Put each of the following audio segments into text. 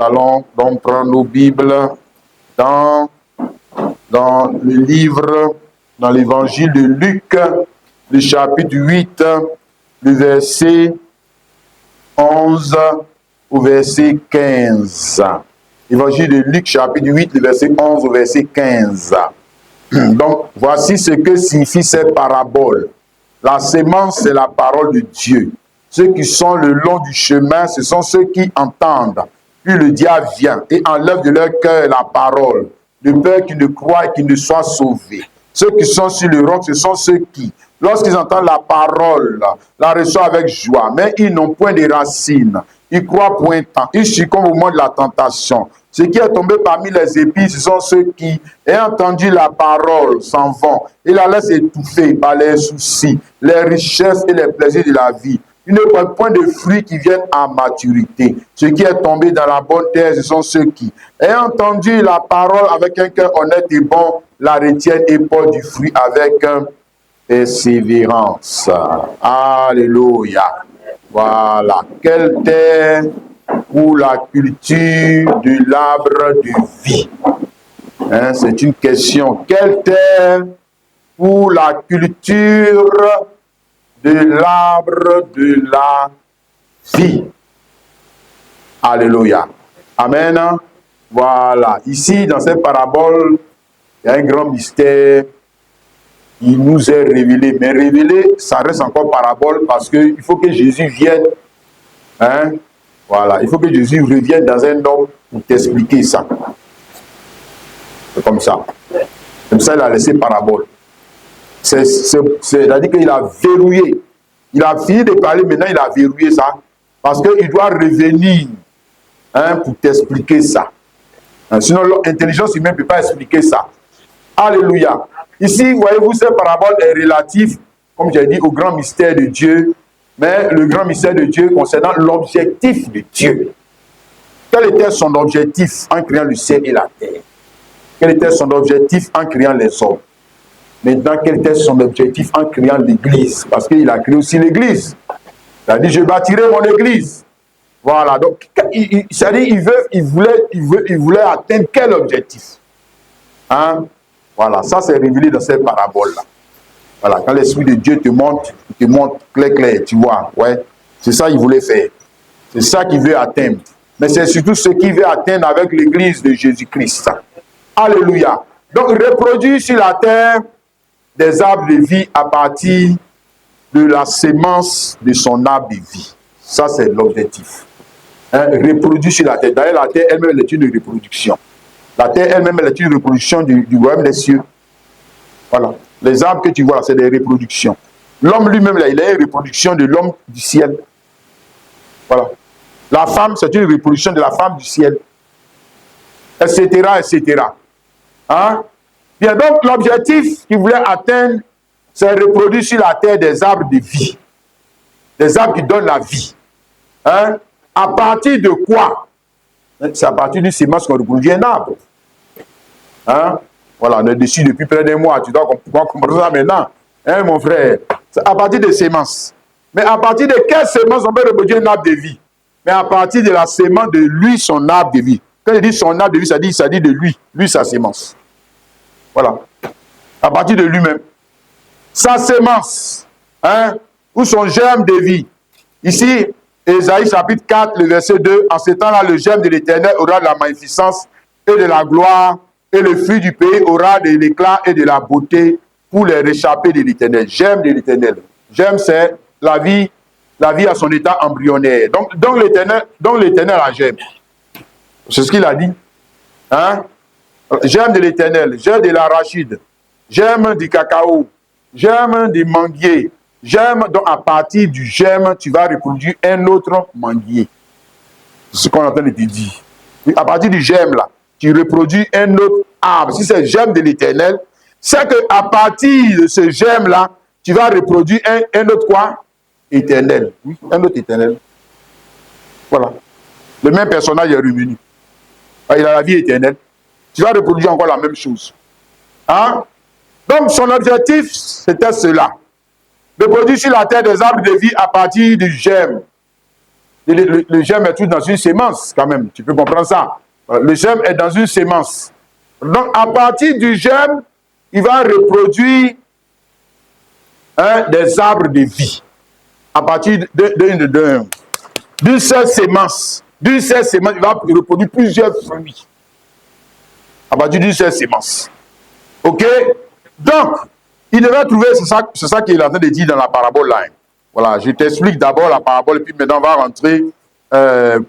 allons donc prendre nos Bibles dans le livre, dans l'évangile de Luc, le chapitre 8, le verset 11 au verset 15. Évangile de Luc, chapitre 8, le verset 11 au verset 15. Donc, voici ce que signifie cette parabole. La sémence, c'est la parole de Dieu. Ceux qui sont le long du chemin, ce sont ceux qui entendent. Puis le diable vient et enlève de leur cœur la parole, de peur qu'ils ne croient et qu'ils ne soient sauvés. Ceux qui sont sur le roc, ce sont ceux qui, lorsqu'ils entendent la parole, la reçoivent avec joie, mais ils n'ont point de racines. Ils croient point tant. Ils succombent au moment de la tentation. Ce qui est tombé parmi les épis, ce sont ceux qui, ayant entendu la parole, s'en vont et la laissent étouffer par les soucis, les richesses et les plaisirs de la vie. Ils ne prennent point de fruits qui viennent à maturité. Ce qui est tombé dans la bonne terre, ce sont ceux qui, ayant entendu la parole avec un cœur honnête et bon, la retiennent et portent du fruit avec persévérance. Alléluia. Voilà. Quelle terre pour la culture de l'arbre de vie? Hein, c'est une question. Quelle terre pour la culture de l'arbre de la vie? Alléluia. Amen. Voilà. Ici, dans cette parabole, il y a un grand mystère qui nous est révélé. Mais révélé, ça reste encore parabole parce qu'il faut que Jésus vienne. Hein? Voilà. Il faut que Jésus revienne dans un homme pour t'expliquer ça. C'est comme ça. Comme ça, il a laissé parabole. C'est-à-dire qu'il a verrouillé. Il a fini de parler, maintenant il a verrouillé ça. Parce qu'il doit revenir pour t'expliquer ça. Sinon, l'intelligence humaine ne peut pas expliquer ça. Alléluia. Ici, voyez-vous, cette parabole est relative, comme j'ai dit, au grand mystère de Dieu. Mais le grand mystère de Dieu concernant l'objectif de Dieu. Quel était son objectif en créant le ciel et la terre? Quel était son objectif en créant les hommes? Maintenant, quel était son objectif en créant l'église? Parce qu'il a créé aussi l'église. Il a dit, je bâtirai mon église. Voilà. Donc, il voulait atteindre quel objectif? Hein? Voilà. Ça, c'est révélé dans cette parabole-là. Voilà. Quand l'Esprit de Dieu te montre clair, tu vois. Ouais. C'est ça qu'il voulait faire. C'est ça qu'il veut atteindre. Mais c'est surtout ce qu'il veut atteindre avec l'église de Jésus-Christ. Alléluia. Donc, reproduire sur la terre des arbres de vie à partir de la sémence de son arbre de vie. Ça, c'est l'objectif. Reproduire sur la terre. D'ailleurs, la terre elle-même est une reproduction. La terre elle-même est une reproduction du royaume des cieux. Voilà. Les arbres que tu vois là, c'est des reproductions. L'homme lui-même, là, il est une reproduction de l'homme du ciel. Voilà. La femme, c'est une reproduction de la femme du ciel. Etc., etc. Hein? Bien, donc l'objectif qu'il voulait atteindre, c'est reproduire sur la terre des arbres de vie. Des arbres qui donnent la vie. Hein? À partir de quoi? C'est à partir d'une sémence qu'on reproduit un arbre. Hein? Voilà, on est dessus depuis près d'un mois. Tu dois comprendre ça maintenant. Hein, mon frère? C'est à partir de sémences. Mais à partir de quelle sémence on peut reproduire un arbre de vie? Mais à partir de la sémence de lui, son arbre de vie. Quand il dit son arbre de vie, ça dit de lui. Lui, sa sémence. Voilà. À partir de lui-même. Sa sémence. Hein? Ou son germe de vie. Ici, Ésaïe chapitre 4, le verset 2. En ce temps-là, le germe de l'Éternel aura de la magnificence et de la gloire. Et le fruit du pays aura de l'éclat et de la beauté pour les réchappés de l'Éternel. Germe de l'Éternel. Germe, c'est la vie à son état embryonnaire. Donc l'Éternel a germe. C'est ce qu'il a dit. Hein? Germe de l'Éternel, germe de l'arachide, germe du cacao, germe du manguier, germe, donc à partir du germe, tu vas reproduire un autre manguier. C'est ce qu'on est en train de te dire. À partir du germe là, tu reproduis un autre arbre. Si c'est le germe de l'Éternel, c'est qu'à partir de ce germe là, tu vas reproduire un autre quoi? Éternel. Oui, un autre éternel. Voilà. Le même personnage est revenu. Il a la vie éternelle. Tu vas reproduire encore la même chose. Hein? Donc, son objectif, c'était cela. De produire sur la terre des arbres de vie à partir du germe Le germe est tout dans une sémence, quand même. Tu peux comprendre ça. Le germe est dans une sémence. Donc, à partir du germe, il va reproduire des arbres de vie. À partir d'une seule sémence. D'une seule sémence, il va reproduire plusieurs fruits. À partir d'une seule sémence. OK? Donc, il devrait trouver, c'est ça qu'il est en train de dire dans la parabole là. Voilà, je t'explique d'abord la parabole, et puis maintenant on va rentrer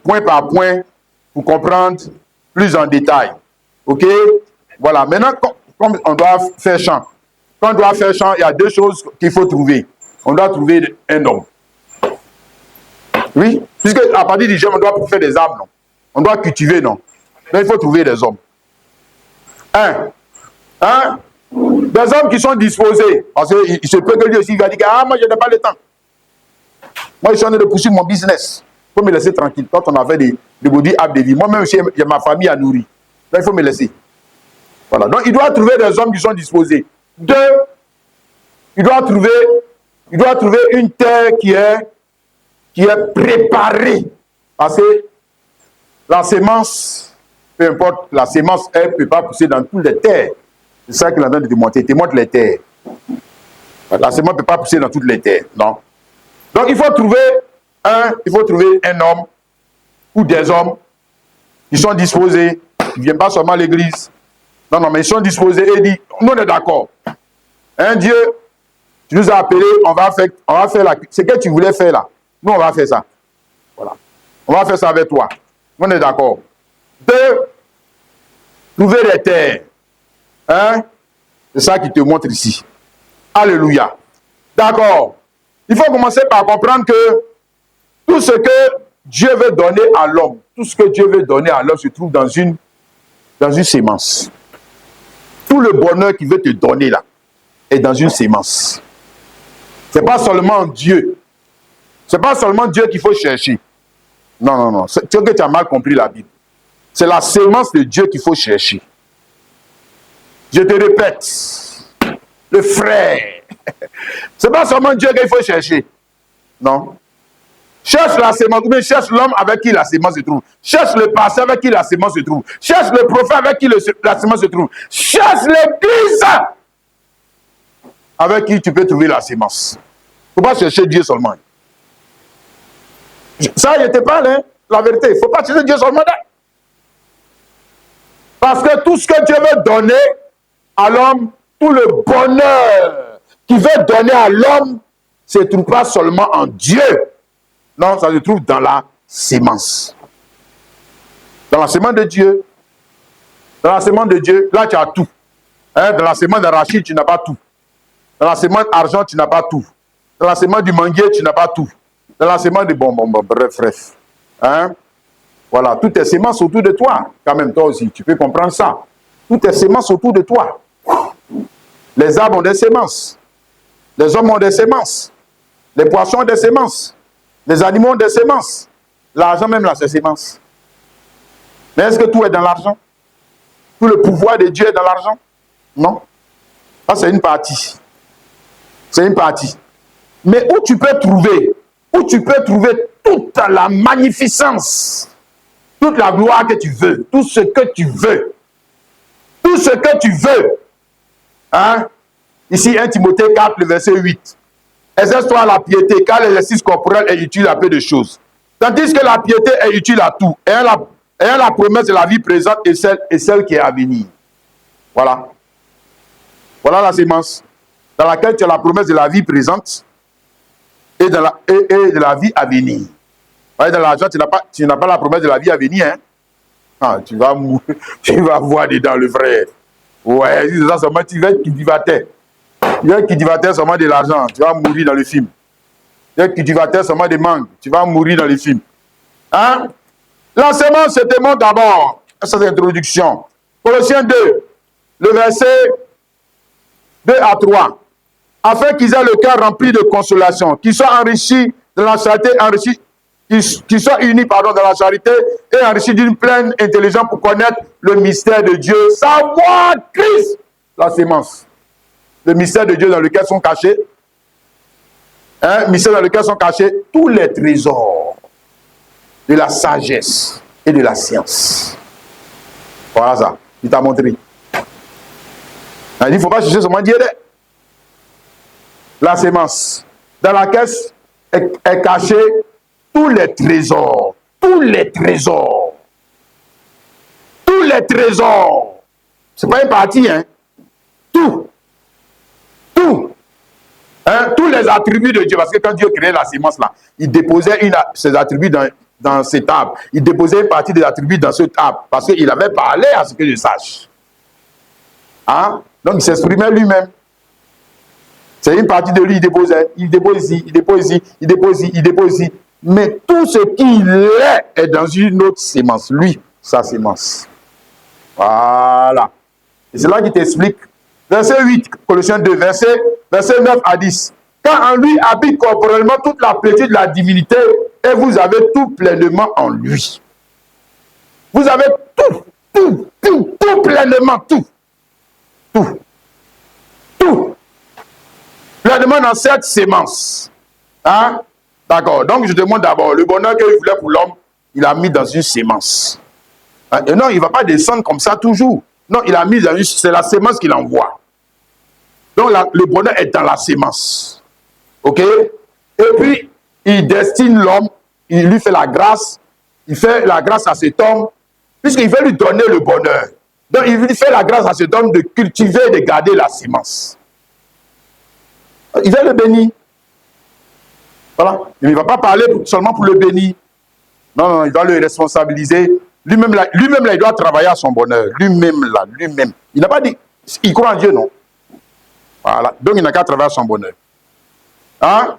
point par point pour comprendre plus en détail. OK? Voilà, maintenant, comme on doit faire champ, quand on doit faire champ, il y a deux choses qu'il faut trouver. On doit trouver un homme. Oui, puisque à partir du germe, on doit faire des arbres, non? On doit cultiver, non? Mais il faut trouver des hommes. Des hommes qui sont disposés. Parce qu'il se peut que lui aussi va dire, ah, moi je n'ai pas le temps. Moi je suis en train de poursuivre mon business. Il faut me laisser tranquille. Quand on a fait des body apps de vie, moi-même aussi, j'ai ma famille à nourrir. Là, il faut me laisser. Voilà. Donc il doit trouver des hommes qui sont disposés. Deux, il doit trouver une terre qui est préparée. Parce que la sémence, peu importe, la sémence, elle ne peut pas pousser dans toutes les terres. C'est ça qu'il est en train de te montrer. Il te montre les terres. La sémence ne peut pas pousser dans toutes les terres. Non. Donc il faut trouver un homme ou des hommes qui sont disposés, qui ne viennent pas seulement à l'église. Non, mais ils sont disposés et ils disent, nous on est d'accord. Dieu, tu nous as appelés, on va faire ce que tu voulais faire là. Nous on va faire ça. Voilà. On va faire ça avec toi. Nous on est d'accord. Deux, trouver les terres. C'est ça qui te montre ici. Alléluia. D'accord. Il faut commencer par comprendre que tout ce que Dieu veut donner à l'homme, tout ce que Dieu veut donner à l'homme se trouve dans une sémence. Tout le bonheur qu'il veut te donner là est dans une sémence. C'est pas seulement Dieu. C'est pas seulement Dieu qu'il faut chercher. Non. C'est que tu as mal compris la Bible. C'est la sémence de Dieu qu'il faut chercher. Je te répète, le frère, c'est pas seulement Dieu qu'il faut chercher. Non. Cherche la sémence, mais cherche l'homme avec qui la sémence se trouve. Cherche le pasteur avec qui la sémence se trouve. Cherche le prophète avec qui la sémence se trouve. Cherche l'église avec qui tu peux trouver la sémence. Il ne faut pas chercher Dieu seulement. Ça, je te parle, hein, la vérité. Il ne faut pas chercher Dieu seulement. Parce que tout ce que Dieu veut donner à l'homme, tout le bonheur qu'il veut donner à l'homme, ne se trouve pas seulement en Dieu. Non, ça se trouve dans la sémence. Dans la sémence de Dieu. Dans la sémence de Dieu, là tu as tout. Dans la sémence d'arachide, tu n'as pas tout. Dans la sémence d'argent, tu n'as pas tout. Dans la sémence du manguier, tu n'as pas tout. Dans la sémence de bref. Voilà, toutes tes sémences autour de toi. Quand même, toi aussi, tu peux comprendre ça. Toutes tes sémences autour de toi. Les arbres ont des sémences. Les hommes ont des sémences. Les poissons ont des sémences. Les animaux ont des sémences. L'argent même là, c'est sémences. Mais est-ce que tout est dans l'argent? Tout le pouvoir de Dieu est dans l'argent? Non. Ça, c'est une partie. C'est une partie. Mais où tu peux trouver toute la magnificence, toute la gloire que tu veux, tout ce que tu veux. Tout ce que tu veux. Ici, 1 Timothée 4, le verset 8. Exerce-toi la piété, car l'exercice corporel est utile à peu de choses. Tandis que la piété est utile à tout, ayant la promesse de la vie présente et celle qui est à venir. Voilà. Voilà la sémence dans laquelle tu as la promesse de la vie présente et de la vie à venir. Dans l'argent, tu n'as pas la promesse de la vie à venir. Tu vas mourir, tu vas voir dedans le frère. Ouais, c'est ça seulement, tu vas être cultivateur. Tu vas être cultivateur seulement de l'argent, tu vas mourir dans le film. Tu vas être cultivateur seulement de mangue, tu vas mourir dans le film. La sémence se démontre d'abord, cette introduction. Colossiens 2, le verset 2 à 3. Afin qu'ils aient le cœur rempli de consolation, qu'ils soient enrichis de la charité, qu'ils soient unis dans la charité et enrichis d'une pleine intelligence pour connaître le mystère de Dieu, savoir Christ, la sémence. Le mystère de Dieu dans lequel sont cachés, mystère dans lequel sont cachés tous les trésors. de la sagesse et de la science. Voilà ça, il t'a montré. Il dit, il ne faut pas chercher seulement Dieu. La sémence, dans laquelle est caché tous les trésors. Tous les trésors. Tous les trésors. Ce n'est pas une partie, hein. Tout. Tout. Hein? Tous les attributs de Dieu. Parce que quand Dieu créait la sémence là, il déposait ses attributs dans cet arbre. Il déposait une partie des attributs dans cet arbre. Parce qu'il avait parlé à ce que je sache. Hein? Donc il s'exprimait lui-même. C'est une partie de lui, il déposait. Il dépose ici, il dépose ici, il dépose ici, il dépose ici. Mais tout ce qu'il est dans une autre sémence. Lui, sa sémence. Voilà. Et c'est là qu'il t'explique. Verset 8, Colossiens 2, verset 9 à 10. Quand en lui habite corporellement toute la plénitude de la divinité, et vous avez tout pleinement en lui. Vous avez tout pleinement, tout. Pleinement dans cette sémence. Hein? D'accord. Donc je demande d'abord, le bonheur qu'il voulait pour l'homme, il a mis dans une sémence. Hein? Et non, il ne va pas descendre comme ça toujours. Non, il a mis dans une... C'est la sémence qu'il envoie. Donc le bonheur est dans la sémence. Ok? Et puis, il destine l'homme, il lui fait la grâce, il fait la grâce à cet homme, puisqu'il veut lui donner le bonheur. Donc, il lui fait la grâce à cet homme de cultiver et de garder la sémence. Il va le bénir. Voilà. Il ne va pas parler seulement pour le bénir. Non, non, il doit le responsabiliser. Lui-même, là, il doit travailler à son bonheur. Lui-même. Il n'a pas dit, il croit en Dieu, non. Voilà. Donc, il n'a qu'à travailler à son bonheur. Hein?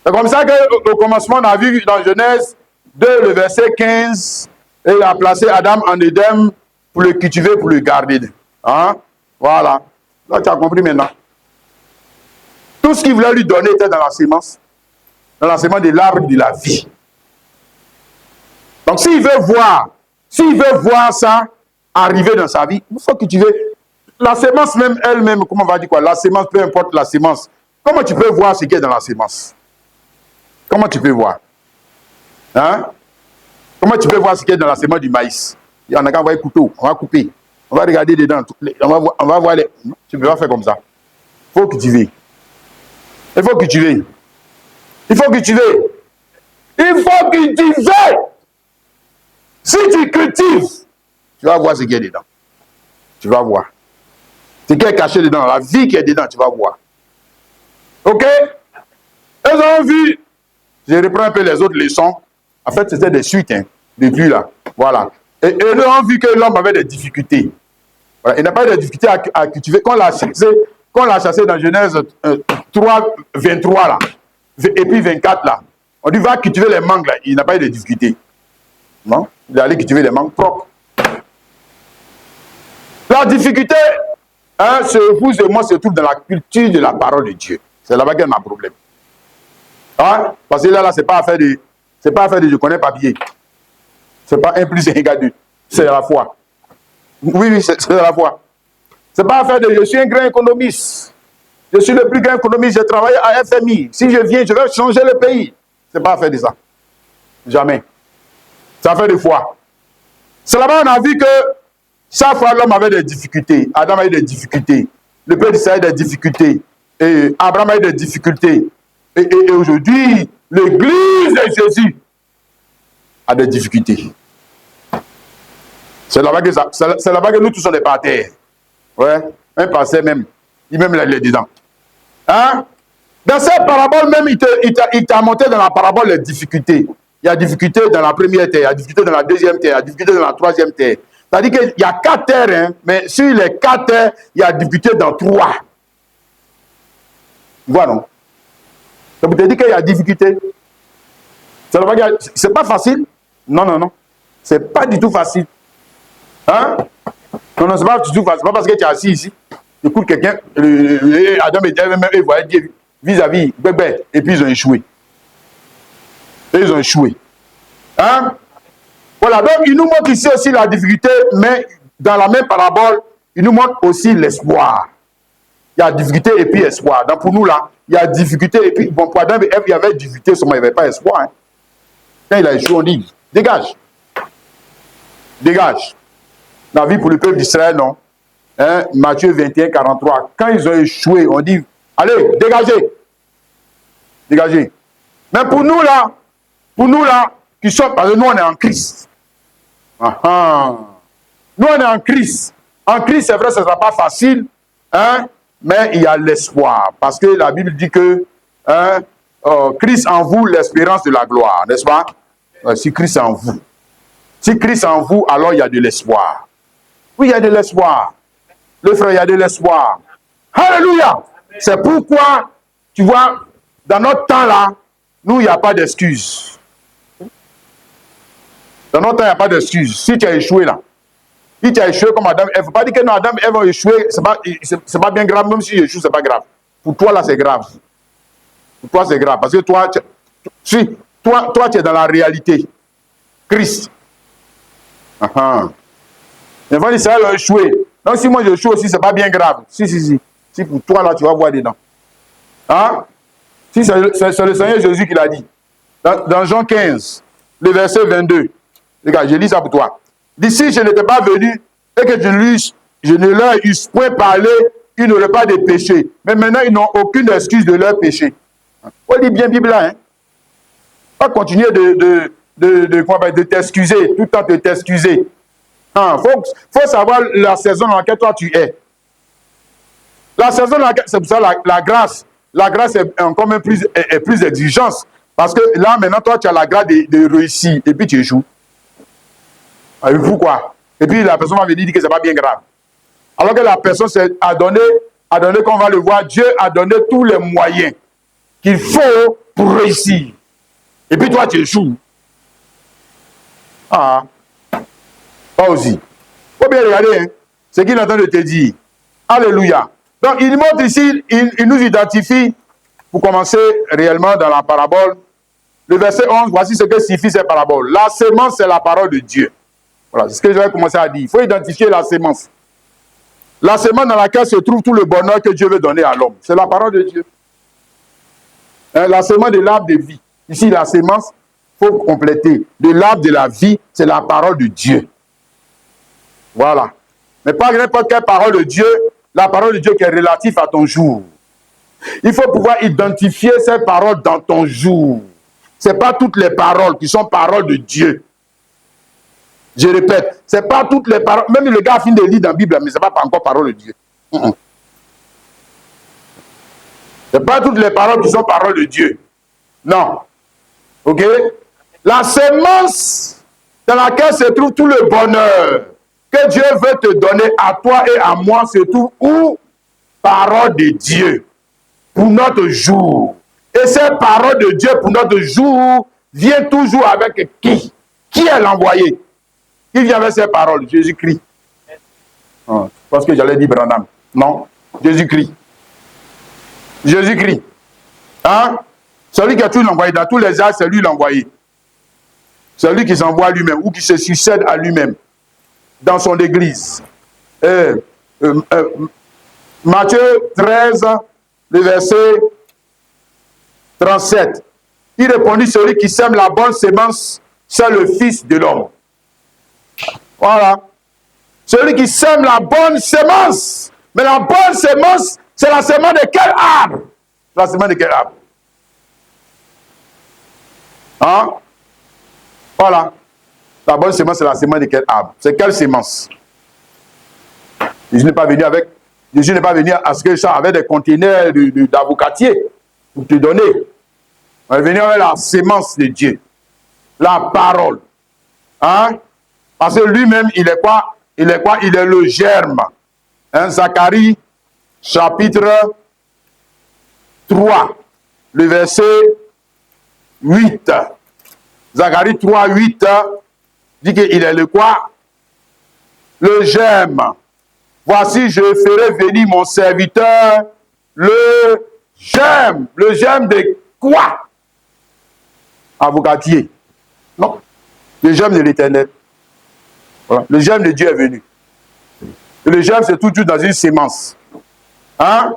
C'est comme ça qu'au commencement, on a vu dans Genèse 2, le verset 15, et il a placé Adam en Éden pour le cultiver, pour le garder. Hein? Voilà. Là, tu as compris maintenant. Tout ce qu'il voulait lui donner était dans la sémence de l'arbre de la vie. Donc, s'il veut voir ça arriver dans sa vie, il faut cultiver. La sémence même, elle-même, comment on va dire quoi? La sémence, peu importe la sémence. Comment tu peux voir ce qui est dans la sémence? Comment tu peux voir? Hein? Comment tu peux voir ce qui est dans la sémence du maïs? Il y en a qu'à envoyer un couteau, on va couper. On va regarder dedans. On va voir les... Tu ne peux pas faire comme ça. Il faut cultiver. Il faut cultiver. Il faut cultiver. Il faut cultiver. Si tu cultives, tu vas voir ce qui est dedans. Tu vas voir. Ce qui est caché dedans, la vie qui est dedans, tu vas voir. Ok? Ils ont vu. Je reprends un peu les autres leçons. En fait, c'était des suites, hein, depuis là. Voilà. Et ils ont vu que l'homme avait des difficultés. Voilà. Il n'a pas eu de difficultés à cultiver. Quand on l'a chassé dans Genèse 3, 23 là, et puis 24 là, on dit va cultiver les mangues là. Il n'a pas eu de difficultés. Non? Il est allé cultiver les mangues propres. La difficulté, hein, vous et moi, se trouve dans la culture de la parole de Dieu. C'est là-bas qu'il y a un problème. Hein? Parce que là, c'est pas affaire de je connais papier. C'est pas 1 plus 1 égale 2. C'est la foi. Oui, c'est la foi. C'est pas affaire de je suis un grand économiste. Je suis le plus grand économiste. J'ai travaillé à FMI. Si je viens, je vais changer le pays. C'est pas affaire de ça. Jamais. C'est affaire de foi. C'est là-bas qu'on a vu que chaque fois l'homme avait des difficultés. Adam a eu des difficultés. Le peuple d'Israël a eu des difficultés. Et Abraham a eu des difficultés. Et aujourd'hui, l'église de Jésus a des difficultés. C'est là-bas que nous tous on est par terre. Ouais, un pasteur même, il même là, il est dedans. Hein? Dans cette parabole même, il t'a montré dans la parabole les difficultés. Il y a difficulté dans la première terre, il y a difficulté dans la deuxième terre, il y a difficulté dans la troisième terre. C'est-à-dire qu'il y a 4 terres, hein, mais sur les 4 terres, il y a difficulté dans 3. Voilà, non? Ça vous dit qu'il y a difficulté. C'est pas facile. Non, non, non. C'est pas du tout facile. Hein? Non, c'est pas du tout facile. C'est pas parce que tu es assis ici. Écoute quelqu'un, Adam et Ève voyaient Dieu vis-à-vis, bébé, et puis ils ont échoué. Hein? Voilà, donc il nous montre ici aussi la difficulté, mais dans la même parabole, il nous montre aussi l'espoir. Il y a difficulté et puis espoir. Donc pour nous là, il y a difficulté et puis, bon, pour Adam et Ève, il y avait difficulté, seulement il n'y avait pas espoir. Hein. Quand il a échoué, on dit, Dégage. Dégage. La vie pour le peuple d'Israël, non. Hein? Matthieu 21, 43. Quand ils ont échoué, on dit, allez, dégagez. Dégagez. Mais pour nous là, qui sommes, parce que nous on est en Christ. Nous on est en Christ. En Christ, c'est vrai, ce ne sera pas facile, hein, mais il y a l'espoir. Parce que la Bible dit que hein, Christ en vous, l'espérance de la gloire, n'est-ce pas? Si Christ en vous. Si Christ en vous, alors il y a de l'espoir. Oui, il y a de l'espoir. Le frère, il y a de l'espoir. Alléluia! C'est pourquoi, tu vois, dans notre temps là, nous, il n'y a pas d'excuses. Dans notre temps, il n'y a pas d'excuses. Si tu as échoué là, si tu as échoué comme Adam, il ne faut pas dire que non, Adam et Ève ont échoué, ce n'est pas bien grave, même si tu échoues, ce n'est pas grave. Pour toi, là, c'est grave. Pour toi, c'est grave. Parce que toi, toi, tu es dans la réalité. Christ. Les enfants d'Israël ont échoué. Donc, si moi j'échoue aussi, ce n'est pas bien grave. Si. Si pour toi, là, tu vas voir dedans. Hein? Si c'est le Seigneur Jésus qui l'a dit. Dans Jean 15, le verset 22. Regarde, je lis ça pour toi. D'ici, je n'étais pas venu et que je ne leur eusse point parlé, ils n'auraient pas de péché. Mais maintenant, ils n'ont aucune excuse de leur péché. On lit bien Bible là, hein? Pas continuer de t'excuser, tout le temps de t'excuser. Faut savoir la saison dans laquelle toi tu es. La saison dans laquelle, c'est pour ça la grâce est encore même plus exigence. Parce que là, maintenant, toi, tu as la grâce de réussir et puis tu échoues. Pourquoi? Et puis la personne va venir dire que ce n'est pas bien grave. Alors que la personne a donné, comme on va le voir, Dieu a donné tous les moyens qu'il faut pour réussir. Et puis toi, tu échoues. Pas aussi. Il faut bien regarder hein, ce qu'il est en train de te dire. Alléluia. Donc, il montre ici, il nous identifie, pour commencer réellement dans la parabole, le verset 11, voici ce que signifie cette parabole. La sémence, c'est la parole de Dieu. Voilà, c'est ce que je vais commencer à dire. Il faut identifier la sémence. La sémence dans laquelle se trouve tout le bonheur que Dieu veut donner à l'homme. C'est la parole de Dieu. La sémence de l'arbre de vie. Ici, la sémence, il faut compléter. De l'arbre de la vie, c'est la parole de Dieu. Voilà. Mais pas n'importe quelle parole de Dieu, la parole de Dieu qui est relative à ton jour. Il faut pouvoir identifier ces paroles dans ton jour. Ce n'est pas toutes les paroles qui sont paroles de Dieu. Je répète, ce n'est pas toutes les paroles. Même le gars finit de lire dans la Bible, mais ce n'est pas encore parole de Dieu. Ce n'est pas toutes les paroles qui sont paroles de Dieu. Non. Ok? La sémence dans laquelle se trouve tout le bonheur que Dieu veut te donner à toi et à moi, se trouve où? Parole de Dieu pour notre jour. Et cette parole de Dieu pour notre jour vient toujours avec qui? Qui est l'envoyé? Qui vient avec ces paroles? Jésus-Christ. Parce que j'allais dire Branham. Non, Jésus-Christ. Jésus-Christ. Hein? Celui qui a tout l'envoyé. Dans tous les âges, c'est lui l'envoyé. Celui qui s'envoie lui-même ou qui se succède à lui-même dans son église. Matthieu 13, le verset 37. Il répondit, celui qui sème la bonne sémence, c'est le Fils de l'homme. Voilà. Celui qui sème la bonne sémence. Mais la bonne sémence, c'est la sémence de quel arbre? La sémence de quel arbre? Hein? Voilà. La bonne sémence, c'est la sémence de quel arbre? C'est quelle sémence? Jésus n'est pas venu avec... Jésus n'est pas venu à ce que ça avait des conteneurs d'avocatiers pour te donner. On est venu avec la sémence de Dieu. La parole. Hein? Parce que lui-même, il est quoi? Il est quoi? Il est le germe. Hein? Zacharie, chapitre 3, le verset 8. Zacharie 3, 8 dit qu'il est le quoi? Le germe. Voici, je ferai venir mon serviteur, le germe. Le germe de quoi? Avocatier. Non. Le germe de l'Éternel. Voilà. Le germe de Dieu est venu. Et le germe, c'est toujours dans une sémence. Hein?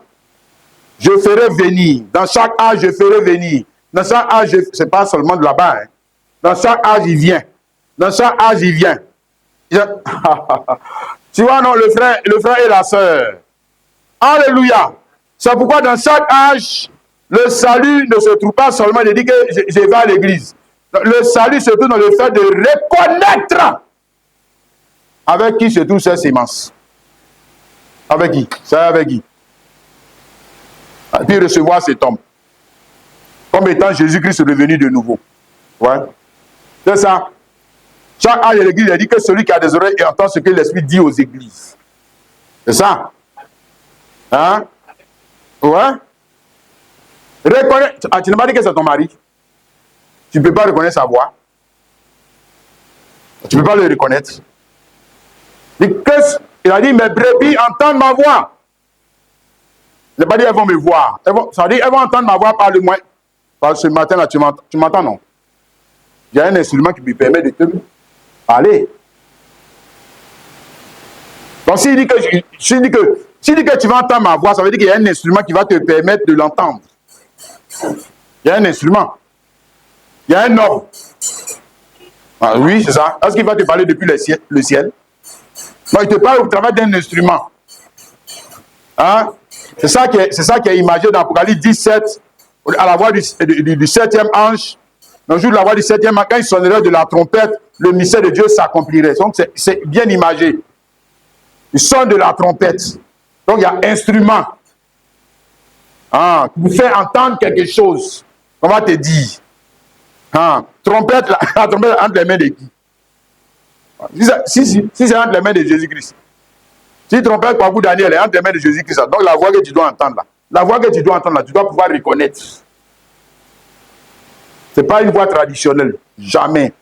Je ferai venir. Dans chaque âge, je ferai venir. Dans chaque âge, ce n'est pas seulement de là-bas. Hein. Dans chaque âge, il vient. Dans chaque âge, il vient. Tu vois, non, le frère et la sœur. Alléluia. C'est pourquoi dans chaque âge, le salut ne se trouve pas seulement de dire que je vais à l'église. Le salut se trouve dans le fait de reconnaître avec qui se trouvent ces semences. Avec qui? C'est avec qui? Et puis recevoir cet homme. Comme étant Jésus-Christ revenu de nouveau. Ouais. C'est ça. Chaque âge de l'église, il dit que celui qui a des oreilles entend ce que l'Esprit dit aux églises. C'est ça. Hein? Ouais. Reconnaître. Ah, tu n'as pas dit que c'est ton mari. Tu ne peux pas reconnaître sa voix. Tu ne peux pas le reconnaître. Il a dit, mes brebis entendent ma voix. Il n'a pas dit, elles vont me voir. Ça veut dire, elles vont entendre ma voix par le moins. Ce matin-là, tu m'entends, non? Il y a un instrument qui me permet de te parler. Donc, s'il dit que tu vas entendre ma voix, ça veut dire qu'il y a un instrument qui va te permettre de l'entendre. Il y a un instrument. Il y a un homme. Ah, oui, c'est ça. Est-ce qu'il va te parler depuis le ciel? Non, il te parle au travers d'un instrument. Hein? C'est ça qui est imagé dans Apocalypse 17, à la voix du 7e ange. Le jour de la voix du 7e ange, quand il sonnerait de la trompette, le mystère de Dieu s'accomplirait. Donc, c'est bien imagé. Il sonne de la trompette. Donc, il y a instrument. Hein, qui vous fait entendre quelque chose. On va te dire. Hein, trompette, la trompette entre les mains de qui? Si c'est entre les mains de Jésus-Christ. Si trompette par bout Daniel est entre les mains de Jésus-Christ, donc la voix que tu dois entendre là, tu dois pouvoir reconnaître. Ce n'est pas une voix traditionnelle. Jamais.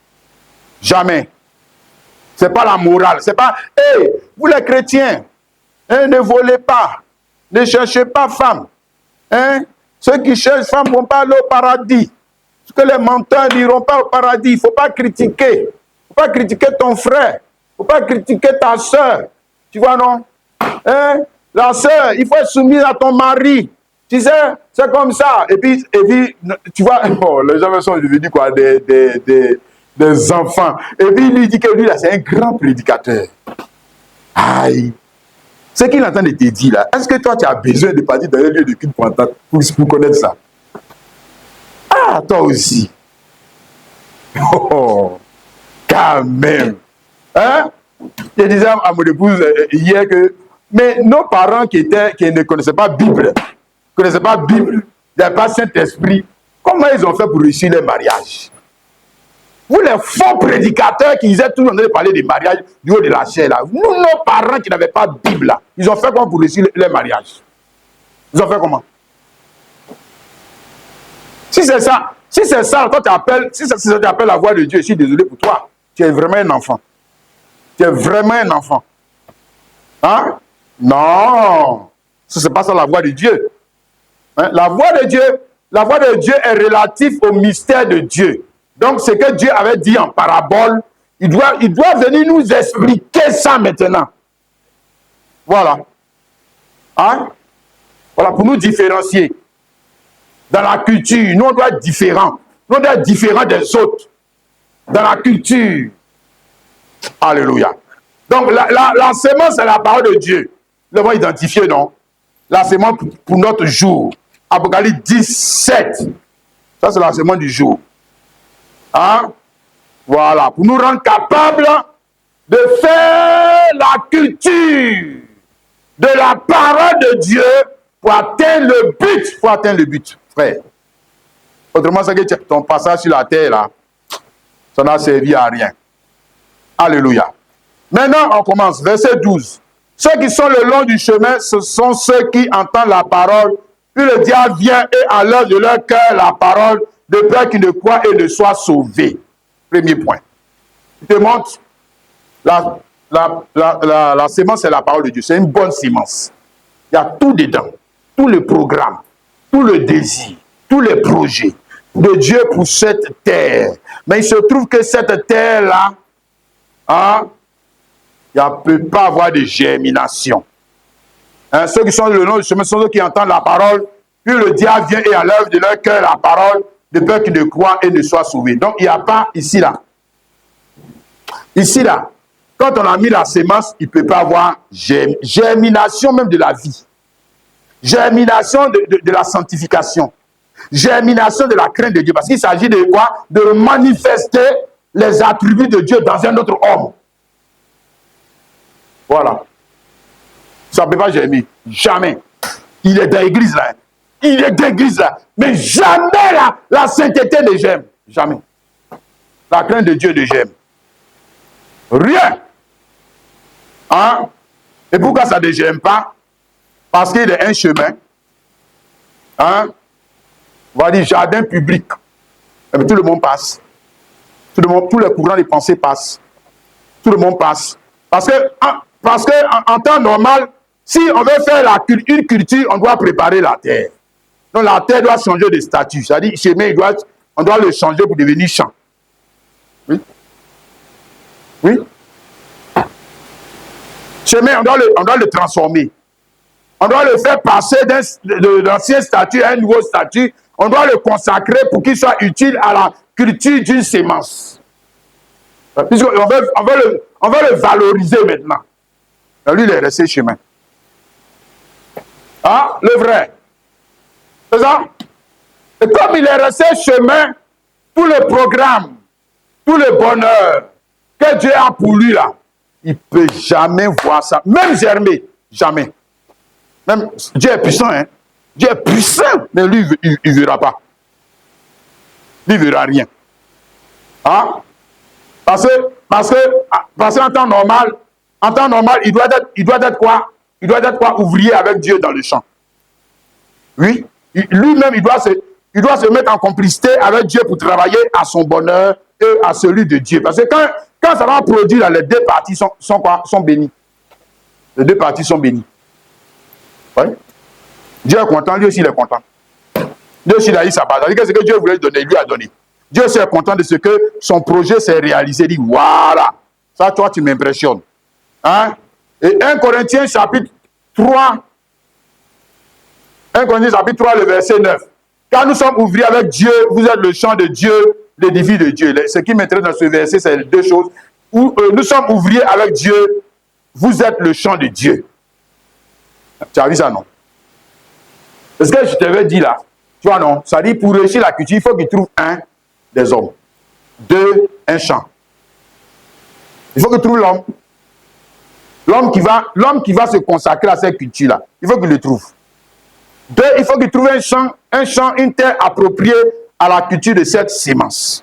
Jamais. Ce n'est pas la morale. Ce n'est pas, hey, vous les chrétiens, hein, ne volez pas. Ne cherchez pas femme. Hein? Ceux qui cherchent femme ne vont pas aller au paradis. Ce que les menteurs n'iront pas au paradis. Il ne faut pas critiquer. Il ne faut pas critiquer ton frère. Il ne faut pas critiquer ta soeur. Tu vois, non? Hein? La soeur, il faut être soumise à ton mari. Tu sais, c'est comme ça. Et puis tu vois, oh, les gens sont devenus quoi, des enfants. Et puis il lui dit que lui, là, c'est un grand prédicateur. Aïe. Ce qu'il est en train de te dire là, est-ce que toi, tu as besoin de partir dans un lieu de culte pour connaître ça? Ah, toi aussi. Oh, quand même. Hein? Je disais à mon épouse hier que, mais nos parents qui ne connaissaient pas la Bible, il n'y avait pas Saint-Esprit, comment ils ont fait pour réussir leur mariage? Vous, les faux prédicateurs qui disaient tout le monde de parler des mariages du haut de la chair, là. Nous, nos parents qui n'avaient pas de Bible, là, ils ont fait comment pour réussir leur mariage? Ils ont fait comment? Si c'est ça, toi tu appelles, si tu appelles la voix de Dieu, je suis désolé pour toi. Tu es vraiment un enfant. Tu es vraiment un enfant. Hein? Non. Ce n'est pas ça la voix de Dieu. Hein? La voix de Dieu est relative au mystère de Dieu. Donc, ce que Dieu avait dit en parabole, il doit venir nous expliquer ça maintenant. Voilà. Hein? Voilà, pour nous différencier. Dans la culture, nous, on doit être différents. Nous, on doit être différents des autres. Dans la culture. Alléluia. Donc, la sémence, c'est la parole de Dieu. Nous l'avons identifié, non? La sémence pour notre jour. Apocalypse 17. Ça, c'est la sémence du jour. Hein? Voilà. Pour nous rendre capables de faire la culture de la parole de Dieu pour atteindre le but. Il faut atteindre le but, frère. Autrement, c'est que ton passage sur la terre, là, ça n'a servi à rien. Alléluia. Maintenant, on commence. Verset 12. Ceux qui sont le long du chemin, ce sont ceux qui entendent la parole. Puis le diable vient et enlève de leur cœur la parole, de peur qu'ils ne croient et ne soient sauvés. Premier point. Il te montre, la sémence, c'est la parole de Dieu. C'est une bonne sémence. Il y a tout dedans. Tout le programme, tout le désir, tous les projets de Dieu pour cette terre. Mais il se trouve que cette terre-là, hein, il ne peut pas avoir de germination. Hein, ceux qui sont le long du chemin sont ceux qui entendent la parole, puis le diable vient et enlève de leur cœur la parole, de peur qu'ils ne croient et ne soient sauvés. Donc, il n'y a pas ici, là. Ici, là, quand on a mis la sémence, il ne peut pas avoir germination même de la vie. Germination de la sanctification. Germination de la crainte de Dieu. Parce qu'il s'agit de quoi? De manifester les attributs de Dieu dans un autre homme. Voilà. Ça ne peut pas germer. Jamais. Il est dans l'église là. Il est dans l'église là. Mais jamais la sainteté ne germe. Jamais. La crainte de Dieu ne germe. Rien. Hein? Et pourquoi ça ne germe pas? Parce qu'il y a un chemin. Hein? On va dire jardin public. Et tout le monde passe. Tous les courants de pensée passent. Tout le monde passe. Parce que en temps normal, si on veut faire une culture, on doit préparer la terre. Donc la terre doit changer de statut. C'est-à-dire, chemin, on doit le changer pour devenir champ. Oui. Oui. Chemin, on doit le transformer. On doit le faire passer de l'ancien statut à un nouveau statut. On doit le consacrer pour qu'il soit utile à la culture d'une sémence. Puisqu'on veut le valoriser maintenant. Et lui, il est resté chemin. Ah, le vrai. C'est ça? Et comme il est resté chemin, tout le programme, tout le bonheur que Dieu a pour lui là, il ne peut jamais voir ça. Même germer, jamais. Même Dieu est puissant, hein? Dieu est puissant, mais lui, il ne verra pas. Lui, il ne verra rien. Hein? Parce qu'en temps normal, il doit être quoi? Il doit être quoi? Ouvrier avec Dieu dans le champ. Oui. Lui-même, il doit se mettre en complicité avec Dieu pour travailler à son bonheur et à celui de Dieu. Parce que quand ça va produire, là, les deux parties sont bénies. Les deux parties sont bénies. Oui. Dieu est content, lui aussi il est content. Dieu aussi il a eu sa part. C'est-à-dire que ce que Dieu voulait donner, il lui a donné. Dieu aussi est content de ce que son projet s'est réalisé. Il dit, voilà, ça toi tu m'impressionnes. Hein? Et 1 Corinthiens chapitre 3, 1 Corinthiens chapitre 3, le verset 9. Quand nous sommes ouvriers avec Dieu, vous êtes le champ de Dieu, l'édifice de Dieu. Ce qui m'intéresse dans ce verset, c'est deux choses. Nous sommes ouvriers avec Dieu, vous êtes le champ de Dieu. Tu as vu ça, non? C'est ce que je t'avais dit là. Tu vois, non? Ça dit, pour réussir la culture, il faut qu'il trouve des hommes. 2, un champ. Il faut qu'il trouve l'homme. L'homme qui va se consacrer à cette culture-là. Il faut qu'il le trouve. 2, il faut qu'il trouve un champ, une terre appropriée à la culture de cette sémence.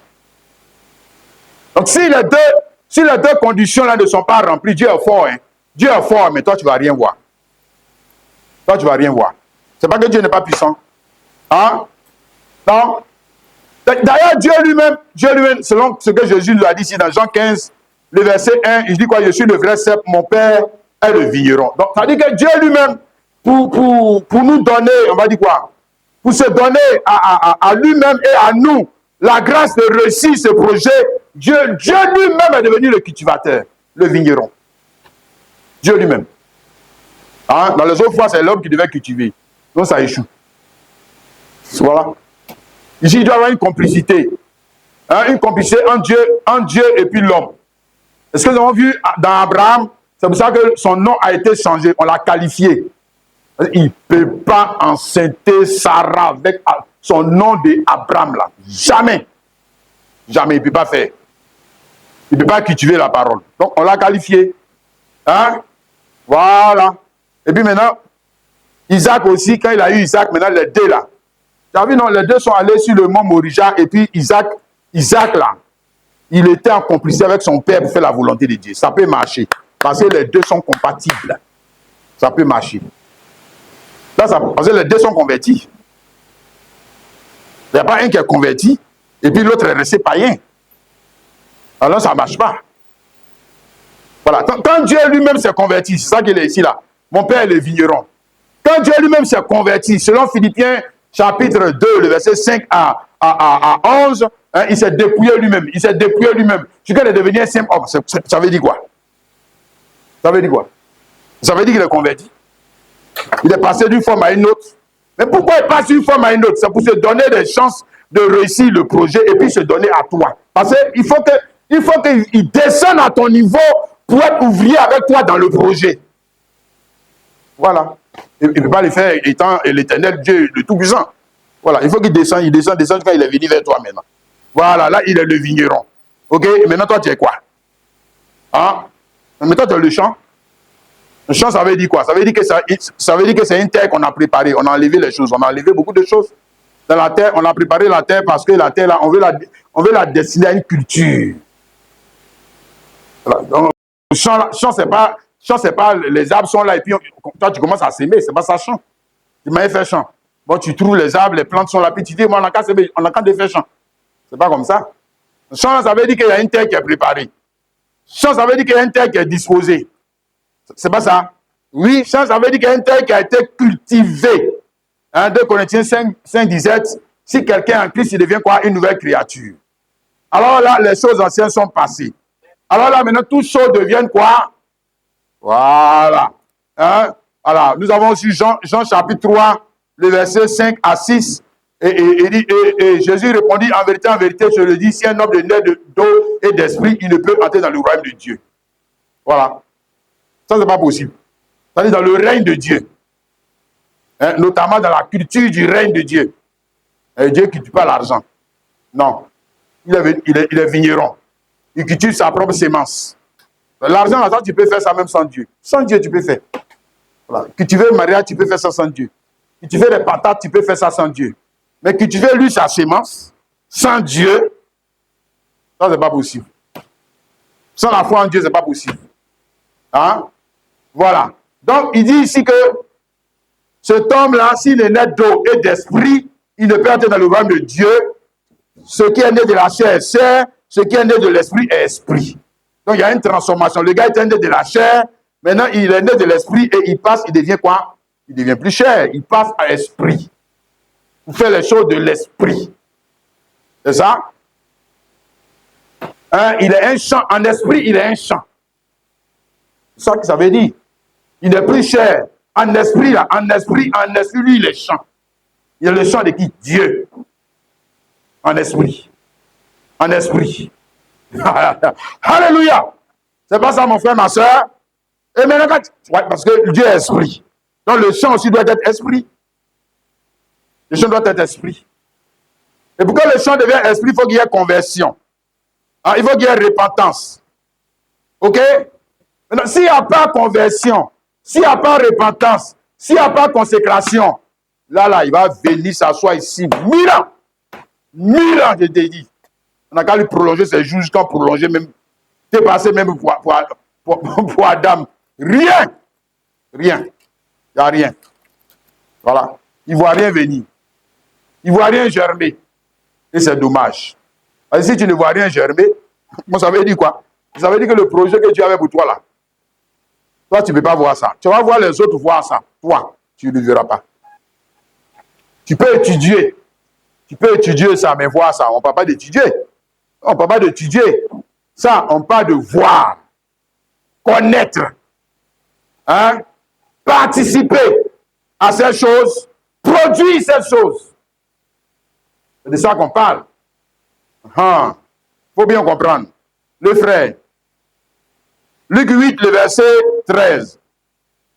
Donc, si les deux conditions-là ne sont pas remplies, Dieu est fort, hein? Dieu est fort, mais toi, tu ne vas rien voir. Toi, tu ne vas rien voir. Ce n'est pas que Dieu n'est pas puissant. Hein? Non? D'ailleurs, Dieu lui-même, selon ce que Jésus nous a dit ici dans Jean 15, le verset 1, il dit quoi? Je suis le vrai cep, mon père est le vigneron. Donc, ça veut dire que Dieu lui-même, pour nous donner, on va dire quoi? Pour se donner à lui-même et à nous la grâce de réussir ce projet, Dieu lui-même est devenu le cultivateur, le vigneron. Dieu lui-même. Hein? Dans les autres fois, c'est l'homme qui devait cultiver. Donc, ça échoue. Voilà. Ici, il doit y avoir une complicité. Hein, une complicité entre Dieu et puis l'homme. Est-ce que nous avons vu dans Abraham? C'est pour ça que son nom a été changé. On l'a qualifié. Il ne peut pas enceinter Sarah avec son nom d'Abraham là. Jamais. Jamais. Il ne peut pas faire. Il ne peut pas cultiver la parole. Donc, on l'a qualifié. Hein? Voilà. Et puis maintenant, Isaac aussi, quand il a eu Isaac, maintenant les deux là. Tu as vu, non, les deux sont allés sur le mont Morija et puis Isaac là, il était en complicité avec son père pour faire la volonté de Dieu. Ça peut marcher. Parce que les deux sont compatibles. Ça peut marcher. Là, parce que les deux sont convertis. Il n'y a pas un qui est converti et puis l'autre est resté païen. Alors ça ne marche pas. Voilà. Quand Dieu lui-même s'est converti, c'est ça qu'il est ici là. Mon père est le vigneron. Quand Dieu lui-même s'est converti, selon Philippiens chapitre 2, le verset 5 à 11, hein, il s'est dépouillé lui-même. Il s'est dépouillé lui-même. Jusqu'à devenir un simple homme. Ça veut dire quoi? Ça veut dire quoi? Ça veut dire qu'il est converti. Il est passé d'une forme à une autre. Mais pourquoi il passe d'une forme à une autre? C'est pour se donner des chances de réussir le projet et puis se donner à toi. Parce qu'il faut que Il faut qu'il descende à ton niveau pour être ouvrier avec toi dans le projet. Voilà. Il ne peut pas le faire étant l'éternel Dieu, le Tout-Puissant. Voilà. Il faut qu'il descende, quand il est venu vers toi maintenant. Voilà, là, il est le vigneron. Ok? Maintenant, toi, tu es quoi? Hein? Mais toi, tu es le champ. Le champ, ça veut dire quoi? Ça veut dire que c'est une terre qu'on a préparée. On a enlevé les choses. On a enlevé beaucoup de choses. Dans la terre, on a préparé la terre parce que la terre, là, on veut la destiner à une culture. Voilà. Donc, le champ, c'est pas, les arbres sont là et puis toi, tu commences à s'aimer. C'est pas ça, champ. Tu m'avais fait champ. Bon, tu trouves les arbres, les plantes sont là, puis tu dis, moi, on a qu'à de faire champ. C'est pas comme ça. Champ, ça veut dire qu'il y a une terre qui est préparée. Champ, ça veut dire qu'il y a une terre qui est disposée. C'est pas ça. Oui, champ, ça veut dire qu'il y a une terre qui a été cultivée. 2 Corinthiens 5, 17. Si quelqu'un est en Christ, il devient quoi? Une nouvelle créature. Alors là, les choses anciennes sont passées. Alors là, maintenant, toutes choses deviennent quoi? Voilà. Voilà. Nous avons aussi Jean chapitre 3, le verset 5 à 6. Et Jésus répondit, en vérité, je le dis, si un homme est né d'eau et d'esprit, il ne peut entrer dans le royaume de Dieu. Voilà. Ça, c'est pas possible. C'est-à-dire dans le règne de Dieu. Notamment dans la culture du règne de Dieu. Dieu ne cultive pas l'argent. Non. Il est vigneron. Il cultive sa propre sémence. L'argent, tu peux faire ça même sans Dieu. Sans Dieu, tu peux faire. Voilà. Cultiver le mariage, tu peux faire ça sans Dieu. Cultiver les patates, tu peux faire ça sans Dieu. Mais cultiver lui sa sémence, sans Dieu, ça, c'est pas possible. Sans la foi en Dieu, c'est pas possible. Hein? Voilà. Donc, il dit ici que cet homme-là, s'il est né d'eau et d'esprit, il ne peut entrer dans le royaume de Dieu. Ce qui est né de la chair est chair, ce qui est né de l'esprit est esprit. Donc, il y a une transformation. Le gars est né de la chair, maintenant, il est né de l'esprit et il devient quoi? Il devient plus chair, il passe à l'esprit. Pour faire les choses de l'esprit. C'est ça? Il est un champ. En esprit, il est un champ. C'est ça que ça veut dire. Il n'est plus chair. En esprit, là, en esprit, lui, il est champ. Il est le champ de qui? Dieu. En esprit. En esprit. Alléluia. C'est pas ça, mon frère, ma soeur. Et maintenant, ouais, parce que Dieu est esprit. Donc, le champ aussi doit être esprit. Le champ doit être esprit. Et pour que le champ devienne esprit, il faut qu'il y ait conversion. Il faut qu'il y ait repentance. OK? Maintenant, s'il n'y a pas conversion, s'il n'y a pas repentance, s'il n'y a pas consécration, là, il va venir s'asseoir ici. 1000 ans! 1000 ans, je t'ai dit. On n'a qu'à lui prolonger ses jours jusqu'à prolonger même, dépasser même pour Adam. Rien! Rien. Il n'y a rien. Voilà. Il ne voit rien venir. Il ne voit rien germer. Et c'est dommage. Parce que si tu ne vois rien germer, ça veut dire quoi? Ça veut dire que le projet que tu avais pour toi là, toi, tu ne peux pas voir ça. Tu vas voir les autres voir ça. Toi, tu ne le verras pas. Tu peux étudier. Tu peux étudier ça, mais voir ça. On ne parle pas d'étudier. On ne parle pas d'étudier. Ça, on parle de voir. Connaître. Participer à ces choses. Produire ces choses. C'est de ça qu'on parle. Faut bien comprendre. Le frère. Luc 8, le verset 13.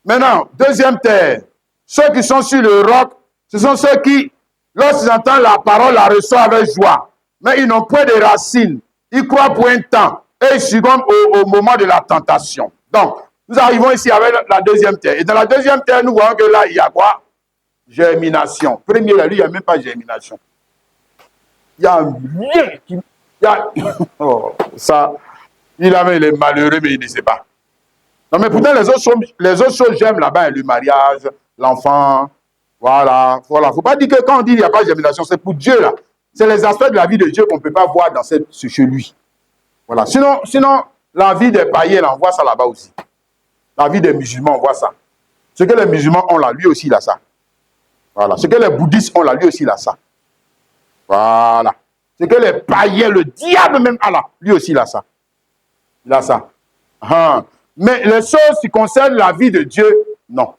Maintenant, deuxième terre. Ceux qui sont sur le roc, ce sont ceux qui, lorsqu'ils entendent la parole, la reçoivent avec joie. Mais ils n'ont point de racines. Ils croient pour un temps. Et ils succombent au moment de la tentation. Donc, nous arrivons ici avec la deuxième terre. Et dans la deuxième terre, nous voyons que là, il y a quoi? Germination. Premier, là, lui, il n'y a même pas germination. Il y a rien qui... Oh, ça, il est malheureux, mais il ne sait pas. Non, mais pourtant, les autres choses, j'aime là-bas, le mariage, l'enfant, voilà. Il ne faut pas dire que quand on dit qu'il n'y a pas de germination, c'est pour Dieu, là. C'est les aspects de la vie de Dieu qu'on ne peut pas voir dans chez lui. Voilà. Sinon, la vie des païens, là, on voit ça là-bas aussi. La vie des musulmans, on voit ça. Ce que les musulmans ont là, lui aussi, il a ça. Voilà. Ce que les bouddhistes ont là, lui aussi, il a ça. Voilà. Ce que les païens, le diable même a là, lui aussi, il a ça. Il a ça. Mais les choses qui concernent la vie de Dieu, non.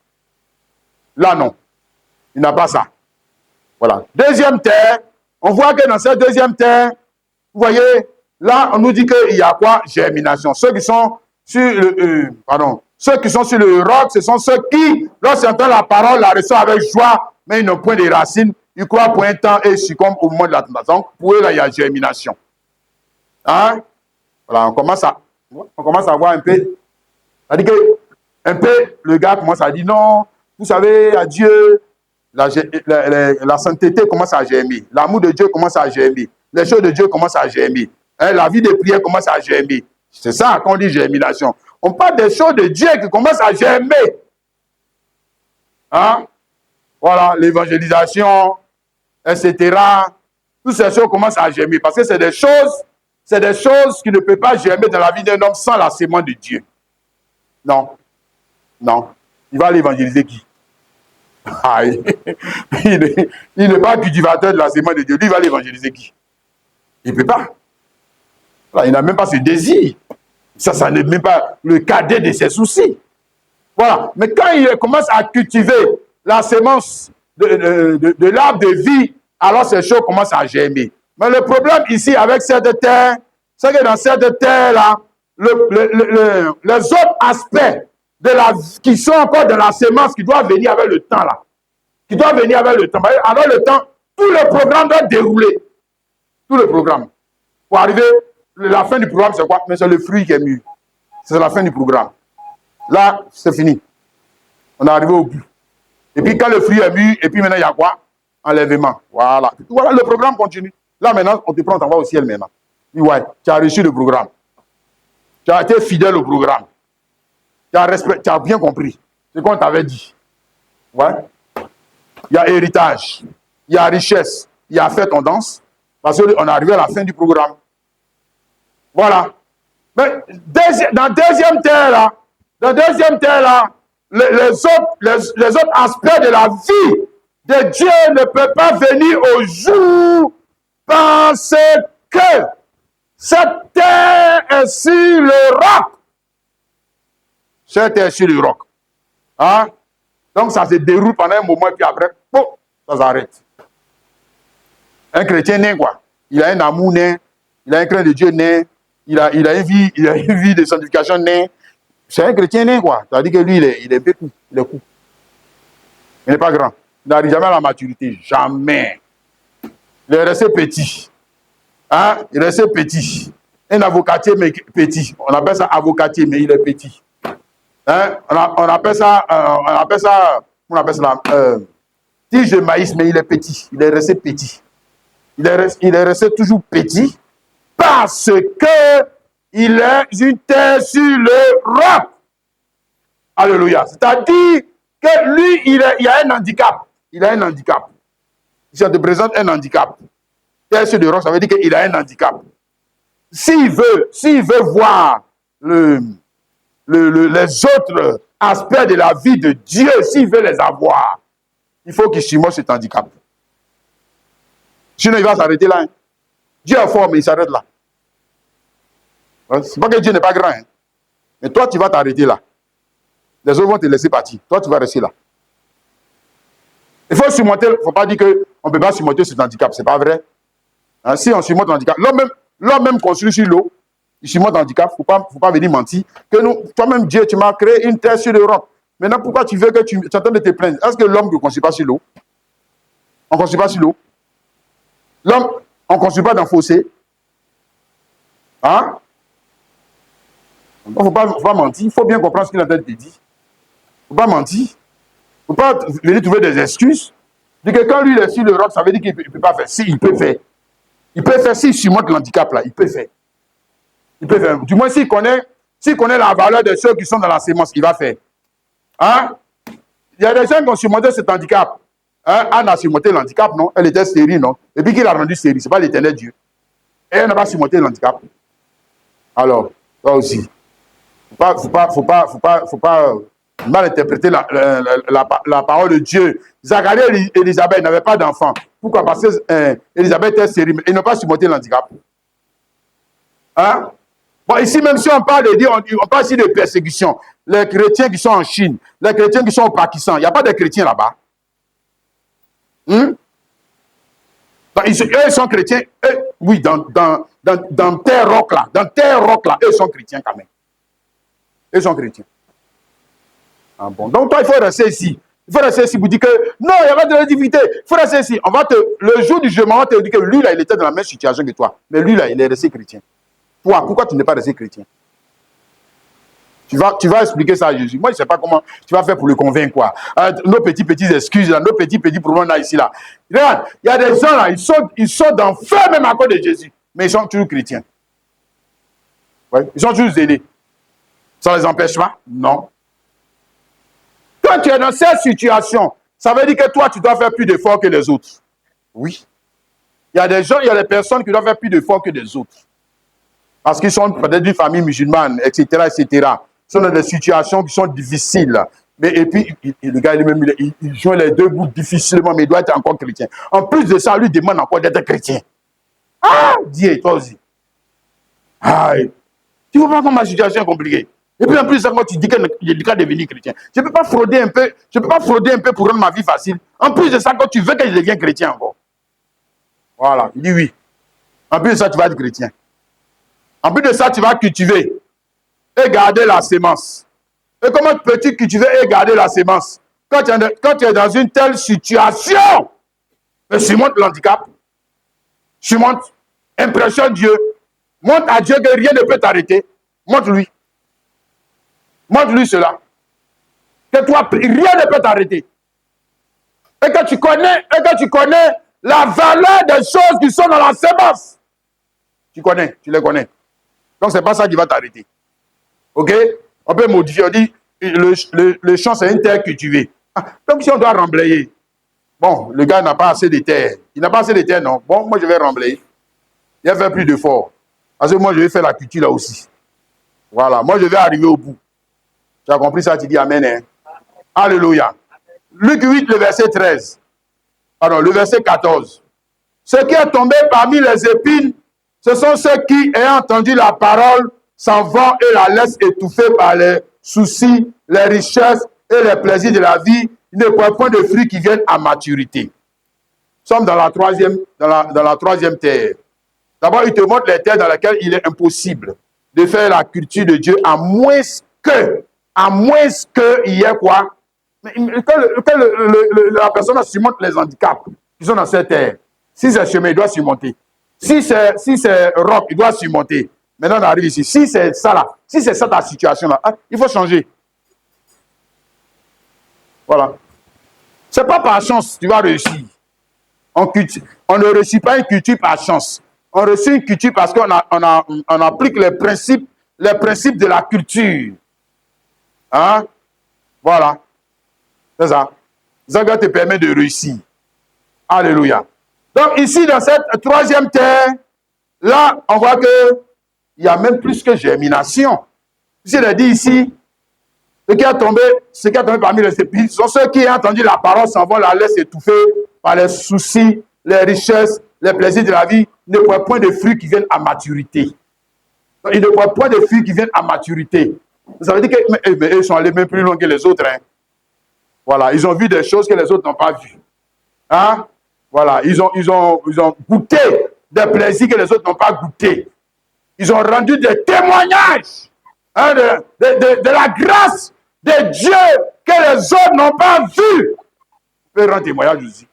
Là, non. Il n'a pas ça. Voilà. Deuxième terre, on voit que dans cette deuxième terre, vous voyez, Là, on nous dit qu'il y a quoi? Germination. Ceux qui sont sur ceux qui sont sur le roc, ce sont ceux qui, lorsqu'ils entendent la parole, la reçoivent avec joie, mais ils n'ont point de racines. Ils croient pour un temps et ils succombent au moment de la tentation. Pour eux, là, il y a germination. Hein? Voilà, on commence à voir un peu. C'est-à-dire que, un peu, le gars commence à dire non, vous savez, à Dieu, la sainteté commence à germer. L'amour de Dieu commence à germer. Les choses de Dieu commencent à germer. Hein, la vie de prière commence à germer. C'est ça qu'on dit germination. On parle des choses de Dieu qui commencent à germer. Hein? Voilà, l'évangélisation, etc. Toutes ces choses commencent à germer parce que c'est des choses qui ne peuvent pas germer dans la vie d'un homme sans la sémence de Dieu. Non. Non. Il va l'évangéliser qui? Ah, il n'est pas cultivateur de la sémence de Dieu. Lui, il va l'évangéliser qui? Il ne peut pas. Voilà, il n'a même pas ce désir. Ça n'est même pas le cadet de ses soucis. Voilà. Mais quand il commence à cultiver la sémence de l'arbre de vie, alors ces choses commencent à germer. Mais le problème ici avec cette terre, c'est que dans cette terre-là, les autres aspects de la vie qui sont encore de la sémence qui doivent venir avec le temps, là. Qui doivent venir avec le temps. Avec le temps, tout le programme doit dérouler. Tout le programme. Pour arriver, la fin du programme, c'est quoi? Mais c'est le fruit qui est mûr. C'est la fin du programme. Là, c'est fini. On est arrivé au bout. Et puis, quand le fruit est mûr, et puis maintenant, il y a quoi? Enlèvement. Voilà. Voilà, le programme continue. Là, maintenant, on te prend, on t'envoie au ciel maintenant. Oui, ouais, tu as reçu le programme. Tu as été fidèle au programme. Tu as bien compris ce qu'on t'avait dit. Ouais. Il y a héritage, il y a richesse, il y a fait tendance, parce qu'on est arrivé à la fin du programme. Voilà. Mais dans deuxième terre, là, les autres aspects de la vie de Dieu ne peuvent pas venir au jour parce que cette terre est sur le roc. Cette terre est sur le roc. Hein? Donc ça se déroule pendant un moment et puis après, bon, ça s'arrête. Un chrétien naît quoi? Il a un amour naît, il a un craint de Dieu naît, il a une vie de sanctification naît. C'est un chrétien naît quoi? Ça veut dire que lui, il est petit, il est court. Il n'est pas grand. Il n'arrive jamais à la maturité. Jamais. Il est resté petit. Hein? Il est resté petit. Un avocatier, mais petit. On appelle ça avocatier, mais il est petit. Hein? On appelle ça, tige de maïs, mais il est petit. Il est resté petit. Il est resté toujours petit parce que il est une terre sur le roc. Alléluia. C'est-à-dire que lui, il a un handicap. Il a un handicap. Si on te présente un handicap, terre sur le roc, ça veut dire qu'il a un handicap. S'il veut voir les autres aspects de la vie de Dieu, s'il veut les avoir, il faut qu'il surmonte cet handicap. Sinon, il va s'arrêter là. Hein. Dieu est fort, mais il s'arrête là. C'est pas que Dieu n'est pas grand. Hein. Mais toi, tu vas t'arrêter là. Les autres vont te laisser partir. Toi, tu vas rester là. Il faut surmonter. Il ne faut pas dire qu'on ne peut pas surmonter cet handicap. Ce n'est pas vrai. Hein, si on surmonte l'handicap, l'homme même construit sur l'eau, il surmonte l'handicap. Il ne faut pas venir mentir. Que toi-même, Dieu, tu m'as créé une terre sur le roc. Maintenant, pourquoi tu veux que tu es en train de te plaindre? Est-ce que l'homme ne construit pas sur l'eau? On ne construit pas sur l'eau. L'homme, on ne construit pas dans le fossé. Hein? Il ne faut pas mentir. Il faut bien comprendre ce qu'il est en train de te dire. Il ne faut pas mentir. Il ne faut pas venir trouver des excuses. Dire que quand lui il est sur le roc, ça veut dire qu'il ne peut pas faire. Si, il peut faire. Il peut faire s'il surmonte l'handicap là. Il peut faire. Il peut faire. Du moins, s'il connaît la valeur de ceux qui sont dans la sémence, il va faire. Hein? Il y a des gens qui ont surmonté cet handicap. Hein? Anne a surmonté l'handicap, non? Elle était stérile, non? Et puis qu'il a rendu stérile. Ce n'est pas l'éternel Dieu. Et elle n'a pas surmonté l'handicap. Alors, toi aussi. Faut pas mal interpréter la parole de Dieu. Zacharie et Élisabeth n'avaient pas d'enfants. Pourquoi? Parce que Élisabeth était stérile. Ils n'ont pas surmonté l'handicap. Hein? Bon, ici, même si on parle on parle ici de persécution. Les chrétiens qui sont en Chine, les chrétiens qui sont au Pakistan, il n'y a pas de chrétiens là-bas. Eux, ils sont chrétiens. oui, dans tes rocs là, eux sont chrétiens quand même. Ils sont chrétiens. Ah bon. Donc toi, il faut rester ici. Il faut rester ici pour dire que non, il y a pas de difficulté. Il faut rester ici. Le jour du jugement, on va te dire que lui là, il était dans la même situation que toi. Mais lui là, il est resté chrétien. Pourquoi tu n'es pas resté chrétien? Tu vas expliquer ça à Jésus. Moi, je ne sais pas comment tu vas faire pour le convaincre, quoi. Nos petites excuses, là, nos petits problèmes là, ici, là. Regarde, il y a des gens là, ils sont dans le feu même à cause de Jésus. Mais ils sont toujours chrétiens. Ouais, ils sont toujours zélés. Ça ne les empêche pas? Non. Quand tu es dans cette situation, ça veut dire que toi, tu dois faire plus d'efforts que les autres. Oui. Il y a des gens, il y a des personnes qui doivent faire plus d'efforts que les autres. Parce qu'ils sont peut-être d'une famille musulmane, etc., etc. Ils sont dans des situations qui sont difficiles. Mais, et puis, le gars, il joue les deux bouts difficilement, mais il doit être encore chrétien. En plus de ça, on lui demande encore d'être chrétien. Ah, Dieu, toi aussi. Ah, tu vois pas comment ma situation est compliquée. Et puis en plus, quand tu dis qu'il doit devenir chrétien, je ne peux pas frauder un peu, pour rendre ma vie facile. En plus de ça, quand tu veux que je devienne chrétien encore. Voilà, il dit oui. En plus de ça, tu vas être chrétien. En plus de ça, tu vas cultiver et garder la sémence. Et comment peux-tu cultiver et garder la sémence? Quand tu es dans une telle situation, surmonte l'handicap, surmonte, impressionne Dieu, montre à Dieu que rien ne peut t'arrêter, montre-lui. Montre-lui cela. Que toi, rien ne peut t'arrêter. Et que tu connais la valeur des choses qui sont dans la sémence. Tu les connais. Donc, ce n'est pas ça qui va t'arrêter. OK? On peut modifier. On dit, le champ, c'est une terre cultivée. Donc, si on doit remblayer, bon, le gars n'a pas assez de terre. Il n'a pas assez de terre, non. Bon, moi, je vais remblayer. Il va faire plus d'efforts. Parce que moi, je vais faire la culture là aussi. Voilà. Moi, je vais arriver au bout. Tu as compris ça? Tu dis Amen. Hein? Alléluia. Luc 8, le verset 13. Pardon, le verset 14. Ce qui est tombé parmi les épines, ce sont ceux qui, ayant entendu la parole, s'en vont et la laissent étouffer par les soucis, les richesses et les plaisirs de la vie. Ils ne prennent point de fruits qui viennent à maturité. Nous sommes dans la troisième terre. D'abord, il te montre les terres dans lesquelles il est impossible de faire la culture de Dieu, à moins qu'il y ait quoi? Que la personne surmonte les handicaps qui sont dans cette terre. Si c'est chemin, il doit surmonter. Si c'est roc, il doit surmonter. Maintenant, on arrive ici. Si c'est ça là, si c'est ça ta situation là, il faut changer. Voilà. C'est pas par chance que tu vas réussir. On ne réussit pas une culture par chance. On réussit une culture parce qu'on applique les principes de la culture. Hein? Voilà. C'est ça. Ça te permet de réussir. Alléluia. Donc ici, dans cette troisième terre, là, on voit que il y a même plus que germination. Ici, il a dit ici, ce qui a tombé parmi les épines, sont ceux qui ont entendu la parole, s'en vont la laisse étouffer par les soucis, les richesses, les plaisirs de la vie, ne prennent point de fruits qui viennent à maturité. Ils ne prennent point de fruits qui viennent à maturité. Ça veut dire qu'ils sont allés même plus loin que les autres. Hein. Voilà, ils ont vu des choses que les autres n'ont pas vues. Hein? Voilà, ils ont goûté des plaisirs que les autres n'ont pas goûté. Ils ont rendu des témoignages de la grâce de Dieu que les autres n'ont pas vu. On peut rendre témoignage aussi.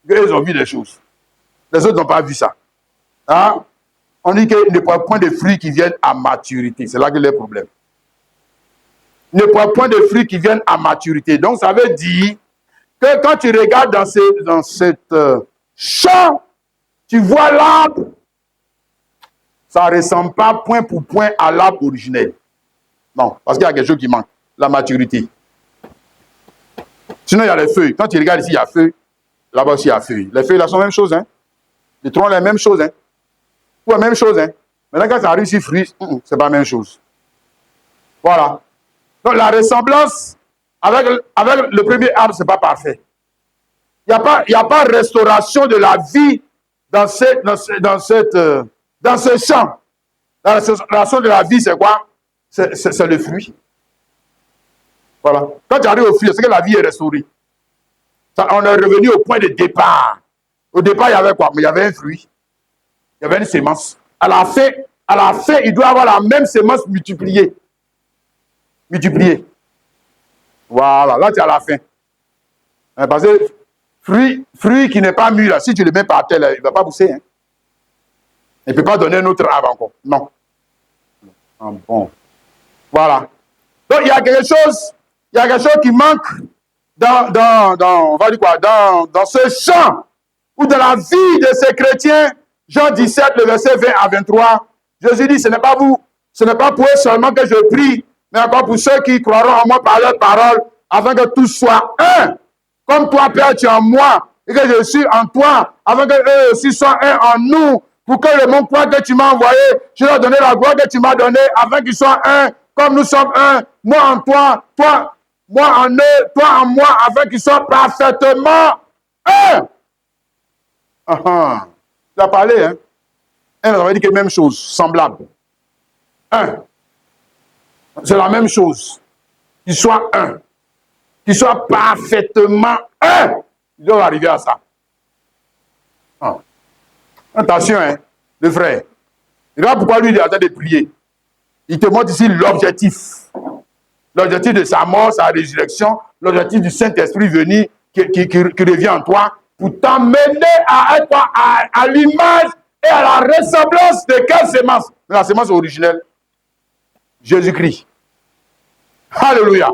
Ils ont vu des choses. Les autres n'ont pas vu ça. Hein? On dit qu'ils ne prennent point de fruits qui viennent à maturité. C'est là que le problème. Ils ne prennent point de fruits qui viennent à maturité. Donc, ça veut dire que quand tu regardes dans cette champ, tu vois l'arbre, ça ne ressemble pas point pour point à l'arbre originel. Non, parce qu'il y a quelque chose qui manque, la maturité. Sinon, il y a les feuilles. Quand tu regardes ici, il y a feuilles. Là-bas aussi, il y a feuilles. Les feuilles, là, sont la même chose. Hein? Les troncs, la même chose. Hein? Tout la même chose. Hein? Maintenant, quand ça arrive sur fruits, c'est pas la même chose. Voilà. Donc, la ressemblance avec le premier arbre, ce n'est pas parfait. Il n'y a pas restauration de la vie dans ce champ. La restauration de la vie, c'est quoi? C'est le fruit. Voilà. Quand tu arrives au fruit, c'est que la vie est restaurée. On est revenu au point de départ. Au départ, il y avait quoi? Mais il y avait un fruit. y avait une sémence. À la fin, il doit avoir la même sémence multipliée. Multipliée. Voilà, là tu es à la fin. Parce que fruit qui n'est pas mûr, là, si tu le mets par terre, là, il ne va pas pousser. Hein. Il ne peut pas donner un autre arbre encore. Non. Ah, bon. Voilà. Donc il y a quelque chose qui manque on va dire quoi, dans ce champ ou dans la vie de ces chrétiens. Jean 17, le verset 20 à 23. Jésus dit, ce n'est pas vous, ce n'est pas pour eux seulement que je prie, mais encore pour ceux qui croiront en moi par leur parole, afin que tous soient un. Comme toi, Père, tu es en moi, et que je suis en toi, afin que eux aussi soient un en nous, pour que le monde croit que tu m'as envoyé. Je leur donne la gloire que tu m'as donnée, afin qu'ils soient un, comme nous sommes un. Moi en toi, moi en eux, toi en moi, afin qu'ils soient parfaitement un. Tu as parlé, hein? Elle avait dit que même chose, semblable. Un. C'est la même chose. Qu'ils soient un. Qu'ils soient parfaitement un. Ils doivent arriver à ça. Attention, hein, le frère. Regarde pourquoi lui il est en train de prier. Il te montre ici l'objectif. L'objectif de sa mort, sa résurrection, l'objectif du Saint-Esprit venu qui revient en toi pour t'emmener à être à l'image et à la ressemblance de quelle sémence? La sémence originelle. Jésus-Christ. Alléluia.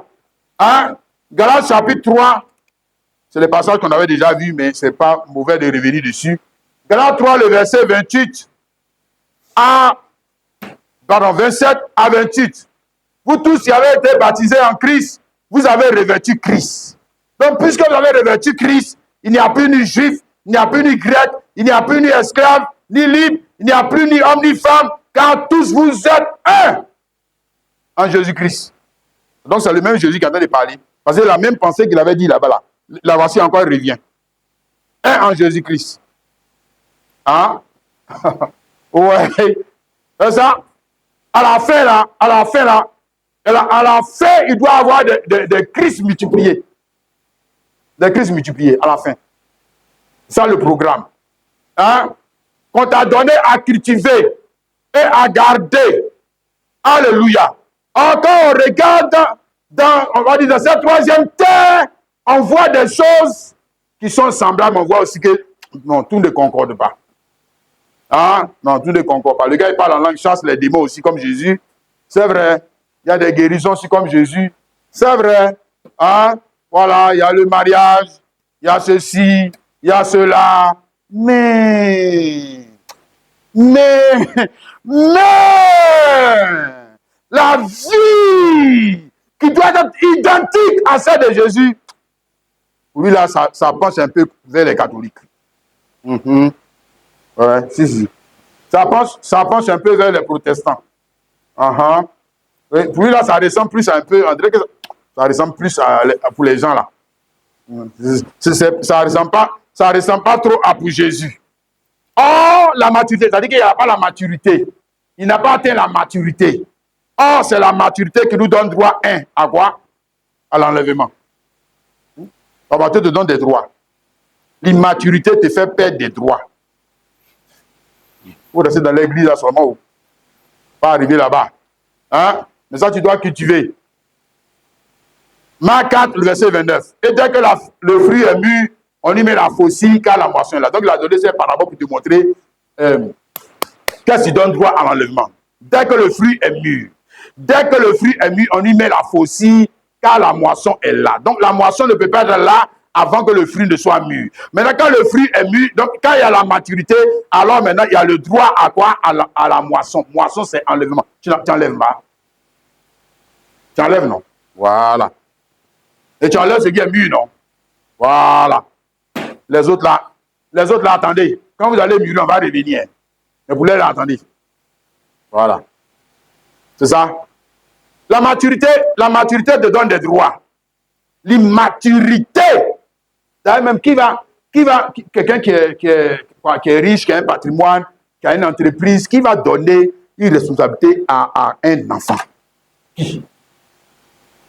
Hein? Galates chapitre 3, c'est le passage qu'on avait déjà vu, mais ce n'est pas mauvais de revenir dessus. Galates 3, le verset 27 à 28. Vous tous qui avez été baptisés en Christ, vous avez revêtu Christ. Donc, puisque vous avez revêtu Christ, il n'y a plus ni juif, il n'y a plus ni grec, il n'y a plus ni esclave, ni libre, il n'y a plus ni homme ni femme, car tous vous êtes un en Jésus-Christ. Donc, c'est le même Jésus qui est en train de parler. Parce que la même pensée qu'il avait dit là-bas, là. La voici encore, il revient. Un en Jésus-Christ. Hein? Ouais. C'est ça. À la fin, il doit y avoir des Christ multipliés. Des Christ multipliés, à la fin. C'est ça le programme. Hein? Qu'on t'a donné à cultiver et à garder. Alléluia. Quand on regarde on va dire dans cette troisième terre, on voit des choses qui sont semblables. On voit aussi que non, tout ne concorde pas. Hein? Non, tout ne concorde pas. Le gars, il parle en langue, chasse les démons aussi comme Jésus. C'est vrai. Il y a des guérisons aussi comme Jésus. C'est vrai. Hein? Voilà, il y a le mariage, il y a ceci, il y a cela. Mais la vie qui doit être identique à celle de Jésus, pour lui là, ça penche un peu vers les catholiques. Ouais, si. Ça penche un peu vers les protestants. Pour lui là, ça ressemble plus un peu, on dirait que ça ressemble plus pour les gens là. Ça ressemble pas trop à pour Jésus. Or, la maturité, c'est-à-dire qu'il n'y a pas la maturité. Il n'a pas atteint la maturité. Or, c'est la maturité qui nous donne droit, à quoi? À l'enlèvement. La maturité te donne des droits. L'immaturité te fait perdre des droits. Vous restez dans l'église là seulement, pas arriver là-bas. Hein? Mais ça, tu dois cultiver. Marc 4, le verset 29. Et dès que le fruit est mûr, on y met la faucille car la moisson est là. Donc, il a donné ces paraboles pour te montrer qu'est-ce qui donne droit à l'enlèvement. Dès que le fruit est mûr, on y met la faucille car la moisson est là. Donc, la moisson ne peut pas être là avant que le fruit ne soit mûr. Maintenant, quand le fruit est mûr, donc quand il y a la maturité, alors maintenant, il y a le droit à quoi? À la moisson. Moisson, c'est enlèvement. Tu enlèves pas. Tu enlèves, non? Voilà. Et tu enlèves ce qui est mûr, non? Voilà. Les autres là, attendez. Quand vous allez mûrir, on va revenir. Mais vous là, attendez. Voilà. C'est ça. La maturité te donne des droits. L'immaturité. D'ailleurs, même quelqu'un qui est riche, qui a un patrimoine, qui a une entreprise, qui va donner une responsabilité à un enfant. Qui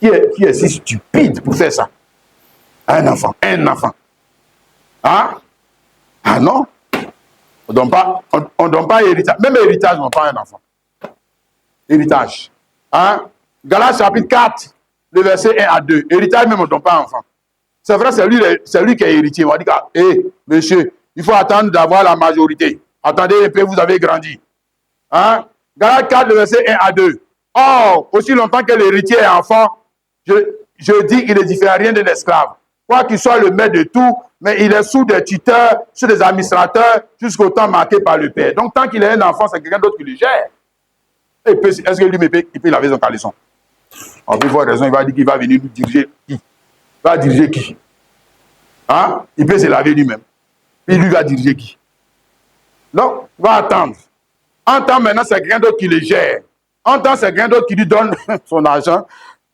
est si stupide pour faire ça? Un enfant. Hein? Ah non? On ne donne pas héritage. Même héritage, on n'a pas un enfant. Héritage. Hein? Galates chapitre 4, le verset 1 à 2. Héritage, même on ne donne pas un enfant. C'est vrai, c'est lui qui est héritier. On va dire, monsieur, il faut attendre d'avoir la majorité. Attendez un peu, vous avez grandi. Hein? Galates 4, le verset 1 à 2. Or, aussi longtemps que l'héritier est enfant, je dis qu'il ne diffère rien d'un esclave. Quoi qu'il soit le maître de tout, mais il est sous des tuteurs, sous des administrateurs, jusqu'au temps marqué par le père. Donc, tant qu'il est un enfant, c'est quelqu'un d'autre qui le gère. Est-ce que lui, il peut laver son caleçon? En plus, il faut raison, il va dire qu'il va venir nous diriger qui? Il va diriger qui? Hein? Il peut se laver lui-même. Puis lui va diriger qui? Donc, il va attendre. En temps, maintenant, c'est quelqu'un d'autre qui le gère. En temps, c'est quelqu'un d'autre qui lui donne son argent.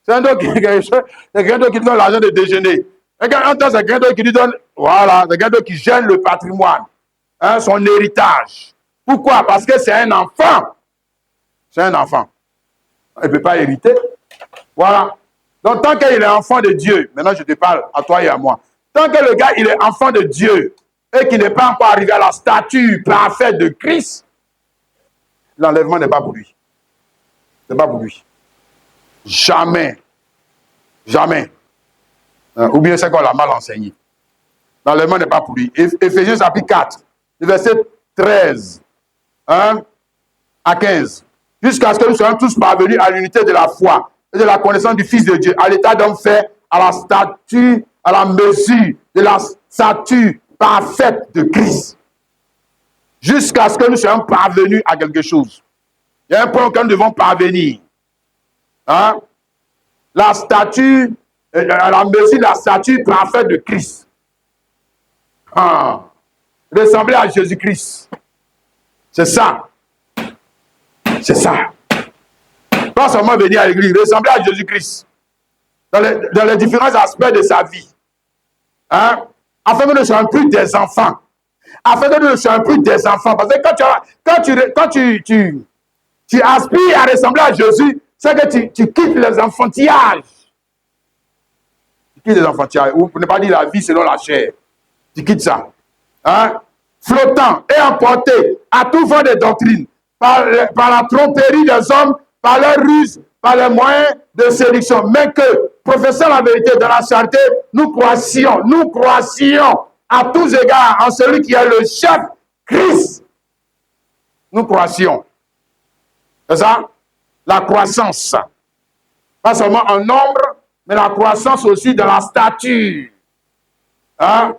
C'est quelqu'un d'autre qui lui donne l'argent de déjeuner. En temps, c'est quelqu'un d'autre qui lui donne, voilà, c'est quelqu'un d'autre qui gère le patrimoine, hein, son héritage. Pourquoi? Parce que c'est un enfant. C'est un enfant. Il ne peut pas hériter. Voilà. Donc, tant qu'il est enfant de Dieu, maintenant je te parle à toi et à moi. Tant que le gars, il est enfant de Dieu et qu'il n'est pas encore arrivé à la stature parfaite de Christ, l'enlèvement n'est pas pour lui. Ce n'est pas pour lui. Jamais. Jamais. Ou bien c'est qu'on l'a mal enseigné. L'enlèvement n'est pas pour lui. Éphésiens chapitre 4, le verset 13 hein, à 15. Jusqu'à ce que nous soyons tous parvenus à l'unité de la foi et de la connaissance du Fils de Dieu, à l'état d'homme fait, à la stature, à la mesure de la stature parfaite de Christ. Jusqu'à ce que nous soyons parvenus à quelque chose. Il y a un point auquel nous devons parvenir. Hein? La stature, à la mesure de la stature parfaite de Christ. Ah. Ressembler à Jésus-Christ. C'est ça. C'est ça. Pas seulement venir à l'église, ressembler à Jésus-Christ. Dans les différents aspects de sa vie. Hein? Afin que nous ne soyons plus des enfants. Afin que nous ne soyons plus des enfants. Parce que quand tu aspires à ressembler à Jésus, c'est que tu quittes les enfantillages. Tu quittes les enfantillages. Ou pour ne pas dire la vie selon la chair. Tu quittes ça. Hein? Flottant et emporté à tout vent des doctrines, par la tromperie des hommes, par leurs ruses, par les moyens de séduction. Mais que, professant la vérité dans la charité, nous croissions à tous égards en celui qui est le chef, Christ. Nous croissions. C'est ça? La croissance. Pas seulement en nombre, mais la croissance aussi de la stature. Hein?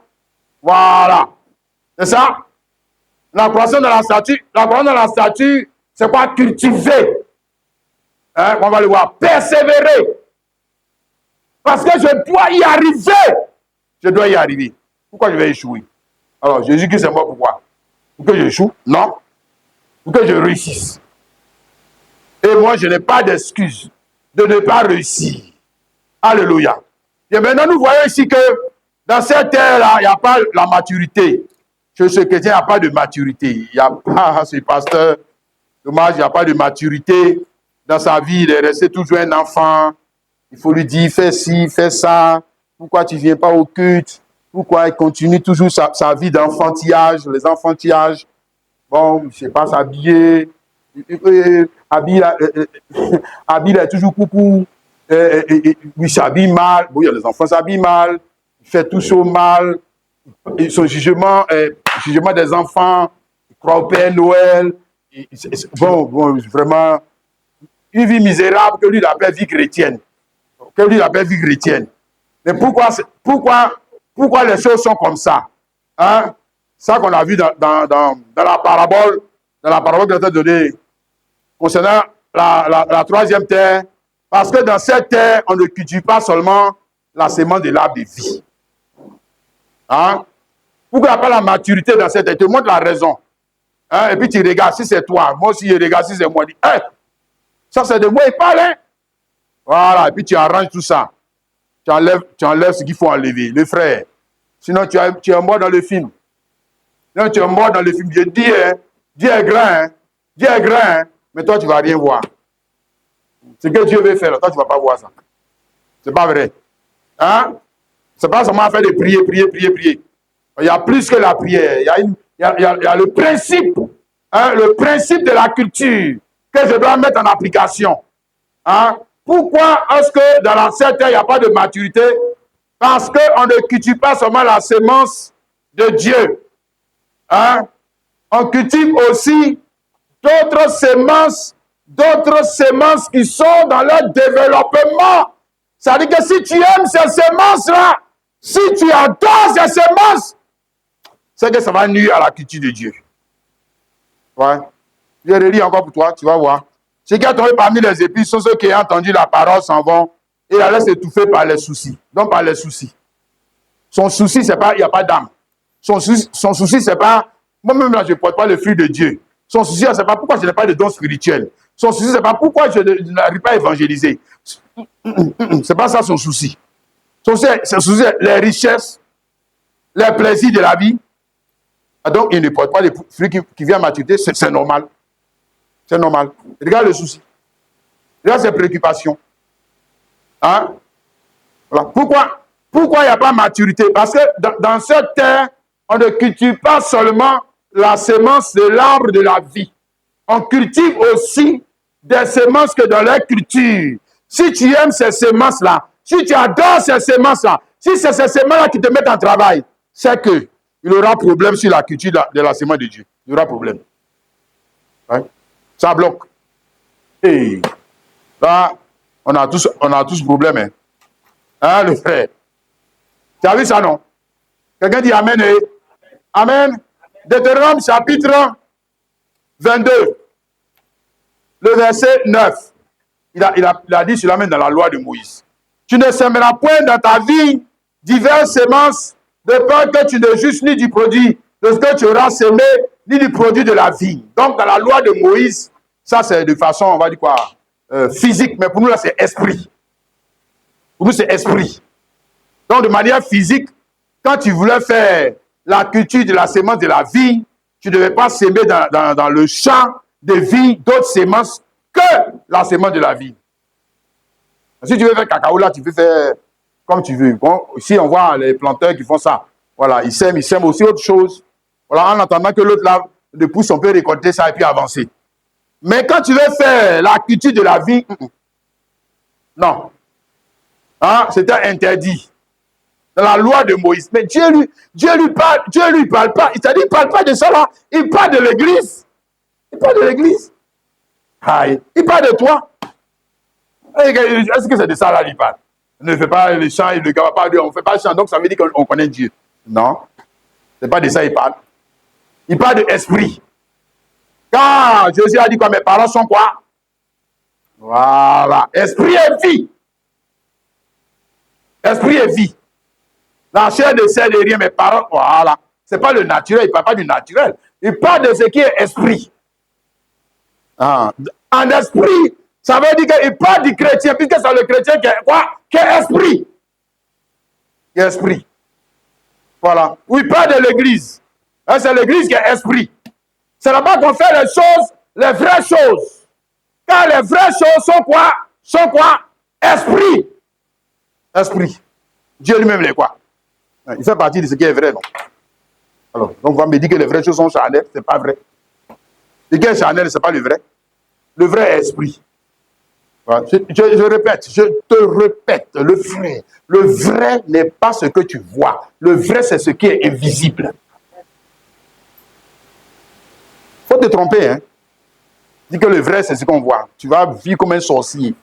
Voilà. C'est ça? La croissance de la stature. La croissance de la stature, c'est quoi? Cultiver. Hein? On va le voir. Persévérer. Parce que je dois y arriver. Je dois y arriver. Pourquoi je vais échouer? Alors, Jésus-Christ est mort pourquoi? Pour que j'échoue? Non. Pour que je réussisse. Et moi, je n'ai pas d'excuse de ne pas réussir. Alléluia. Et maintenant, nous voyons ici que dans cette terre-là, il n'y a pas la maturité. Chez ce chrétien, il n'y a pas de maturité. Il n'y a pas, ce pasteur, dommage, il n'y a pas de maturité. Dans sa vie, il est resté toujours un enfant. Il faut lui dire, fais ci, fais ça. Pourquoi tu ne viens pas au culte? Pourquoi il continue toujours sa vie d'enfantillage, les enfantillages? Bon, je ne sais pas s'habiller. Habille est toujours coucou. Il s'habille mal. Bon, il y a les enfants s'habillent mal. Il fait tout ça mal. Son jugement des enfants. Il croit au Père Noël. Bon, vraiment. Une vie misérable que lui il appelle vie chrétienne. Mais pourquoi les choses sont comme ça? Hein? Ça qu'on a vu dans la parabole que j'ai donnée concernant la troisième terre. Parce que dans cette terre, on ne cultive pas seulement la sémence de l'arbre de vie. Hein? Pourquoi il n'y a pas la maturité dans cette terre? Je te montre la raison. Hein? Et puis tu regardes si c'est toi. Moi aussi, je regarde si c'est moi. Je dis, hey, ça c'est de moi, il parle. Hein? Voilà. Et puis tu arranges tout ça. Tu enlèves ce qu'il faut enlever. Le frère. Sinon, tu es mort dans le film. Sinon, tu es mort dans le film. Je dis, hein, Dieu est grand. Hein? Dieu est grand. Hein? Mais toi, tu ne vas rien voir. Ce que Dieu veut faire, toi, tu ne vas pas voir ça. Ce n'est pas vrai. Hein? Ce n'est pas seulement faire de prier. Il y a plus que la prière. il y a le principe, hein, le principe de la culture que je dois mettre en application. Hein? Pourquoi est-ce que dans l'ancien terre, il n'y a pas de maturité? Parce qu'on ne cultive pas seulement la sémence de Dieu. Hein? On cultive aussi d'autres sémences qui sont dans leur développement. Ça veut dire que si tu aimes ces sémences-là, si tu adores ces sémences, c'est que ça va nuire à la culture de Dieu. Ouais. Je relis encore pour toi, tu vas voir. Ceux qui sont tombés parmi les épices sont ceux qui ont entendu la parole s'en vont et la laissent étouffer par les soucis. Donc par les soucis. Son souci, c'est pas, il n'y a pas d'âme. Son souci, c'est pas, moi-même là, je ne porte pas le fruit de Dieu. Son souci, c'est pas pourquoi je n'ai pas de don spirituel. Son souci, c'est pas pourquoi je n'arrive pas à évangéliser. C'est pas ça son souci. Son souci, c'est les richesses, les plaisirs de la vie. Donc, il ne porte pas les fruits qui viennent à maturité, c'est normal. C'est normal. Regarde le souci. Regarde ses préoccupations. Hein? Voilà. Pourquoi il n'y a pas maturité? Parce que dans cette terre, on ne cultive pas seulement la sémence de l'arbre de la vie. On cultive aussi des sémences que dans leur culture. Si tu aimes ces sémences-là, si tu adores ces sémences-là, si c'est ces sémences-là qui te mettent en travail, c'est que il aura problème sur la culture de la sémence de Dieu. Il aura problème. Hein? Ça bloque. Et là, on a tous problème. Hein? Hein, le frère? Tu as vu ça, non? Quelqu'un dit Amen. Amen. Deutéronome chapitre 22, le verset 9. Il a dit cela même dans la loi de Moïse. Tu ne sèmeras point dans ta vie diverses semences de peur que tu ne juges ni du produit de ce que tu auras semé, ni du produit de la vie. Donc, dans la loi de Moïse, ça c'est de façon, on va dire quoi, physique, mais pour nous là c'est esprit. Pour nous c'est esprit. Donc, de manière physique, quand tu voulais faire la culture de la sémence de la vie, tu ne devais pas s'aimer dans le champ de vie d'autres sémences que la sémence de la vie. Si tu veux faire cacao, là, tu peux faire comme tu veux. Bon, ici, on voit les planteurs qui font ça. Voilà, ils sèment aussi autre chose. Voilà, en attendant que l'autre, là, le pousse, on peut récolter ça et puis avancer. Mais quand tu veux faire la culture de la vie, non. Hein, c'était interdit. Dans la loi de Moïse. Mais Dieu lui parle pas. C'est-à-dire, il ne parle pas de ça là. Il parle de l'église. Il parle de l'église. Il parle de toi. Est-ce que c'est de ça là qu'il parle? On ne fait pas les chants, on ne fait pas le chant, donc ça veut dire qu'on connaît Dieu. Non. Ce n'est pas de ça qu'il parle. Il parle de esprit. Quand Jésus a dit quoi, mes paroles sont quoi? Voilà. Esprit et vie. Esprit et vie. La chair ne sert de rien, mes paroles, voilà. Ce n'est pas le naturel, il ne parle pas du naturel. Il parle de ce qui est esprit. En esprit, ça veut dire qu'il parle du chrétien, puisque c'est le chrétien qui est quoi? Qui est esprit. Qui est esprit. Voilà. Ou il parle de l'église. C'est l'église qui est esprit. C'est là-bas qu'on fait les choses, les vraies choses. Car les vraies choses sont quoi? Sont quoi? Esprit. Esprit. Dieu lui-même les quoi? Il fait partie de ce qui est vrai, non? Alors, donc on va me dire que les vraies choses sont charnelles, ce n'est pas vrai. Ce qui est charnel, ce n'est pas le vrai. Le vrai est esprit. Voilà. Je répète, je te répète, le vrai n'est pas ce que tu vois. Le vrai, c'est ce qui est invisible. Il faut te tromper, hein. Dis que le vrai, c'est ce qu'on voit. Tu vas vivre comme un sorcier.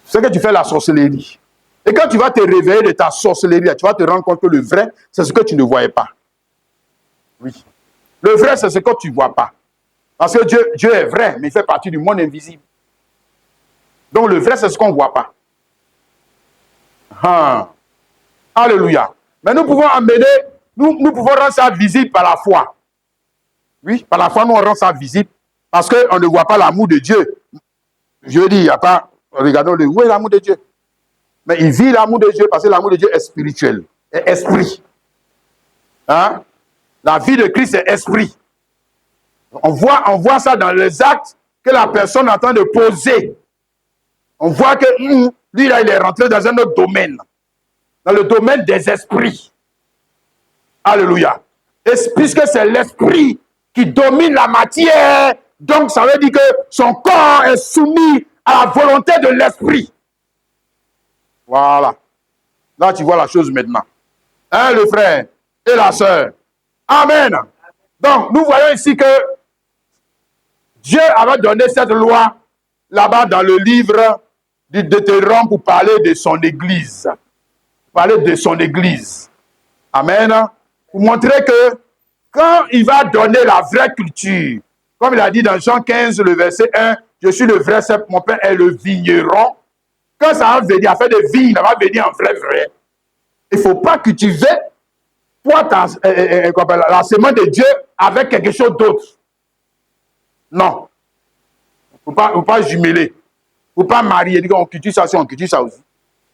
C'est que tu fais la sorcellerie. Et quand tu vas te réveiller de ta sorcellerie, tu vas te rendre compte que le vrai, c'est ce que tu ne voyais pas. Oui. Le vrai, c'est ce que tu ne vois pas. Parce que Dieu est vrai, mais il fait partie du monde invisible. Donc le vrai, c'est ce qu'on ne voit pas. Alléluia. Mais nous pouvons amener, nous pouvons rendre ça visible par la foi. Oui, par la foi, nous on rend ça visible. Parce qu'on ne voit pas l'amour de Dieu. Je dis, il n'y a pas, regardons-le, où est l'amour de Dieu? Mais il vit l'amour de Dieu parce que l'amour de Dieu est spirituel, est esprit. Hein? La vie de Christ est esprit. On voit ça dans les actes que la personne est en train de poser. On voit que lui, là, il est rentré dans un autre domaine. Dans le domaine des esprits. Alléluia. Et puisque c'est l'esprit qui domine la matière, donc ça veut dire que son corps est soumis à la volonté de l'esprit. Voilà. Là, tu vois la chose maintenant. Hein, le frère et la sœur. Amen. Donc, nous voyons ici que Dieu avait donné cette loi là-bas dans le livre du Deutéronome pour parler de son église. Parler de son église. Amen. Pour montrer que quand il va donner la vraie culture, comme il a dit dans Jean 15, le verset 1, je suis le vrai cep, mon père est le vigneron. Quand ça va venir à faire des vignes, ça va venir en vrai. Il ne faut pas cultiver la semence de Dieu avec quelque chose d'autre. Non. Il ne faut pas jumeler. Il ne faut pas marier. On cultive ça aussi, on cultive ça aussi.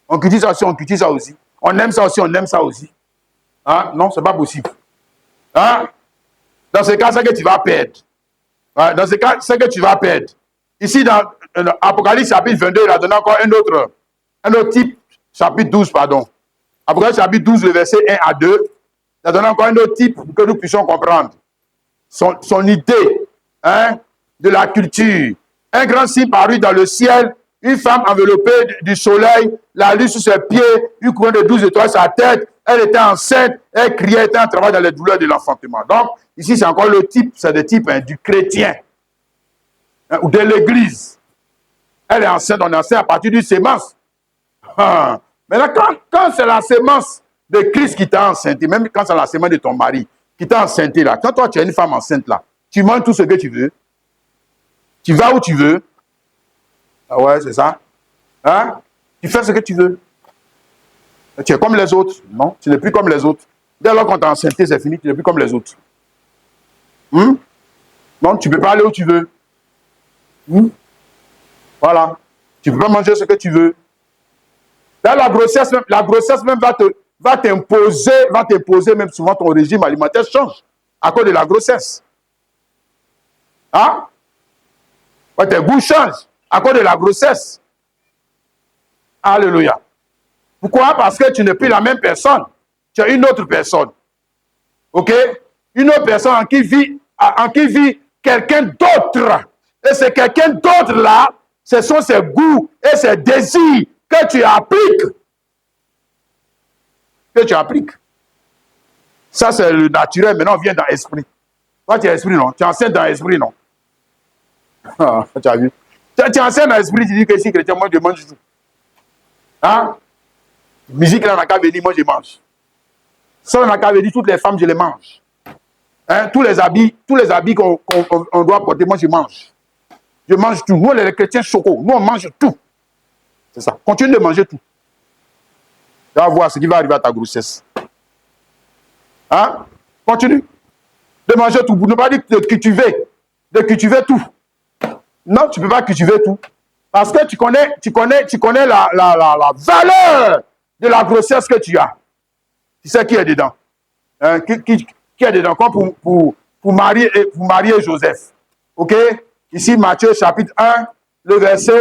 On cultive ça aussi, on cultive ça aussi. On aime ça aussi, on aime ça aussi. Hein? Non, ce n'est pas possible. Hein? Dans ce cas, c'est que tu vas perdre. Ouais, dans ce cas, c'est que tu vas perdre. Ici, dans Apocalypse chapitre 22, il a donné encore un autre type, chapitre 12, pardon. Apocalypse chapitre 12, le verset 1 à 2, il a donné encore un autre type pour que nous puissions comprendre son idée, hein, de la culture. Un grand signe parut dans le ciel, une femme enveloppée du soleil, la lune sous ses pieds, une couronne de 12 étoiles sur sa tête. Elle était enceinte, elle criait, elle était en travail dans les douleurs de l'enfantement. Donc, ici, c'est encore le type, c'est le type du chrétien, hein, ou de l'église. Elle est enceinte, on est enceinte à partir du sémence. Mais là, quand c'est la sémence de Christ qui t'a enceinte, même quand c'est la sémence de ton mari qui t'a enceinte là, quand toi tu es une femme enceinte là, tu manges tout ce que tu veux, tu vas où tu veux. Ah ouais, c'est ça. Hein? Tu fais ce que tu veux. Tu es comme les autres. Non, tu n'es plus comme les autres. Dès lors qu'on t'a enceinte, c'est fini, tu n'es plus comme les autres. Non, tu ne peux pas aller où tu veux. Voilà. Tu ne peux pas manger ce que tu veux. Là, la grossesse même va t'imposer même souvent ton régime alimentaire change à cause de la grossesse. Hein? Ouais, tes goûts changent à cause de la grossesse. Alléluia. Pourquoi? Parce que tu n'es plus la même personne. Tu es une autre personne. OK? Une autre personne en qui vit quelqu'un d'autre. Et c'est quelqu'un d'autre là, ce sont ses goûts et ses désirs que tu appliques. Que tu appliques. Ça, c'est le naturel. Maintenant, on vient dans l'esprit. Toi, tu es esprit, non? Tu enseignes dans l'esprit, non? Tu as vu? Tu enseignes dans l'esprit, tu dis que si chrétien, moi, je mange tout. Hein? Musique, là, on n'a qu'à venir, moi, je mange. Ça, on n'a qu'à venir, toutes les femmes, je les mange. Hein? Tous les habits qu'on doit porter, moi, je mange. Je mange tout. Nous, les chrétiens chocos, nous, on mange tout. C'est ça. Continue de manger tout. Tu vas voir ce qui va arriver à ta grossesse. Hein? Continue de manger tout. Pour ne pas dire de cultiver tout. Non, tu ne peux pas cultiver tout. Parce que tu connais la valeur de la grossesse que tu as. Tu sais qui est dedans. Hein? Qui est dedans? Comme pour marier Joseph. OK? Ici, Matthieu chapitre 1, le verset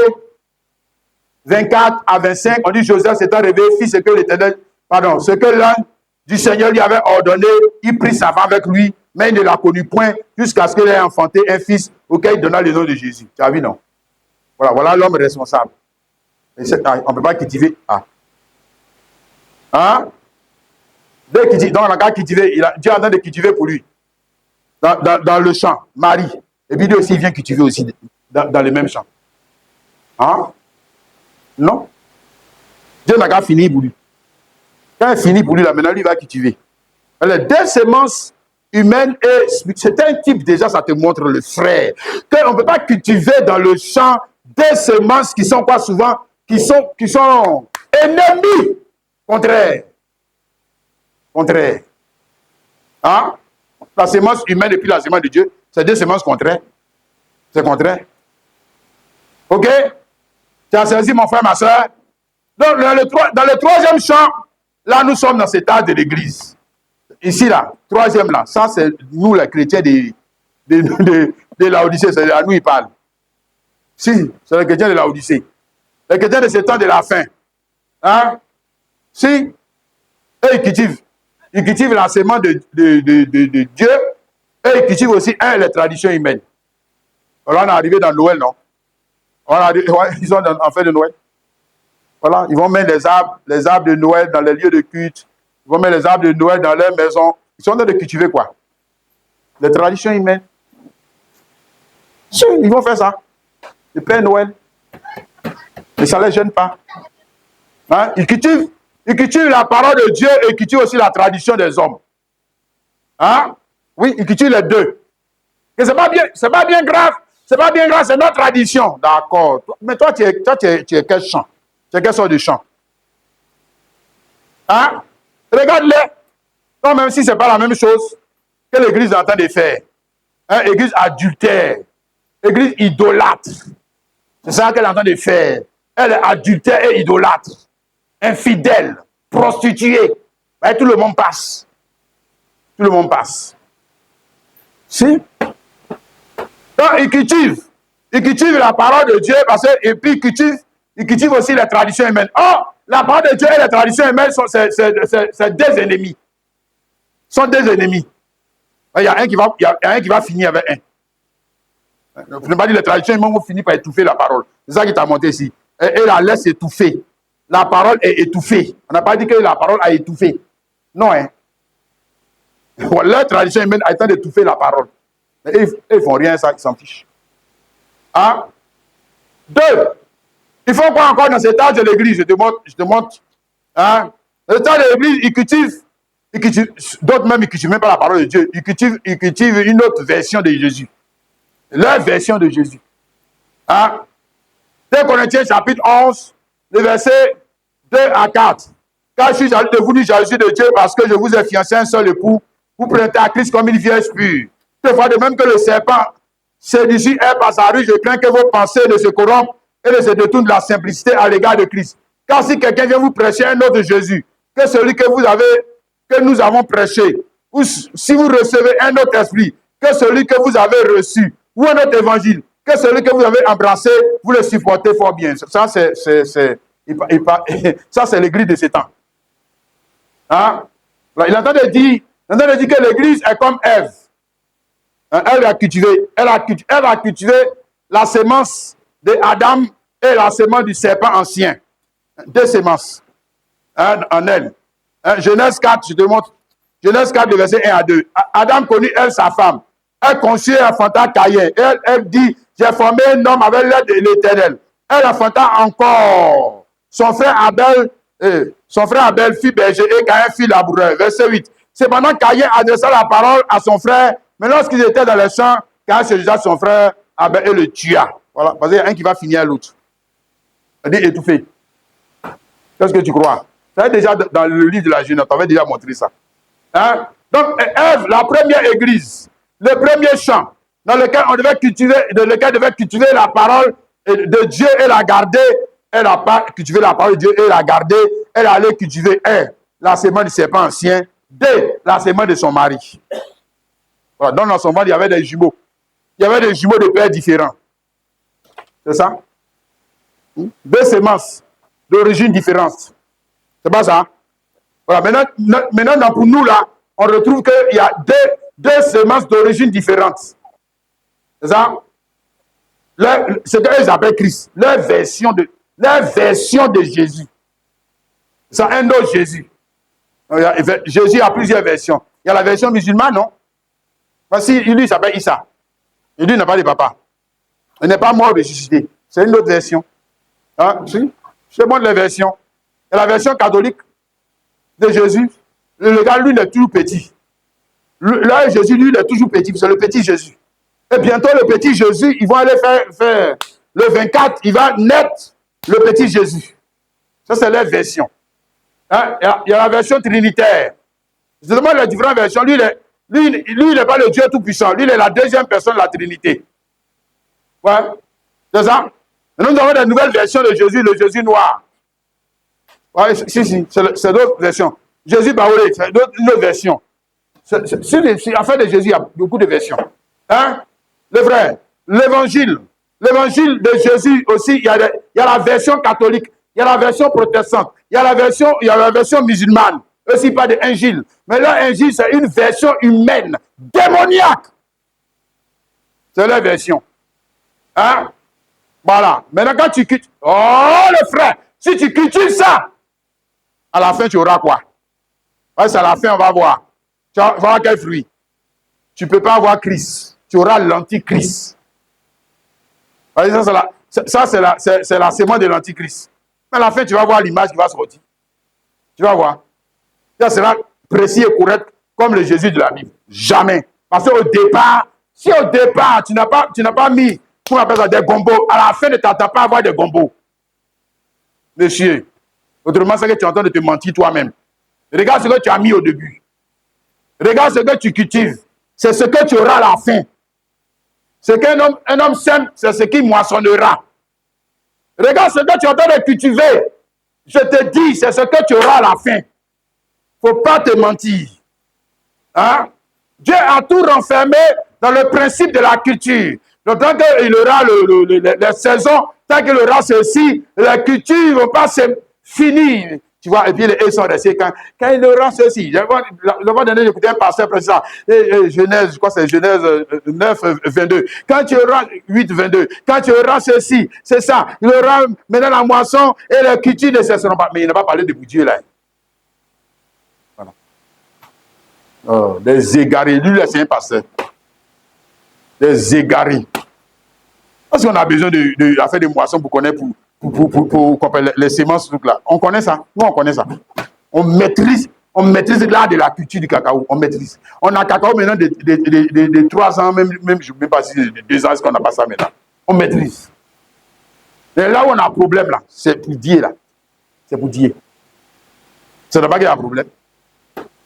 24 à 25, on dit Joseph s'étant réveillé, fit ce que l'ange du Seigneur lui avait ordonné. Il prit sa femme avec lui, mais il ne la connut point jusqu'à ce qu'il ait enfanté un fils auquel il donna le nom de Jésus. Tu as vu, non? Voilà l'homme responsable. On ne peut pas cultiver. Hein? Dès qu'il donc on n'a qu'à cultiver, Dieu a donné de cultiver pour lui. Dans le champ, Marie. Et puis lui aussi, il vient cultiver aussi dans le même champ. Hein? Non. Dieu n'a qu'à finir pour lui. Quand il finit pour lui, là, maintenant, lui va cultiver. Les deux semences humaines, c'est un type, déjà, ça te montre le frère. Qu'on ne peut pas cultiver dans le champ des semences qui sont quoi souvent? Qui sont ennemis. Contraire. Hein? La semence humaine et puis la semence de Dieu, c'est deux semences contraires. C'est contraire. OK? Tu as saisi, mon frère, ma soeur? Donc, dans le troisième champ, là, nous sommes dans cet âge de l'église. Ici, là, troisième, là, ça, c'est nous, les chrétiens de Laodicée. C'est à nous, il parle. Si, c'est les chrétiens de Laodicée. Les chrétiens de ce temps de la fin. Hein? Si, eux, ils cultivent. ils cultivent l'enseignement de Dieu et ils cultivent aussi, les traditions humaines. Voilà, on est arrivé dans Noël, non? Ils sont en fin de Noël. Voilà, ils vont mettre les arbres de Noël dans les lieux de culte. Ils vont mettre les arbres de Noël dans leurs maisons. Ils sont en train de cultiver quoi? Les traditions humaines. Ils vont faire ça. Le Père Noël. Mais ça ne les gêne pas. Hein? Ils cultivent la parole de Dieu et ils cultivent aussi la tradition des hommes. Hein? Oui, ils cultivent les deux. Et c'est pas bien grave. C'est pas bien grave, c'est notre tradition. D'accord. Mais toi, tu es quel chant? Tu es quelle sorte de chant? Hein? Regarde-les. Non, même si ce n'est pas la même chose que l'Église est en train de faire. Hein? Église adultère. Église idolâtre. C'est ça qu'elle est en train de faire. Elle est adultère et idolâtre. Infidèle. Prostituée. Et tout le monde passe. Tout le monde passe. Si? Donc, ils cultivent la parole de Dieu et puis ils cultivent aussi les traditions humaines. Or, la parole de Dieu et les traditions humaines c'est deux ennemis. Sont deux ennemis. Il y a un qui va finir avec un. Je ne veux pas dire les traditions humaines vont finir par étouffer la parole. C'est ça qui t'a monté ici. Et la laisse étouffer. La parole est étouffée. On n'a pas dit que la parole a étouffé. Non, hein. La tradition humaine a été d'étouffer la parole. Mais ils ne font rien, ça, ils s'en fichent. Hein? Deux, il faut quoi encore dans cet âge de l'église? Je te montre. Hein? Dans cet âge de l'église, ils cultivent, d'autres même, ils ne cultivent même pas la parole de Dieu. Ils cultivent une autre version de Jésus. Leur version de Jésus. Hein? 2 Corinthiens chapitre 11, le verset 2 à 4. Car je suis jaloux de vous, dit Jésus de Dieu, parce que je vous ai fiancé un seul époux. Vous prenez à Christ comme une vierge pure. Toutefois, de même que le serpent séduit par sa ruse, je crains que vos pensées ne se corrompent et ne se détournent de la simplicité à l'égard de Christ. Car si quelqu'un vient vous prêcher un autre Jésus que celui que nous avons prêché, ou si vous recevez un autre esprit que celui que vous avez reçu, ou un autre évangile que celui que vous avez embrassé, vous le supportez fort bien. Ça, c'est l'église de ces temps. Hein? Il est en train de dire que l'église est comme Ève. Elle a cultivé la sémence d'Adam et la sémence du serpent ancien. Deux sémences en elle. Genèse 4, je te montre. Genèse 4, verset 1 à 2. Adam connut elle, sa femme. Elle conçut et enfanta Caïn. Elle dit, j'ai formé un homme avec l'aide de l'Éternel. Elle enfanta encore. Son frère Abel fit berger et Caïn fit laboureur. Verset 8. Cependant, Caïn adressa la parole à son frère, mais lorsqu'ils étaient dans les champs, Caïn se jeta son frère Abel et le tua. Voilà, parce qu'il y a un qui va finir l'autre. Il dit étouffé. Qu'est-ce que tu crois? Ça est déjà dans le livre de la Genèse, on avait déjà montré ça. Hein? Donc, Ève, la première église, le premier champ dans lequel on devait cultiver la parole de Dieu et la garder. Elle n'a pas cultivé la parole de Dieu et la garder. Elle allait cultiver la sémence du serpent ancien, la sémence de son mari. Voilà. Donc, dans son mari, il y avait des jumeaux. Il y avait des jumeaux de pères différents. C'est ça? Deux sémences d'origine différente. C'est pas ça? Voilà. Maintenant, pour nous, là, on retrouve qu'il y a deux sémences d'origine différente. C'est ça? Ce qu'ils appellent Christ. Leur version de Jésus. C'est un autre Jésus. Jésus a plusieurs versions. Il y a la version musulmane, non? Voici, lui, il s'appelle Issa. Et lui, il n'a pas de papa. Il n'est pas mort ressuscité. C'est une autre version. Hein? Si? Je montre les versions. Il y a la version catholique de Jésus. Le gars, lui, il est toujours petit. Là, Jésus, lui, il est toujours petit. C'est le petit Jésus. Et bientôt, le petit Jésus, ils vont aller faire le 24, il va naître le petit Jésus. Ça, c'est leur version. Hein? Il y a la version trinitaire. Je demande les différentes versions. Lui, il n'est pas le Dieu tout-puissant. Lui, il est la deuxième personne de la Trinité. Ouais. C'est ça? Et nous avons des nouvelles versions de Jésus, le Jésus noir. Ouais, si, c'est d'autres versions. Jésus baoulé, c'est une autre version. En fait, de Jésus, il y a beaucoup de versions. Hein? Le vrai, l'évangile de Jésus aussi, il y a la version catholique, il y a la version protestante, il y a la version musulmane. aussi pas d'évangile. Mais leur évangile, c'est une version humaine, démoniaque. C'est leur version. Hein? Voilà. Maintenant, quand tu quittes, oh le frère, si tu cultives ça, à la fin, tu auras quoi? Ouais, c'est à la fin, on va voir. Tu vas voir quel fruit. Tu ne peux pas avoir Christ. Tu auras l'antichrist. Ça, c'est la sémence de l'antichrist. Mais à la fin, tu vas voir l'image qui va sortir. Tu vas voir. Ça sera précis et correct comme le Jésus de la Bible. Jamais. Parce qu'au départ, si au départ, tu n'as pas mis, qu'on appelle ça, des gombos, à la fin, ne t'attends pas à avoir des gombos. Monsieur. Autrement, c'est que tu es en train de te mentir toi-même. Regarde ce que tu as mis au début. Regarde ce que tu cultives. C'est ce que tu auras à la fin. Ce qu'un homme sème, c'est ce qu'il moissonnera. Regarde ce que tu es en train de cultiver. Je te dis, c'est ce que tu auras à la fin. Il ne faut pas te mentir. Hein? Dieu a tout renfermé dans le principe de la culture. Donc, tant qu'il aura les saisons, tant qu'il aura ceci, les cultures ne vont pas se finir. Tu vois, et puis les haies sont restés quand il aura ceci. Le mois dernier, j'écoutais un pasteur président, Genèse, je crois que c'est Genèse 9, 22. Quand tu auras 8, 22, quand tu auras ceci, c'est ça. Il aura maintenant la moisson et les cultures ne cesseront pas. Mais il n'a pas parlé de Dieu là. Voilà. Oh, des égarés. Lui, c'est un pasteur. Des égarés. Parce qu'on a besoin de faire des moissons pour connaître, pour les semences, tout là. On connaît ça. Nous, on connaît ça. On maîtrise l'art de la culture du cacao. On maîtrise. On a cacao maintenant de 3 ans, même je ne sais même pas si de 2 ans, est-ce qu'on n'a pas ça maintenant. On maîtrise. Et là où on a un problème, là, c'est pour Dieu, là. C'est pour Dieu. C'est là-bas qu'il y a un problème.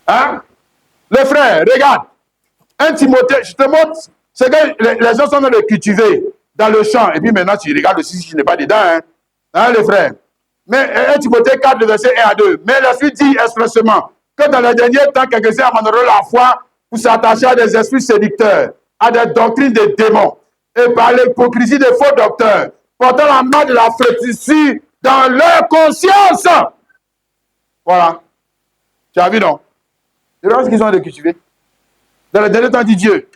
Hein? Les frères, regarde. 1 Timothée, je te montre ce que les gens sont en train de cultiver dans le champ. Et puis maintenant, tu regardes aussi si tu n'es pas dedans. Hein, les frères. Mais 1 Timothée 4, verset 1 à 2. Mais l'Esprit dit expressement que dans les derniers temps, quelques-uns abandonneront la foi pour s'attacher à des esprits séducteurs, à des doctrines de démons, et par l'hypocrisie des faux docteurs, portant la main de la fraîcheur dans leur conscience. Voilà. Tu as vu, non? C'est ce qu'ils ont de cultiver. Dans les derniers temps, dit Dieu,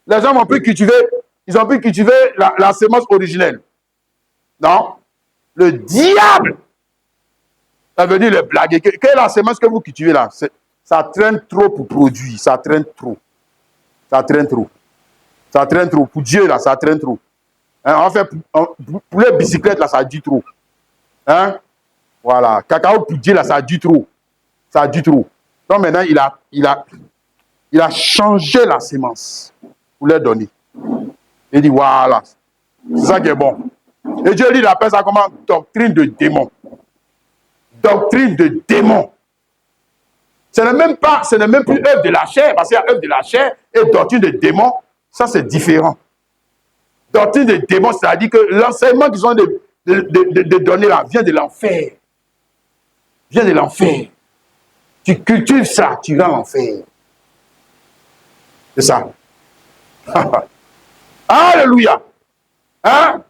les gens ont pu cultiver, la semence originelle. Non? Le diable, ça veut dire le blaguer. Quelle est la semence que vous cultivez là? Ça traîne trop pour produire. Ça traîne trop. Ça traîne trop. Ça traîne trop. Pour Dieu, là, ça traîne trop. Hein, en fait, pour les bicyclettes, là, ça dit trop. Hein? Voilà. Cacao pour Dieu, là, ça dit trop. Ça dit trop. Donc maintenant, il a changé la semence pour leur donner. Il dit, voilà. C'est ça qui est bon. Et Dieu, lui, il appelle ça comment? Doctrine de démon. Doctrine de démon. Ce n'est même plus œuvre de la chair, parce qu'il y a œuvre de la chair et doctrine de démon. Ça, c'est différent. Doctrine de démon, c'est-à-dire que l'enseignement qu'ils ont de donner là vient de l'enfer. Vient de l'enfer. Tu cultives ça, tu vas en l'enfer. C'est ça. Alléluia. Hein?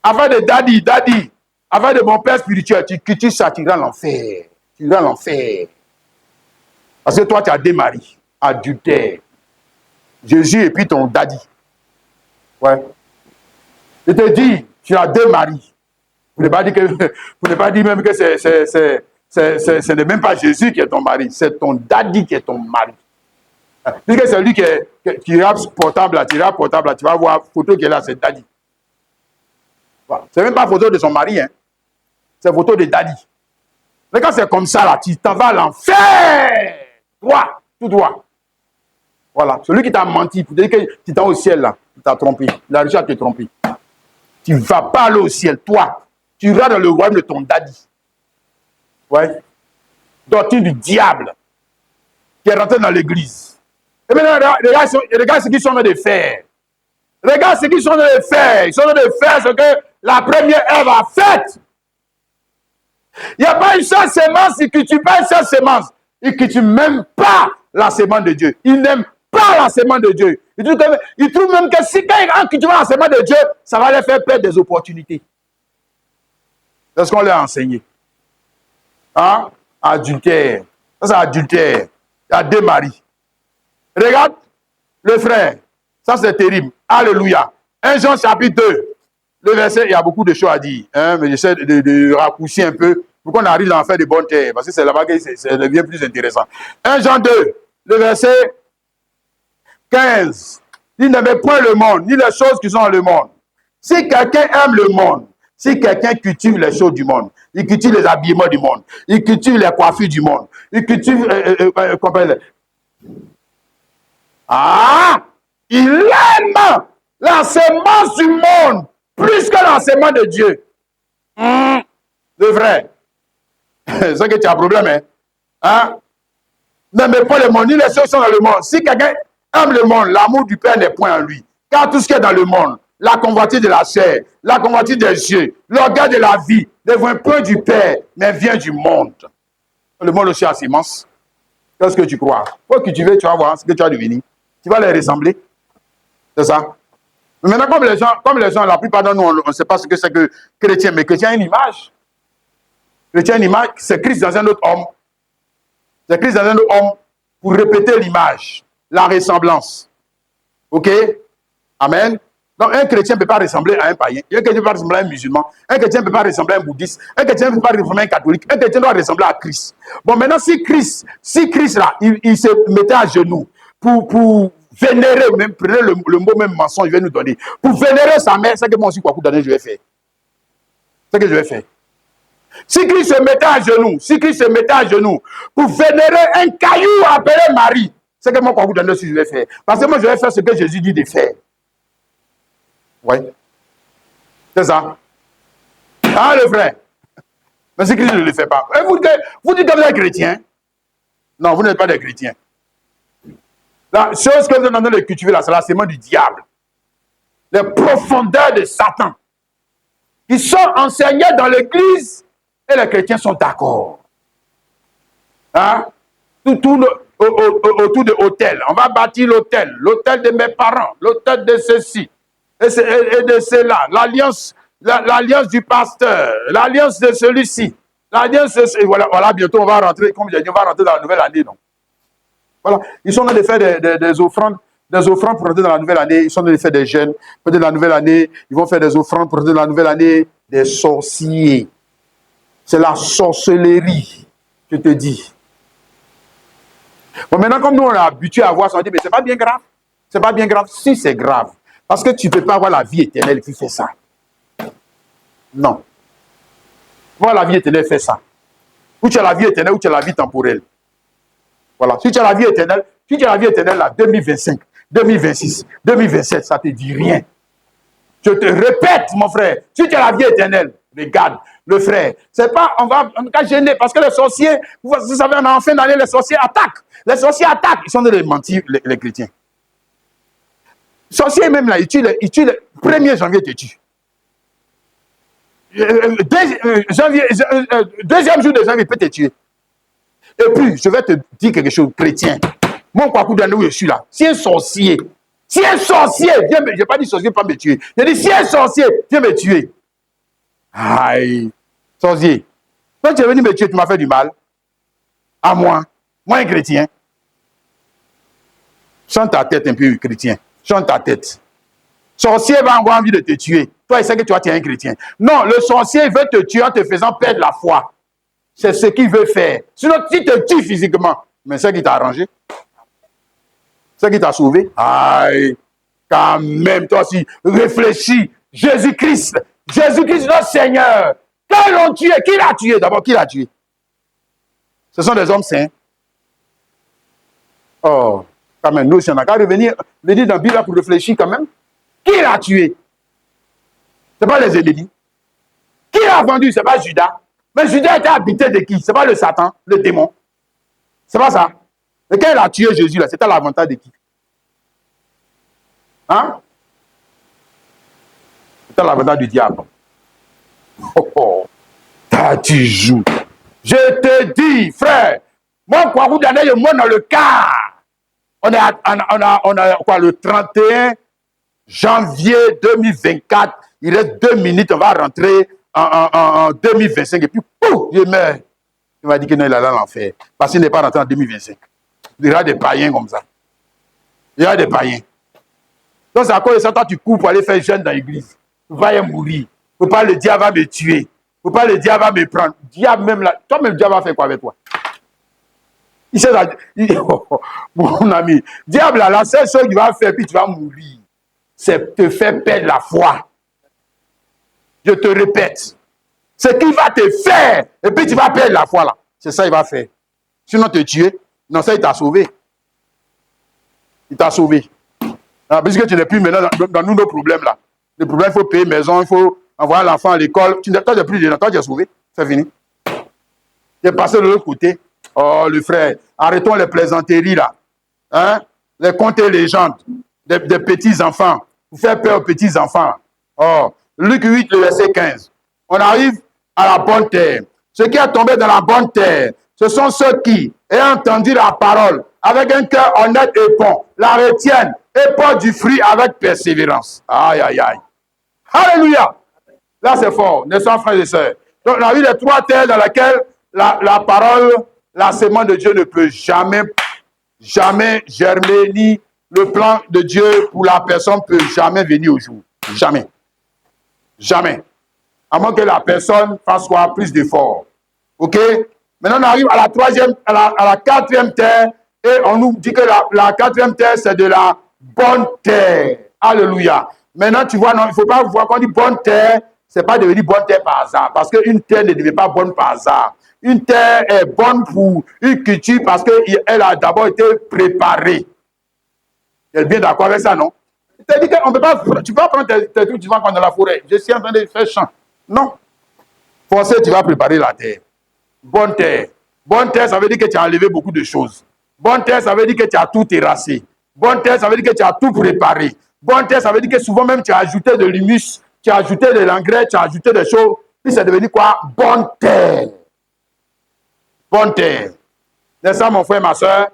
Avant de daddy, avant de mon père spirituel, tu cultives ça, tu vas l'enfer. Tu vas l'enfer. Parce que toi, tu as des maris, adultère. Jésus et puis ton daddy. Ouais. Je te dis, tu as 2 maris. Vous ne pouvez pas dire même que ce n'est même pas Jésus qui est ton mari, c'est ton daddy qui est ton mari. Puisque c'est lui qui rappe portable là, tu vas voir la photo qui est là, c'est daddy. Voilà. C'est même pas photo de son mari, hein. C'est photo de daddy. Mais quand c'est comme ça là, tu t'en vas à l'enfer. Droit, tout droit. Voilà. Celui qui t'a menti pour dire que tu t'es au ciel là, il t'a trompé. Il a réussi à te tromper. Tu ne vas pas aller au ciel, toi. Tu iras dans le royaume de ton daddy. Ouais. Doctrine du diable qui est rentré dans l'église. Et maintenant, regarde ce qu'ils sont en train de faire. Regarde ce qu'ils sont en train de faire. Ils sont en train de faire ce que la première Ève a fait. Il n'y a pas une seule semence, il ne cultive pas une seule semence. Il ne cultive même pas la semence de Dieu. Il n'aime pas la semence de Dieu. Il trouve même que si quelqu'un cultive la semence de Dieu, ça va leur faire perdre des opportunités. C'est ce qu'on leur a enseigné. Hein? Adultère. Ça, c'est adultère. Il y a 2 maris. Regarde, le frère. Ça, c'est terrible. Alléluia. 1 Jean chapitre 2. Le verset, il y a beaucoup de choses à dire. Hein, mais j'essaie de raccourcir un peu pour qu'on arrive à en faire de bonnes terres. Parce que c'est là-bas que ça devient plus intéressant. 1 Jean 2, le verset 15. Il n'aimait point le monde, ni les choses qui sont dans le monde. Si quelqu'un aime le monde, si quelqu'un cultive les choses du monde, il cultive les habillements du monde, il cultive les coiffures du monde, il cultive... il aime la semence du monde plus que l'enseignement de Dieu. Le vrai. C'est que tu as un problème, hein? N'aimez pas le monde, ni les choses qui sont dans le monde. Si quelqu'un aime le monde, l'amour du Père n'est point en lui. Car tout ce qui est dans le monde, la convoitise de la chair, la convoitise des yeux, l'orgueil de la vie, ne vient point du Père, mais vient du monde. Le monde aussi a semence. Qu'est-ce que tu crois? Faut que tu veux, tu vas voir ce que tu vas devenir. Tu vas les ressembler. C'est ça. Mais maintenant, comme les gens, la plupart d'entre nous, on ne sait pas ce que c'est que chrétien, mais chrétien a une image. Chrétien a une image, c'est Christ dans un autre homme. C'est Christ dans un autre homme pour répéter l'image, la ressemblance. Ok? Amen. Donc, un chrétien ne peut pas ressembler à un païen. Un chrétien ne peut pas ressembler à un musulman. Un chrétien ne peut pas ressembler à un bouddhiste. Un chrétien ne peut pas ressembler à un catholique. Un chrétien doit ressembler à Christ. Bon, maintenant, si Christ là, il se mettait à genoux pour vénérer, même, prenez le mot même mensonge, il va nous donner. Pour vénérer sa mère, c'est que moi aussi, quoi d'années, je vais faire. C'est ce que je vais faire. Si Christ se mettait à genoux, pour vénérer un caillou appelé Marie, c'est que moi, quoi d'années, je vais faire. Parce que moi, je vais faire ce que Jésus dit de faire. Oui. C'est ça. Ah, le frère. Mais si Christ ne le fait pas. Et vous dites que vous êtes chrétien. Non, vous n'êtes pas des chrétiens. La chose que vous êtes en train de cultiver là, c'est la sémence du diable. Les profondeurs de Satan. Qui sont enseignés dans l'église et les chrétiens sont d'accord. Hein? Autour de l'hôtel. On va bâtir l'hôtel. L'hôtel de mes parents. L'hôtel de ceci. Et de cela. L'alliance du pasteur. L'alliance de celui-ci. L'alliance de celui-ci. Voilà, bientôt on va rentrer. Comme j'ai dit, on va rentrer dans la nouvelle année. Non? Voilà. Ils sont en train de faire des offrandes. Des offrandes pour rentrer dans la nouvelle année. Ils sont en train de faire des jeûnes. Pour rentrer dans la nouvelle année. Ils vont faire des offrandes pour rentrer dans la nouvelle année. Des sorciers. C'est la sorcellerie. Je te dis. Bon, maintenant, comme nous, on est habitués à voir ça, on dit, mais c'est pas bien grave. C'est pas bien grave. Si, c'est grave. Parce que tu ne peux pas avoir la vie éternelle qui fait ça. Non. Voir la vie éternelle fait ça. Ou tu as la vie éternelle ou tu as la vie temporelle. Voilà. Si tu as la vie éternelle, là, 2025, 2026, 2027, ça ne te dit rien. Je te répète, mon frère, si tu as la vie éternelle, regarde, le frère, c'est pas, on va gêner, parce que les sorciers, vous savez, en fin d'année, les sorciers attaquent. Les sorciers attaquent. Ils sont de mentir, les chrétiens. Les sorciers, même là, ils tuent le 1er janvier, te tuent. 2e jour de janvier, il peut te tuer. Et puis, je vais te dire quelque chose, chrétien. Mon kwakou d'année où je suis là, si un sorcier vient me, je n'ai pas dit sorcier pas me tuer. J'ai dit si un sorcier vient me tuer. Aïe, sorcier. Quand tu es venu me tuer, tu m'as fait du mal. À moi un chrétien. Chante ta tête un peu, chrétien. Chante ta tête. Sorcier va avoir envie de te tuer. Toi, il sait que toi, tu es un chrétien. Non, le sorcier veut te tuer en te faisant perdre la foi. C'est ce qu'il veut faire. Sinon, tu te tues physiquement. Mais c'est ce qui t'a arrangé. C'est ce qui t'a sauvé. Aïe, quand même, toi aussi, réfléchis. Jésus-Christ, notre Seigneur. Quand l'on tué, qui l'a tué? D'abord, qui l'a tué? Ce sont des hommes saints. Oh, quand même, nous aussi, on n'a qu'à revenir dans la Bible pour réfléchir quand même. Qui l'a tué? Ce n'est pas les ennemis. Qui l'a vendu? Ce n'est pas Judas. Mais Judas était habité de qui? Ce n'est pas le Satan, le démon. Ce n'est pas ça. Et quand il a tué Jésus, là, c'était l'avantage de qui? Hein? C'était l'avantage du diable. Oh, tu joues. Je te dis, frère, moi, quoi, vous donnez le mot dans le car. On a quoi, le 31 janvier 2024. Il reste 2 minutes, on va rentrer en 2025. Et puis, pouf, je meurs. Il va dire que non, il est allé en enfer. Parce qu'il n'est pas rentré en 2025. Il y aura des païens comme ça. Il y aura des païens. Donc, c'est à cause de ça, toi, tu cours pour aller faire jeûne dans l'église. Tu vas y mourir. Il ne faut pas le diable va me tuer. Il ne faut pas le diable va me prendre. Diable même là, toi-même, le diable va faire quoi avec toi? Il sait, mon ami, diable, là, la seule chose qu'il va faire, puis tu vas mourir, c'est te faire perdre la foi. Je te répète. Ce qu'il va te faire, et puis tu vas perdre la foi là. C'est ça qu'il va faire. Sinon, te tuer. Non, ça, il t'a sauvé. Il t'a sauvé. Ah, puisque tu n'es plus maintenant dans nous nos problèmes là. Les problèmes, il faut payer maison, il faut envoyer l'enfant à l'école. Tu n'es plus dedans, toi tu es sauvé. C'est fini. Tu es passé de l'autre côté. Oh, le frère, arrêtons les plaisanteries là. Hein? Les contes et légendes des petits enfants. Vous faites peur aux petits enfants. Oh, Luc 8, le verset 15. On arrive à la bonne terre. Ceux qui sont tombés dans la bonne terre, ce sont ceux qui, ayant entendu la parole, avec un cœur honnête et bon, la retiennent et portent du fruit avec persévérance. Aïe, aïe, aïe. Alléluia. Là, c'est fort, n'est-ce pas, frères et sœurs? Donc, on a vu les trois terres dans lesquelles la parole, la sémence de Dieu ne peut jamais germer, ni le plan de Dieu pour la personne ne peut jamais venir au jour. Jamais. Jamais. À moins que la personne fasse quoi? Plus d'efforts. OK? Maintenant, on arrive à la troisième, à la quatrième terre, et on nous dit que la quatrième terre, c'est de la bonne terre. Alléluia. Maintenant, tu vois, non, il ne faut pas voir qu'on dit bonne terre, ce n'est pas devenu bonne terre par hasard. Parce qu'une terre ne devient pas bonne par hasard. Une terre est bonne pour une culture parce qu'elle a d'abord été préparée. Tu es bien d'accord avec ça, non? Tu dit qu'on peut pas, tu vas prendre tes trucs, tu vas prendre dans la forêt. Je suis en train de faire champ. Non. Forcé, tu vas préparer la terre. Bonne terre. Bonne terre, ça veut dire que tu as enlevé beaucoup de choses. Bonne terre, ça veut dire que tu as tout terrassé. Bonne terre, ça veut dire que tu as tout préparé. Bonne terre, ça veut dire que souvent même tu as ajouté de l'humus, tu as ajouté de l'engrais, tu as ajouté des choses. Puis c'est devenu quoi? Bonne terre. Bonne terre. N'est-ce pas, mon frère, ma soeur?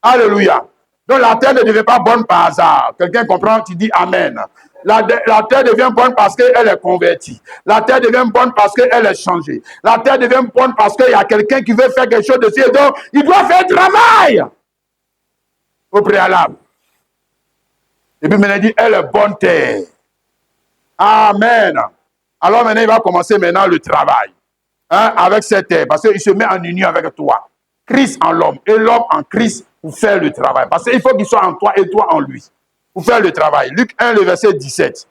Alléluia. Donc la terre ne devient pas bonne par hasard. Quelqu'un comprend? Tu dis Amen. La terre devient bonne parce qu'elle est convertie. La terre devient bonne parce qu'elle est changée. La terre devient bonne parce qu'il y a quelqu'un qui veut faire quelque chose dessus. Et donc, il doit faire travail au préalable. Et puis maintenant, il dit, elle est bonne terre. Amen. Alors maintenant, il va commencer maintenant le travail. Hein, avec cette terre. Parce qu'il se met en union avec toi. Christ en l'homme. Et l'homme en Christ pour faire le travail. Parce qu'il faut qu'il soit en toi et toi en lui. Pour faire le travail. Luc 1, le verset 17.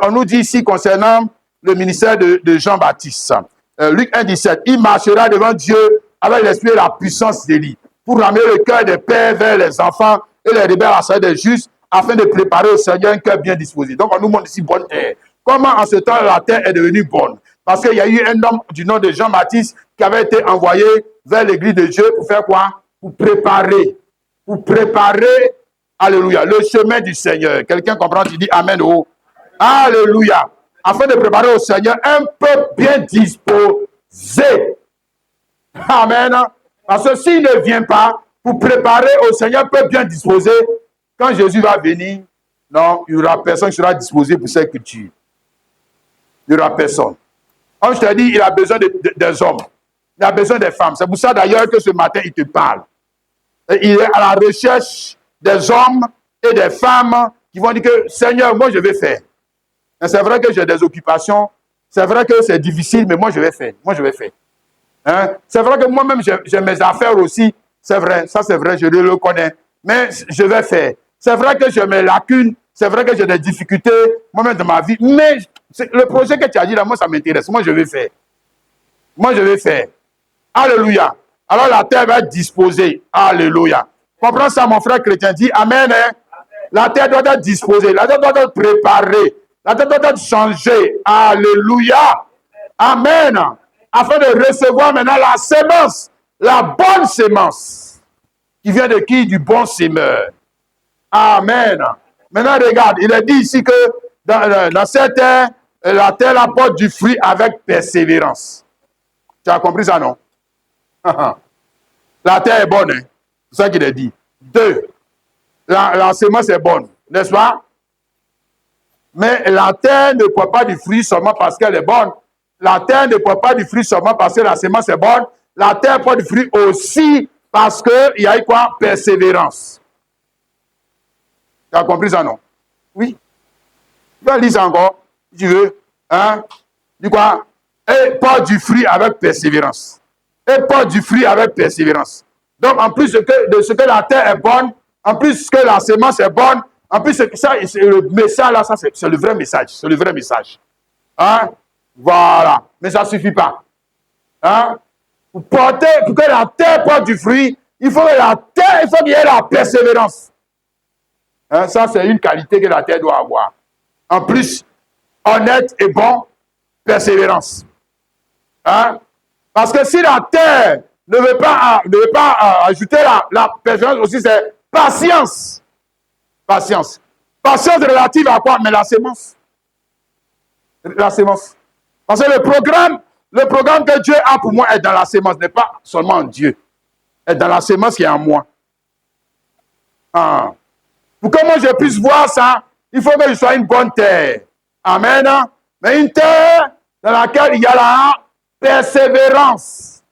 On nous dit ici concernant le ministère de Jean-Baptiste. Luc 1, 17. Il marchera devant Dieu avec l'esprit et la puissance d'Élie pour ramener le cœur des pères vers les enfants et les rebelles à celle des justes afin de préparer au Seigneur un cœur bien disposé. Donc on nous montre ici bonne terre. Comment en ce temps la terre est devenue bonne? Parce qu'il y a eu un homme du nom de Jean-Baptiste qui avait été envoyé vers l'église de Dieu pour faire quoi? Pour préparer, alléluia, le chemin du Seigneur. Quelqu'un comprend? Tu dis Amen. Oh. Alléluia. Afin de préparer au Seigneur un peuple bien disposé. Amen. Parce que s'il ne vient pas pour préparer au Seigneur un peuple bien disposé, quand Jésus va venir, non, il n'y aura personne qui sera disposé pour cette culture. Il n'y aura personne. Comme je te dis, il a besoin des hommes. Il a besoin des femmes. C'est pour ça d'ailleurs que ce matin, il te parle. Et il est à la recherche des hommes et des femmes qui vont dire que Seigneur, moi je vais faire. C'est vrai que j'ai des occupations. C'est vrai que c'est difficile, mais moi je vais faire. Moi je vais faire. Hein? C'est vrai que moi-même j'ai mes affaires aussi. C'est vrai, ça c'est vrai, je le connais. Mais je vais faire. C'est vrai que j'ai mes lacunes. C'est vrai que j'ai des difficultés moi-même dans ma vie. Mais le projet que tu as dit là, moi ça m'intéresse. Moi je vais faire. Moi je vais faire. Alléluia. Alors la terre va être disposée. Alléluia. Comprends ça, mon frère chrétien. Dis Amen. Hein? La terre doit être disposée. La terre doit être préparée. La terre doit être changée. Alléluia. Amen. Afin de recevoir maintenant la sémence. La bonne sémence. Qui vient de qui? Du bon semeur. Amen. Maintenant, regarde. Il est dit ici que dans cette terre, la terre apporte du fruit avec persévérance. Tu as compris ça, non? La terre est bonne, hein? C'est ça qu'il a dit. 2. La semence est bonne, n'est-ce pas? Mais la terre ne porte pas du fruit seulement parce qu'elle est bonne. La terre ne porte pas du fruit seulement parce que la semence est bonne, la terre porte du fruit aussi parce qu'il y a eu quoi? Persévérance. Tu as compris ça, non? Oui. Tu vas lire ça encore, si tu veux. Hein? Dis quoi? Et porte du fruit avec persévérance. Et porte du fruit avec persévérance. Donc, en plus de ce que la terre est bonne, en plus que la semence est bonne, en plus que ça, le message là, ça c'est le vrai message. C'est le vrai message. Hein? Voilà. Mais ça ne suffit pas. Hein? Pour que la terre porte du fruit, il faut qu'il y ait la persévérance. Hein? Ça, c'est une qualité que la terre doit avoir. En plus, honnête et bon, persévérance. Hein? Parce que si la terre ne veut pas ajouter la persévérance aussi, c'est patience. Patience. Patience relative à quoi? Mais la sémence. La sémence. Parce que le programme que Dieu a pour moi est dans la sémence, n'est pas seulement en Dieu. Est dans la sémence qui est en moi. Ah. Pour que moi je puisse voir ça, il faut que je sois une bonne terre. Amen. Mais une terre dans laquelle il y a la persévérance.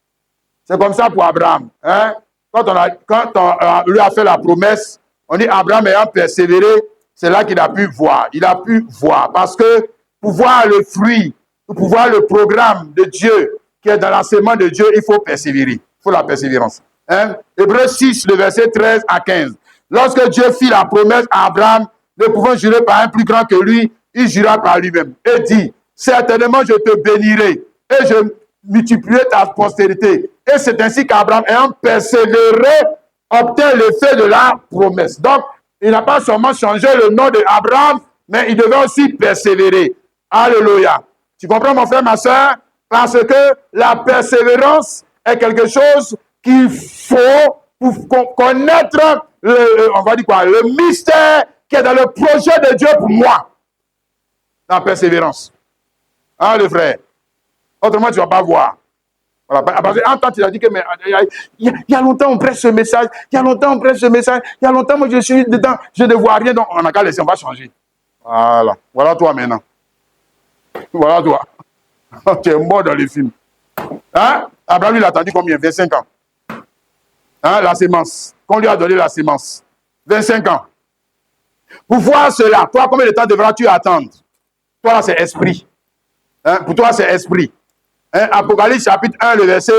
C'est comme ça pour Abraham. Hein? Quand on lui a fait la promesse, on dit Abraham ayant persévéré, c'est là qu'il a pu voir. Il a pu voir. Parce que pour voir le fruit, pour voir le programme de Dieu qui est dans la sémence de Dieu, il faut persévérer. Il faut la persévérance. Hein? Hébreux 6, le verset 13 à 15. Lorsque Dieu fit la promesse à Abraham, ne pouvant jurer par un plus grand que lui, il jura par lui-même et dit, certainement je te bénirai et je multiplierai ta postérité. Et c'est ainsi qu'Abraham, ayant persévéré, obtint l'effet de la promesse. Donc, il n'a pas seulement changé le nom d'Abraham, mais il devait aussi persévérer. Alléluia. Tu comprends, mon frère, ma soeur? Parce que la persévérance est quelque chose qu'il faut pour connaître on va dire quoi, le mystère qui est dans le projet de Dieu pour moi. La persévérance. Hein, le frère? Autrement, tu ne vas pas voir. Voilà. Parce qu'en temps, tu as dit que il y a longtemps, on prêche ce message. Il y a longtemps, on prêche ce message. Il y a longtemps, moi, je suis dedans. Je ne vois rien. Donc, on n'a qu'à laisser, on va changer. Voilà. Voilà toi maintenant. Voilà toi. Tu es mort dans les films. Hein? Abraham, il a attendu combien? 25 ans. Hein, la sémence. Qu'on lui a donné la sémence. 25 ans. Pour voir cela, toi, combien de temps devras-tu attendre? Toi, c'est esprit. Hein? Pour toi, c'est esprit. Hein? Apocalypse chapitre 1, le verset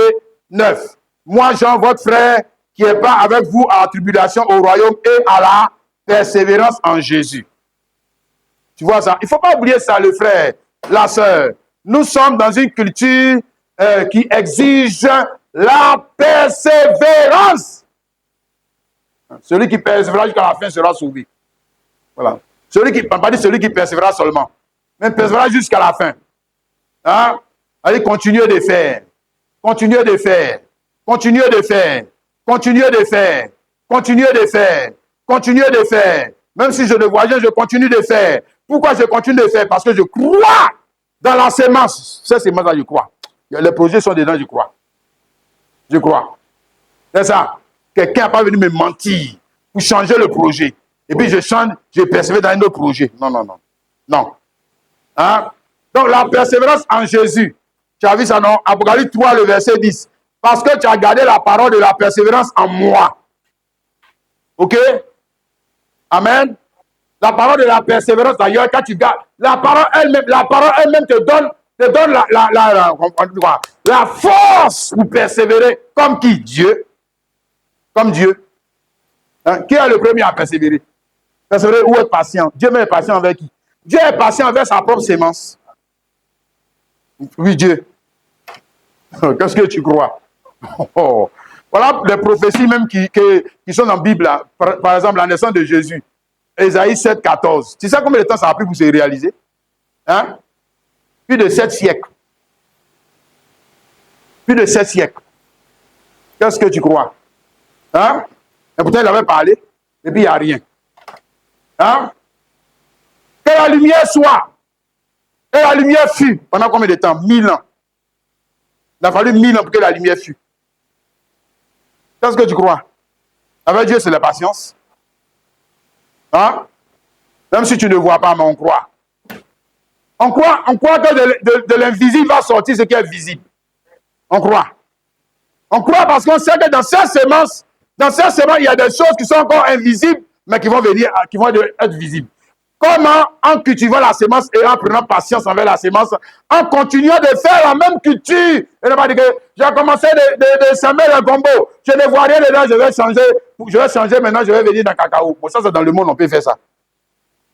9. Moi, Jean, votre frère, qui est pas avec vous à la tribulation au royaume et à la persévérance en Jésus. Tu vois ça? Il ne faut pas oublier ça, le frère, la sœur. Nous sommes dans une culture qui exige la persévérance. Celui qui persévérera jusqu'à la fin sera sauvé. Voilà. On ne pas dire celui qui persévérera seulement, mais persévérera jusqu'à la fin. Hein? Allez, continuez de faire. Continuez de faire. Continuez de faire. Continuez de faire. Continuez de faire. Continuez de faire. Même si je ne vois rien, je continue de faire. Pourquoi je continue de faire? Parce que je crois dans la sémence. Cette sémence-là, je crois. Les projets sont dedans, je crois. Je crois. C'est ça. Quelqu'un n'a pas venu me mentir pour changer le projet. Et puis je change, je persévère dans un autre projet. Non, non, non. Non. Hein? Donc la persévérance en Jésus. Tu as vu ça, non? Apocalypse 3, le verset 10. Parce que tu as gardé la parole de la persévérance en moi. Ok? Amen. La parole de la persévérance, d'ailleurs, quand tu gardes, la parole elle-même te donne la force pour persévérer. Comme qui? Dieu. Comme Dieu. Hein? Qui est le premier à persévérer? Persévérer ou être patient? Dieu même est patient avec qui? Dieu est patient avec sa propre sémence. Oui, Dieu. Qu'est-ce que tu crois? Oh. Voilà les prophéties même qui sont dans la Bible. Là. Par exemple, la naissance de Jésus. Ésaïe 7, 14. Tu sais combien de temps ça a pris pour se réaliser? Hein? Plus de 7 siècles. Plus de 7 siècles. Qu'est-ce que tu crois? Hein? Et pourtant, il avait parlé. Et puis, il n'y a rien. Hein? Que la lumière soit. Et la lumière fut. Pendant combien de temps? 1000 ans. Il a fallu 1000 ans pour que la lumière fût. Qu'est-ce que tu crois? Avec Dieu, c'est la patience. Hein? Même si tu ne vois pas, mais on croit. On croit que de l'invisible va sortir ce qui est visible. On croit. On croit parce qu'on sait que dans cette semence, il y a des choses qui sont encore invisibles, mais qui vont venir, qui vont être visibles. Comment, en cultivant la semence et en prenant patience envers la semence, en continuant de faire la même culture, et ne pas dire que j'ai commencé de semer le gombo, je ne vois rien dedans, je vais changer maintenant, je vais venir dans le cacao. Bon, ça, c'est dans le monde, on peut faire ça.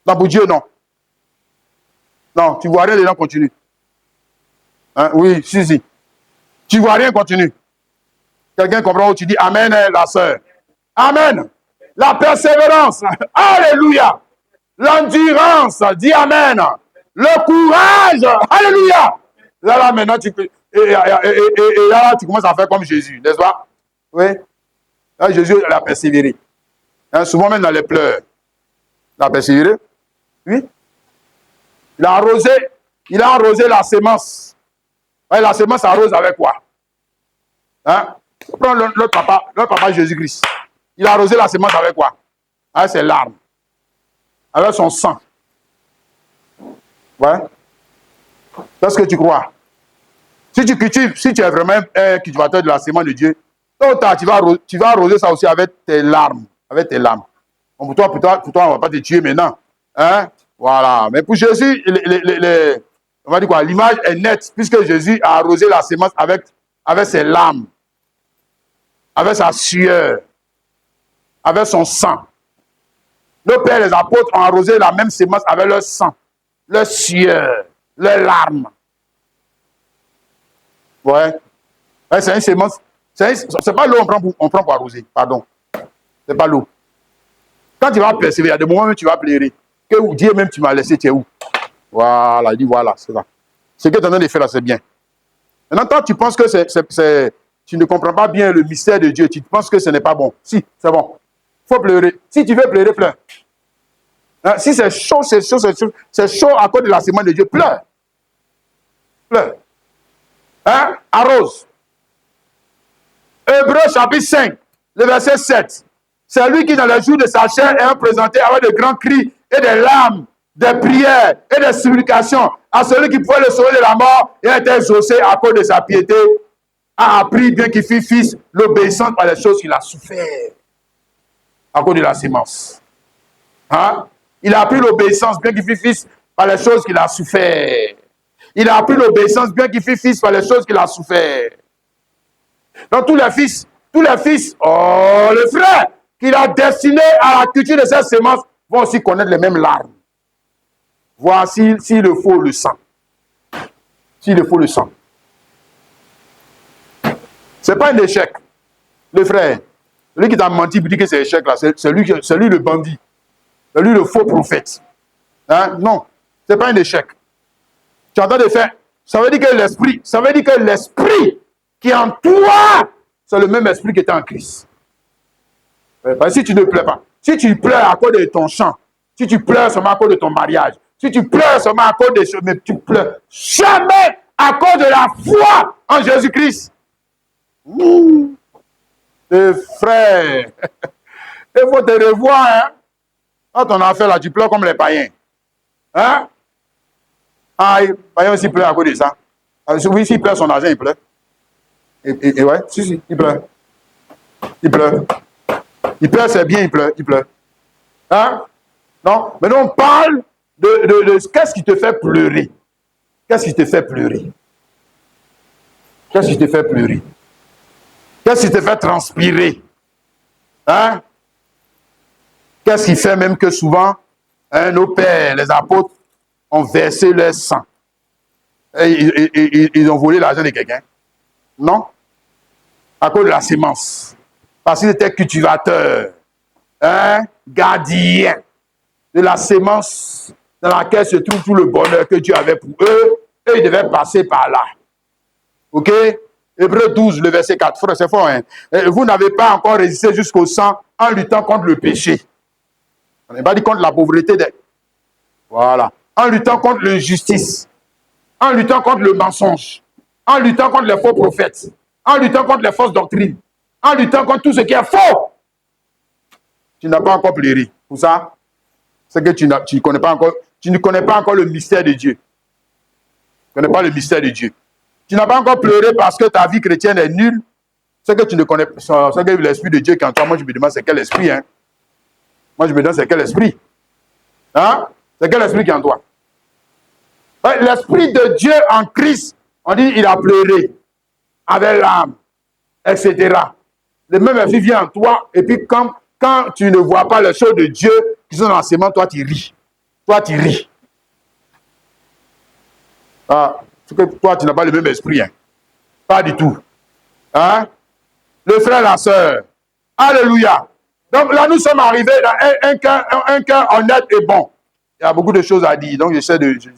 Non, pour Dieu, non. Non, tu ne vois rien dedans, continue. Hein? Oui, si. Tu ne vois rien, continue. Quelqu'un comprend où tu dis Amen, la sœur. Amen. La persévérance. Alléluia. L'endurance. Dis Amen. Le courage. Alléluia. Là, maintenant, là, tu commences à faire comme Jésus, n'est-ce pas? Oui. Là, Jésus, il a persévéré. Hein, souvent même dans les pleurs. Il a persévéré. Oui. Il a arrosé la semence. Ouais, la semence arrose avec quoi? Hein? Prends notre papa Jésus-Christ. Il a arrosé la semence avec quoi? Avec ses larmes. Avec son sang. Ouais. C'est ce que tu crois. Si tu cultives, si tu es vraiment un cultivateur de la semence de Dieu, tôt ou tard, tu vas arroser ça aussi avec tes larmes. Avec tes larmes. Bon, pour toi, on ne va pas te tuer maintenant. Hein? Voilà. Mais pour Jésus, on va dire quoi? L'image est nette, puisque Jésus a arrosé la semence avec ses larmes, avec sa sueur, avec son sang. Nos pères, les apôtres, ont arrosé la même semence avec leur sang, leur sueur, leurs larmes. Ouais. C'est une semence. C'est pas l'eau on prend pour arroser, pardon. C'est pas l'eau. Quand tu vas persévérer, il y a des moments où tu vas pleurer. Que Dieu même, tu m'as laissé, tu es où? Voilà, il dit voilà, c'est ça. Ce que tu es en train de faire là, c'est bien. Maintenant, toi, tu penses que tu ne comprends pas bien le mystère de Dieu. Tu penses que ce n'est pas bon. Si, c'est bon. Il faut pleurer. Si tu veux pleurer, pleure. Hein? Si c'est chaud, c'est chaud à cause de la semence de Dieu, pleure. Pleure. Hein? Arrose. Hébreux chapitre 5, le verset 7. C'est lui qui, dans le jour de sa chair, est présenté avec de grands cris et des larmes, des prières et des supplications à celui qui pouvait le sauver de la mort et a été exaucé à cause de sa piété, a appris, bien qu'il fût fils, l'obéissance par les choses qu'il a souffert à cause de la semence. Hein? Il a appris l'obéissance, bien qu'il fût fils, par les choses qu'il a souffert. Il a appris l'obéissance, bien qu'il fût fils, par les choses qu'il a souffert. Donc tous les fils, oh, les frères qu'il a destinés à la culture de cette semence vont aussi connaître les mêmes larmes. Voici s'il le faut le sang. S'il le faut le sang. Ce n'est pas un échec. Le frère, celui qui t'a menti pour dire que c'est un échec là, c'est lui le bandit. C'est lui le faux prophète. Hein? Non, ce n'est pas un échec. Tu es en train de faire. Ça veut dire que l'esprit qui est en toi, c'est le même esprit qui était en Christ. Parce que si tu ne pleures pas, si tu pleures à cause de ton chant, si tu pleures seulement à cause de ton mariage, si tu pleures seulement à cause de ce, mais tu pleures jamais à cause de la foi en Jésus-Christ. Frère, il faut te revoir, hein. Quand on a fait là, tu pleures comme les païens. Hein? Ah, les païens aussi pleurent à cause de ça. Oui, s'il pleure son argent, il pleure. Et ouais, si, il pleure. Il pleure. Il pleure, c'est bien, il pleure. Hein? Non? Maintenant, on parle de qu'est-ce qui te fait pleurer. Qu'est-ce qui te fait pleurer? Qu'est-ce qui te fait pleurer? Qu'est-ce qui te fait transpirer? Hein? Qu'est-ce qui fait même que souvent, hein, nos pères, les apôtres, ont versé leur sang? Et ils ont volé l'argent de quelqu'un? Non? À cause de la semence. Parce qu'ils étaient cultivateurs, hein, gardiens de la semence dans laquelle se trouve tout le bonheur que Dieu avait pour eux, et ils devaient passer par là. Ok? Hébreux 12, le verset 4. C'est fort, hein? Vous n'avez pas encore résisté jusqu'au sang en luttant contre le péché. On n'est pas dit contre la pauvreté. Voilà. En luttant contre l'injustice. En luttant contre le mensonge. En luttant contre les faux prophètes. En luttant contre les fausses doctrines. En luttant contre tout ce qui est faux. Tu n'as pas encore pleuré. Pour ça, c'est que tu ne connais pas encore le mystère de Dieu. Tu ne connais pas le mystère de Dieu. Tu n'as pas encore pleuré parce que ta vie chrétienne est nulle. C'est que tu ne connais pas, c'est que l'esprit de Dieu qui est en toi, moi je me demande c'est quel esprit, hein? Moi je me demande c'est quel esprit? Hein? C'est quel esprit qui est en toi? L'esprit de Dieu en Christ, on dit il a pleuré avec l'âme, etc. Le même esprit vient en toi, et puis quand tu ne vois pas les choses de Dieu qui sont dans l'enseignement, toi tu ris. Toi tu ris. Ah, que toi tu n'as pas le même esprit, hein? Pas du tout. Hein? Le frère, la sœur. Alléluia. Donc là, nous sommes arrivés dans un cœur honnête et bon. Il y a beaucoup de choses à dire, donc j'essaie d'aller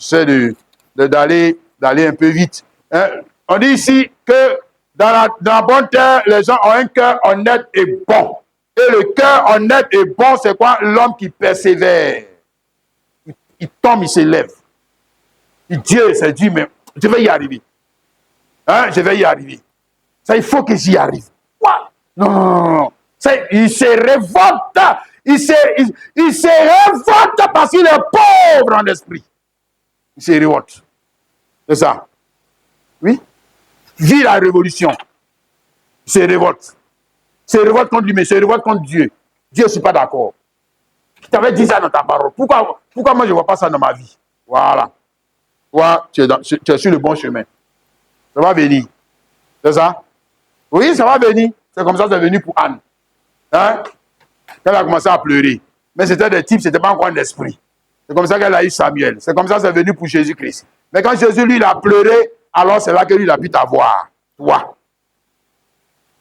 un peu vite. Hein? On dit ici que dans la bonne terre, les gens ont un cœur honnête et bon. Et le cœur honnête et bon, c'est quoi? L'homme qui persévère. Il tombe, il s'élève. Dieu s'est dit, mais je vais y arriver. Hein? Je vais y arriver. Ça, il faut que j'y arrive. Quoi? Non. Il se révolte. Il se révolte parce qu'il est pauvre en esprit. Il se révolte. C'est ça. Oui? Vit la révolution. Il se révolte. Il se révolte contre lui, mais il se révolte contre Dieu. Dieu, je ne suis pas d'accord. Tu t'avais dit ça dans ta parole. Pourquoi moi, je ne vois pas ça dans ma vie? Voilà. Toi, tu es sur le bon chemin. Ça va venir. C'est ça? Oui, ça va venir. C'est comme ça que c'est venu pour Anne. Hein? Elle a commencé à pleurer. Mais c'était des types, ce n'était pas encore un esprit. C'est comme ça qu'elle a eu Samuel. C'est comme ça que c'est venu pour Jésus-Christ. Mais quand Jésus, lui, il a pleuré, alors c'est là que lui, il a pu t'avoir. Toi.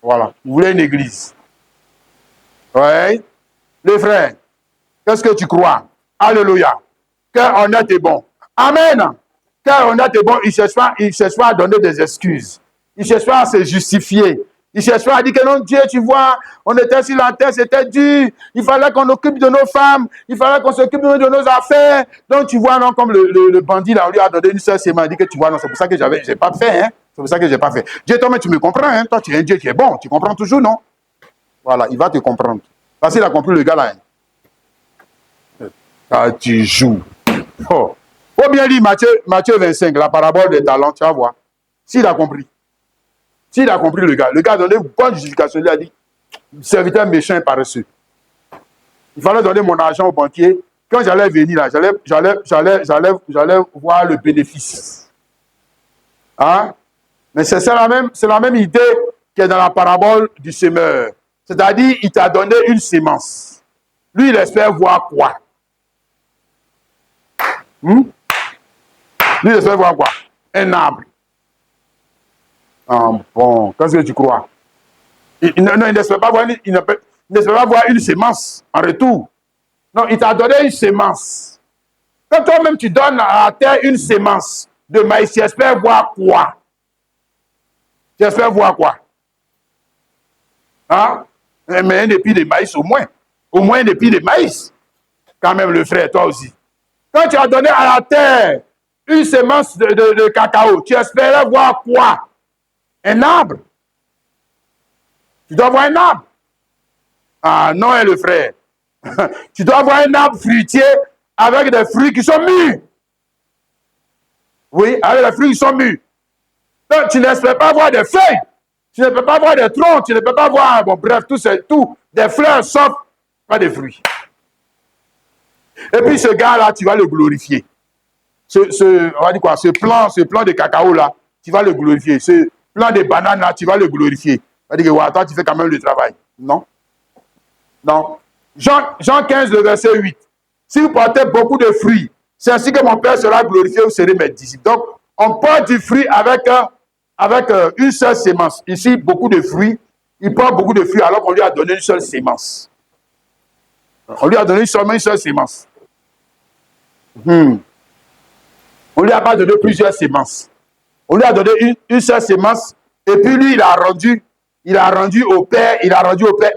Voilà. Vous voulez une église. Oui. Les frères, qu'est-ce que tu crois? Alléluia. Cœur honnête et bon. Amen. Cœur honnête et bon, il ne cherche pas à donner des excuses. Il ne cherche pas à se justifier. Il cherche pas à dire que non, Dieu, tu vois, on était sur la terre, c'était dur. Il fallait qu'on occupe de nos femmes. Il fallait qu'on s'occupe de nos affaires. Donc, tu vois, non, comme le bandit, là, on lui a donné une seule sémence. Il dit que tu vois, non, c'est pour ça que j'ai pas fait, hein. C'est pour ça que j'ai pas fait. Dieu, toi, mais tu me comprends, hein. Toi, tu es un Dieu qui est bon. Tu comprends toujours, non? Voilà, il va te comprendre. Parce qu'il a compris le gars, là. Hein. Ah, tu joues. Oh. Faut bien lire Matthieu 25, la parabole des talents, tu vas voir. S'il a compris. S'il a compris le gars a donné une bonne justification. Il a dit, serviteur méchant et paresseux. Il fallait donner mon argent au banquier. Quand j'allais venir là, j'allais voir le bénéfice. Hein? Mais c'est la même idée qui est dans la parabole du semeur. C'est-à-dire, il t'a donné une sémence. Lui, il espère voir quoi? Lui, il espère voir quoi? Un arbre. Ah, bon, qu'est-ce que tu crois? Il n'espère pas voir une sémence en retour. Non, il t'a donné une sémence. Quand toi-même tu donnes à la terre une sémence de maïs, tu espères voir quoi? Tu espères voir quoi? Hein? Mais un épi de maïs au moins. Au moins un épi de maïs. Quand même le frère, toi aussi. Quand tu as donné à la terre une sémence de cacao, tu espérais voir quoi? Un arbre. Tu dois voir un arbre. Ah non, hein, le frère. Tu dois avoir un arbre fruitier avec des fruits qui sont mûrs. Oui, avec des fruits qui sont mûrs. Donc, tu n'espères pas voir des feuilles. Tu ne peux pas voir des troncs. Tu ne peux pas voir, bon, bref, tout. Des fleurs sauf pas des fruits. Et puis, ce gars-là, tu vas le glorifier. On va dire quoi, ce plan de cacao là, tu vas le glorifier. Ce plan de banane là, tu vas le glorifier. On va dire que, ouais, toi, tu fais quand même le travail. Non. Non. Jean 15, le verset 8. Si vous portez beaucoup de fruits, c'est ainsi que mon Père sera glorifié, vous serez mes disciples. Donc, on porte du fruit avec une seule sémence. Ici, beaucoup de fruits. Il porte beaucoup de fruits alors qu'on lui a donné une seule sémence. On lui a donné seulement une seule sémence. On lui a pas donné plusieurs sémences. On lui a donné une seule sémence. Et puis lui, il a rendu au Père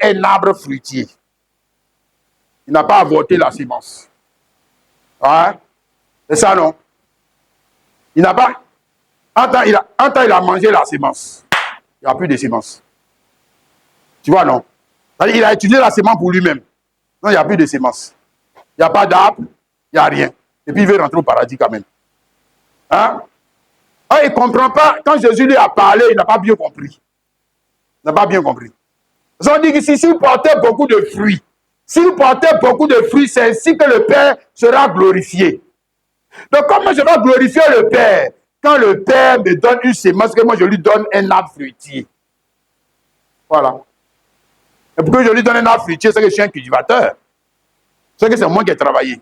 un arbre fruitier. Il n'a pas avorté la sémence. Hein? C'est ça, non? Il n'a pas... En temps, il a mangé la sémence. Il n'y a plus de sémence. Tu vois, non? Il a utilisé la sémence pour lui-même. Non, il n'y a plus de sémence. Il n'y a pas d'arbre, il n'y a rien. Et puis, il veut rentrer au paradis quand même. Hein? Ah, il ne comprend pas. Quand Jésus lui a parlé, il n'a pas bien compris. n'a pas bien compris. Ils ont dit que s'il portait beaucoup de fruits, s'il portait beaucoup de fruits, c'est ainsi que le Père sera glorifié. Donc, comment je vais glorifier le Père? Quand le Père me donne une sémence, que moi je lui donne un arbre fruitier. Voilà. Et pourquoi je lui donne un arbre fruitier, c'est que je suis un cultivateur. C'est que c'est moi qui ai travaillé.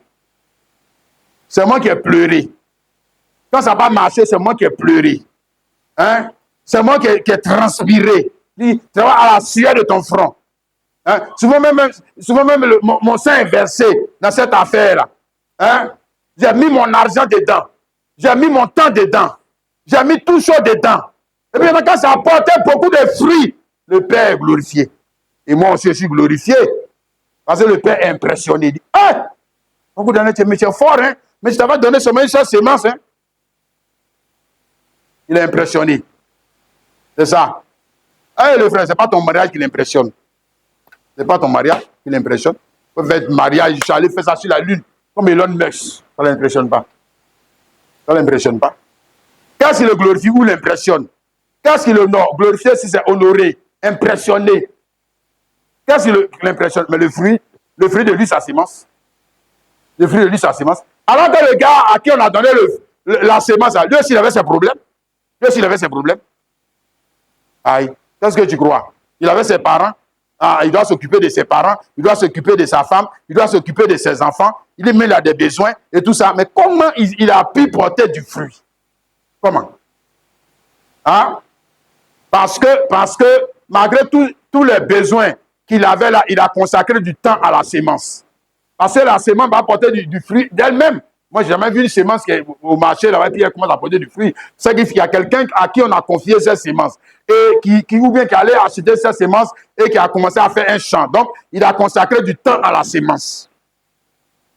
C'est moi qui ai pleuré. Quand ça n'a pas marché, c'est moi qui ai pleuré. Hein? C'est moi qui ai transpiré. Tu vois, à la sueur de ton front. Hein? Souvent même mon sang est versé dans cette affaire-là. Hein? J'ai mis mon argent dedans. J'ai mis mon temps dedans. J'ai mis tout chaud dedans. Et puis quand ça apportait beaucoup de fruits, le Père est glorifié. Et moi aussi, je suis glorifié. Parce que le Père est impressionné. Il dit, hein? Beaucoup d'années, tu es fort, hein? Mais je t'avais donné seulement une seule sémence, hein? Il est impressionné. C'est ça. Hey, le frère, ce n'est pas ton mariage qui l'impressionne. Ce n'est pas ton mariage qui l'impressionne. Vous faites mariage, je suis allé faire ça sur la lune, comme Elon Musk. Ça ne l'impressionne pas. Ça ne l'impressionne pas. Qu'est-ce qui le glorifie ou l'impressionne? Qu'est-ce qui le honore? Glorifier si c'est honoré, impressionné. Qu'est-ce qui l'impressionne? Mais le fruit de lui, sa sémence. Le fruit de lui, sa sémence. Alors que le gars à qui on a donné la sémence, lui aussi, il avait ses problèmes. Lui aussi, il avait ses problèmes. Aïe, qu'est-ce que tu crois? Il avait ses parents. Ah, il doit s'occuper de ses parents, il doit s'occuper de sa femme, il doit s'occuper de ses enfants, il a des besoins et tout ça. Mais comment il a pu porter du fruit? Comment? Hein? Parce que malgré tous les besoins qu'il avait là, il a consacré du temps à la sémence. Parce que la sémence va porter du fruit d'elle-même. Moi, je n'ai jamais vu une sémence qui est au marché, là, et puis elle commence à porter du fruit. C'est qu'il y a quelqu'un à qui on a confié cette sémence, et ou bien qui allait acheter cette sémence, et qui a commencé à faire un champ. Donc, il a consacré du temps à la sémence.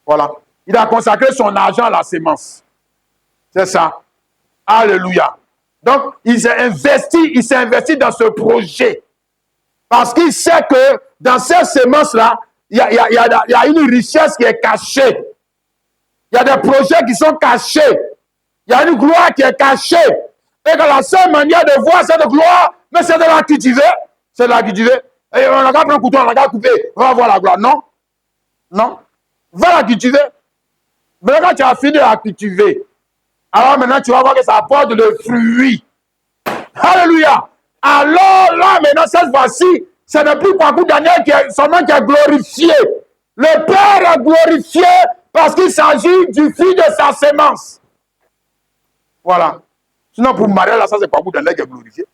Voilà. Il a consacré son argent à la sémence. C'est ça. Alléluia. Donc, il s'est investi dans ce projet. Parce qu'il sait que dans cette sémence-là, il y a une richesse qui est cachée. Il y a des projets qui sont cachés. Il y a une gloire qui est cachée. Et que la seule manière de voir cette gloire, mais c'est de la cultiver. C'est de la cultiver. Et on n'a qu'à prendre un couteau, on n'a qu'à couper. On va voir la gloire. Non. Non. Va la cultiver. Mais quand tu as fini de la cultiver, alors maintenant tu vas voir que ça apporte le fruit. Alléluia. Alors là, maintenant, cette fois-ci, ce n'est plus Kwaku Daniel qui est glorifié. Le Père est glorifié parce qu'il s'agit du fruit de sa sémence. Voilà. Sinon, pour Marie, là, ça, c'est Kwaku Daniel qui est glorifié.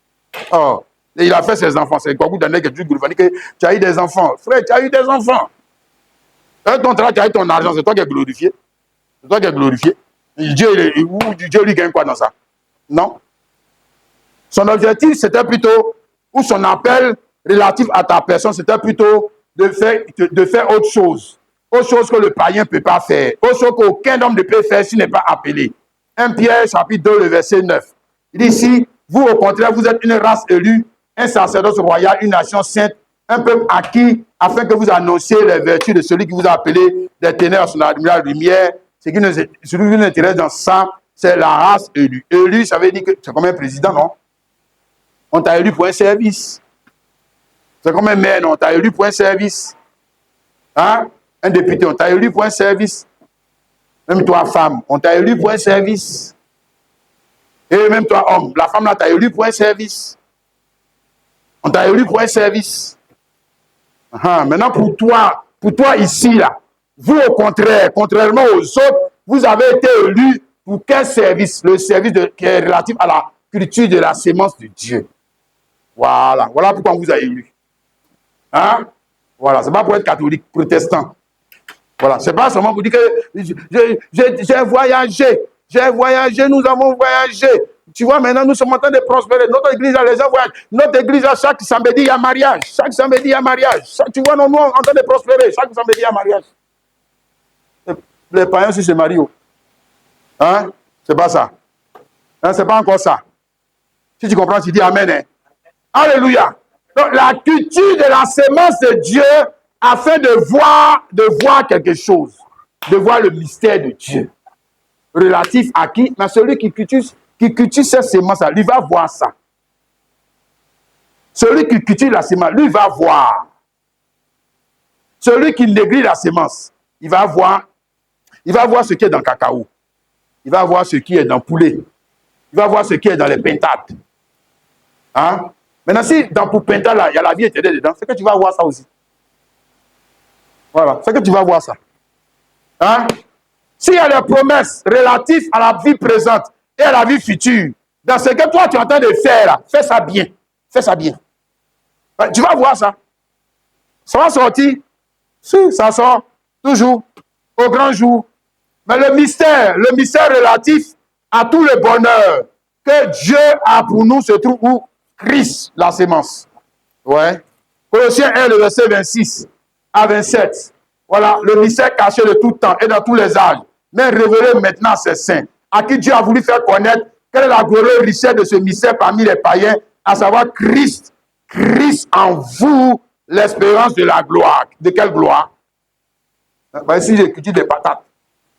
Oh. Et il a fait ses enfants. C'est Kwaku Daniel qui est glorifié. Que tu as eu des enfants. Frère, tu as eu des enfants. Ton travail, tu as eu ton argent. C'est toi qui es glorifié. C'est toi qui es glorifié. Dieu lui gagne quoi dans ça? Non. Son objectif, c'était plutôt, ou son appel relatif à ta personne, c'était plutôt de faire autre chose. Autre chose que le païen ne peut pas faire. Autre chose qu'aucun homme ne peut faire s'il n'est pas appelé. 1 Pierre, chapitre 2, le verset 9. Il dit ici, vous au contraire, vous êtes une race élue, un sacerdoce royal, une nation sainte, un peuple acquis, afin que vous annonciez les vertus de celui qui vous a appelé des ténèbres à son admirable lumière. Celui qui nous intéresse dans ça, c'est la race élue. Élu, ça veut dire que c'est comme un président, non? On t'a élu pour un service. C'est comme un maire, non? On t'a élu pour un service. Hein? Un député, on t'a élu pour un service. Même toi, femme, on t'a élu pour un service. Et même toi, homme, la femme là t'a élu pour un service. On t'a élu pour un service. Maintenant, pour toi ici, là, vous au contraire, contrairement aux autres, vous avez été élu pour quel service? Le service qui est relatif à la culture de la sémence de Dieu. Voilà pourquoi on vous a élu. Hein? Voilà, c'est pas pour être catholique, protestant. Voilà, c'est pas seulement pour dire que j'ai voyagé, nous avons voyagé. Tu vois, maintenant, nous sommes en train de prospérer. Notre église, les gens voyagent. Notre église, chaque samedi, il y a mariage. Chaque samedi, il y a mariage. Tu vois, nous sommes en train de prospérer. Chaque samedi, il y a mariage. Les païens aussi se marient. Hein? C'est pas ça. Hein? C'est pas encore ça. Si tu comprends, tu dis Amen. Hein? Alléluia. Donc, la culture de la sémence de Dieu afin de voir quelque chose, de voir le mystère de Dieu. Relatif à qui? Mais celui qui cultive cette sémence, il va voir ça. Celui qui cultive la semence, lui va voir. Celui qui néglige la semence, il va voir ce qui est dans le cacao. Il va voir ce qui est dans le poulet. Il va voir ce qui est dans les pintades. Hein? Maintenant, si dans pour pintade, là, il y a la vie éternelle dedans, c'est que tu vas voir ça aussi. Voilà, c'est que tu vas voir ça. Hein? S'il y a des promesses relatives à la vie présente et à la vie future, dans ce que toi tu es en train de faire, là, fais ça bien. Fais ça bien. Tu vas voir ça. Ça va sortir. Si, ça sort toujours au grand jour. Mais le mystère relatif à tout le bonheur que Dieu a pour nous se trouve où? Christ, la sémence. Ouais. Colossiens 1, le verset 26 à 27. Voilà, le mystère caché de tout temps et dans tous les âges, mais révélé maintenant à ses saints, à qui Dieu a voulu faire connaître quelle est la glorieuse richesse de ce mystère parmi les païens, à savoir Christ. Christ en vous, l'espérance de la gloire. De quelle gloire? Ben, si j'écris des patates,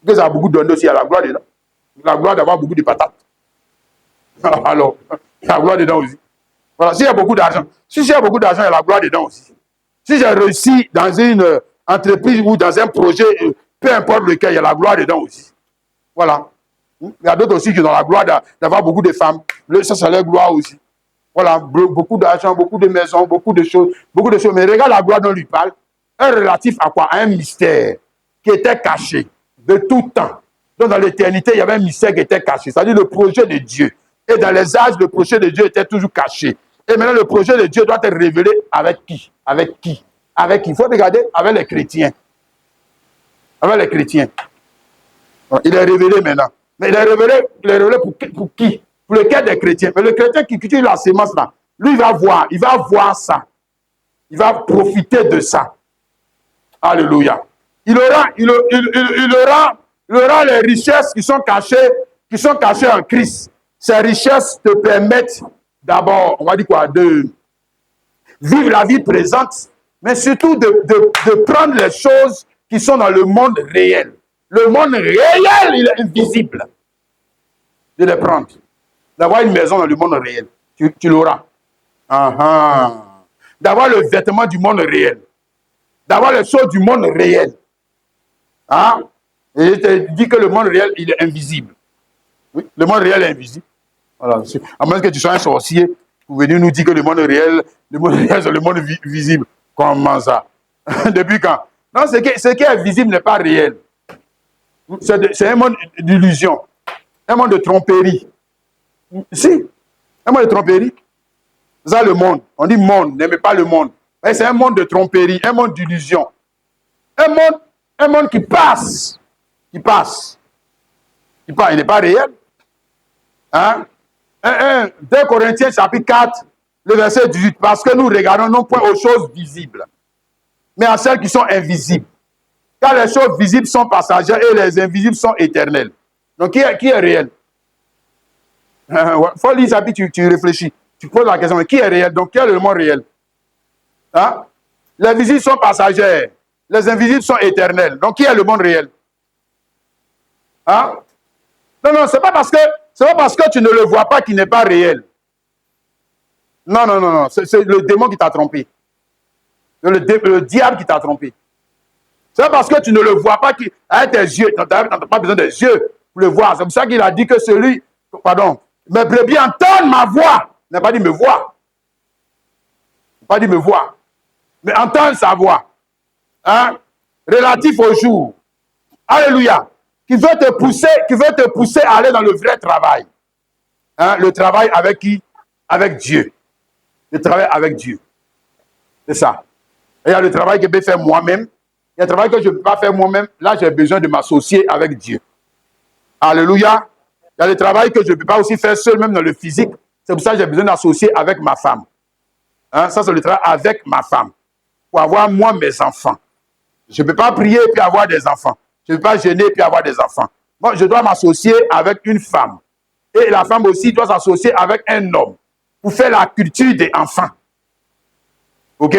que ça a beaucoup donné aussi à la gloire dedans. La gloire d'avoir beaucoup de patates. Alors, la gloire dedans aussi. Voilà, s'il y a beaucoup d'argent, si j'ai beaucoup d'argent, il y a la gloire dedans aussi. Si j'ai réussi dans une entreprise ou dans un projet, peu importe lequel, il y a la gloire dedans aussi. Voilà. Il y a d'autres aussi qui ont la gloire d'avoir beaucoup de femmes. Ça, c'est leur gloire aussi. Voilà, beaucoup d'argent, beaucoup de maisons, beaucoup de choses. Mais regarde la gloire dont lui parle. Un relatif à quoi? À un mystère qui était caché de tout temps. Donc dans l'éternité, il y avait un mystère qui était caché. C'est-à-dire le projet de Dieu. Et dans les âges, le projet de Dieu était toujours caché. Et maintenant, le projet de Dieu doit être révélé avec qui? Avec qui? Avec qui? Il faut regarder avec les chrétiens. Avec les chrétiens. Il est révélé maintenant. Mais il est révélé pour qui? Pour lequel des chrétiens? Mais le chrétien qui cultive la sémence là, lui, il va voir ça. Il va profiter de ça. Alléluia. Il aura les richesses qui sont cachées en Christ. Ces richesses te permettent d'abord, on va dire quoi, de vivre la vie présente, mais surtout de prendre les choses qui sont dans le monde réel. Le monde réel, il est invisible. De les prendre. D'avoir une maison dans le monde réel. Tu l'auras. D'avoir le vêtement du monde réel. D'avoir les choses du monde réel. Hein? Et je te dis que le monde réel, il est invisible. Oui, le monde réel est invisible. Voilà. À moins que tu sois un sorcier, pour venir nous dire que le monde réel, c'est le monde visible. Comment ça? Depuis quand? Non, ce qui est visible n'est pas réel. C'est un monde d'illusion. Un monde de tromperie. Si, un monde de tromperie. C'est ça le monde. On dit monde, n'aimez pas le monde. C'est un monde de tromperie, un monde d'illusion. Un monde qui passe. Il n'est pas réel. Hein? 2 Corinthiens chapitre 4, le verset 18. Parce que nous regardons non point aux choses visibles, mais à celles qui sont invisibles. Car les choses visibles sont passagères et les invisibles sont éternelles. Donc, qui est réel? Faut lire ça, puis tu réfléchis. Tu poses la question, mais qui est réel? Donc, quel est le monde réel? Hein? Les visibles sont passagères. Les invisibles sont éternels. Donc, qui est le monde réel? Hein? Non, c'est pas parce que tu ne le vois pas qu'il n'est pas réel. Non. C'est le démon qui t'a trompé. Le diable qui t'a trompé. C'est parce que tu ne le vois pas avec tes yeux. Tu n'as pas besoin des yeux pour le voir. C'est pour ça qu'il a dit que mes brebis entendent ma voix. Il n'a pas dit me voir. Il n'a pas dit me voir. Mais entendre sa voix. Hein? Relatif au jour. Alléluia. Qui veut te pousser à aller dans le vrai travail. Hein? Le travail avec qui? Avec Dieu. Le travail avec Dieu. C'est ça. Et il y a le travail que je peux faire moi-même. Il y a le travail que je ne peux pas faire moi-même. Là, j'ai besoin de m'associer avec Dieu. Alléluia. Il y a le travail que je ne peux pas aussi faire seul, même dans le physique. C'est pour ça que j'ai besoin d'associer avec ma femme. Hein? Ça, c'est le travail avec ma femme. Pour avoir, moi, mes enfants. Je ne peux pas prier et puis avoir des enfants. Je ne peux pas jeûner et puis avoir des enfants. Moi, je dois m'associer avec une femme. Et la femme aussi doit s'associer avec un homme. Pour faire la culture des enfants. OK?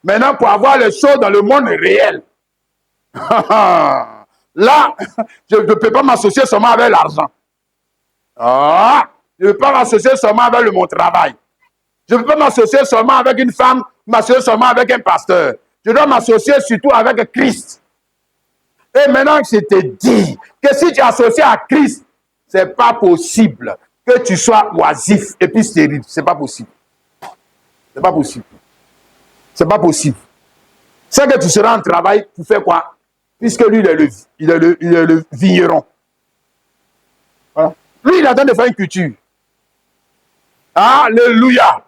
Maintenant, pour avoir les choses dans le monde réel. Là, je ne peux pas m'associer seulement avec l'argent. Je ne peux pas m'associer seulement avec mon travail. Je ne peux pas m'associer seulement avec une femme, m'associer seulement avec un pasteur. Je dois m'associer surtout avec Christ. Et maintenant, je te dis que si tu es associé à Christ, ce n'est pas possible que tu sois oisif et puis stérile. Ce n'est pas possible. Ce n'est pas possible. Ce n'est pas possible. C'est que tu seras en travail pour faire quoi? Puisque lui, il est le vigneron. Voilà. Lui, il attend de faire une culture. Alléluia.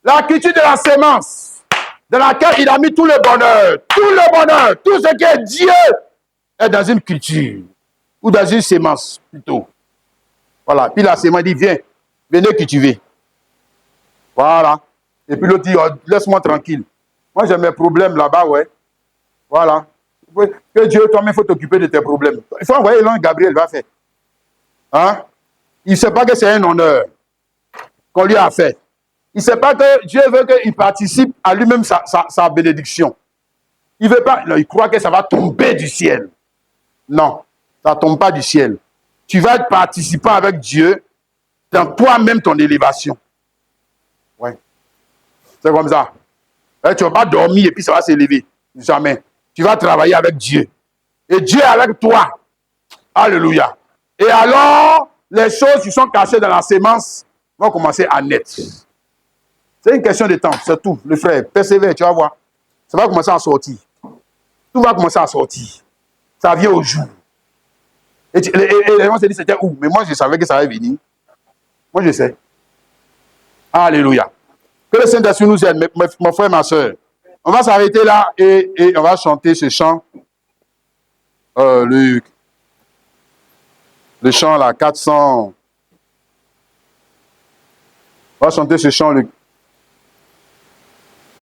La culture de la sémence, dans laquelle il a mis tout le bonheur, tout ce qui est Dieu est dans une culture, ou dans une sémence, plutôt. Voilà. Puis la sémence dit, viens, venez cultiver. Voilà. Et puis l'autre dit, oh, laisse-moi tranquille. Moi, j'ai mes problèmes là-bas, ouais. Voilà. Que Dieu, toi-même, il faut t'occuper de tes problèmes. Il faut envoyer l'ange Gabriel, va faire. Hein? Il ne sait pas que c'est un honneur qu'on lui a fait. Il ne sait pas que Dieu veut qu'il participe à lui-même sa bénédiction. Il veut pas, non, il croit que ça va tomber du ciel. Non, ça ne tombe pas du ciel. Tu vas être participant avec Dieu dans toi-même ton élévation. Oui. C'est comme ça. Tu ne vas pas dormir et puis ça va s'élever. Jamais. Tu vas travailler avec Dieu. Et Dieu est avec toi. Alléluia. Et alors, les choses qui sont cachées dans la sémence vont commencer à naître. C'est une question de temps, c'est tout. Le frère, persévère, tu vas voir. Ça va commencer à sortir. Tout va commencer à sortir. Ça vient au jour. Et les gens se disent, c'était où? Mais moi, je savais que ça allait venir. Moi, je sais. Alléluia. Que le Saint-Esprit nous aide, mon frère, ma soeur. On va s'arrêter là et on va chanter ce chant. Le chant, là, 400. On va chanter ce chant,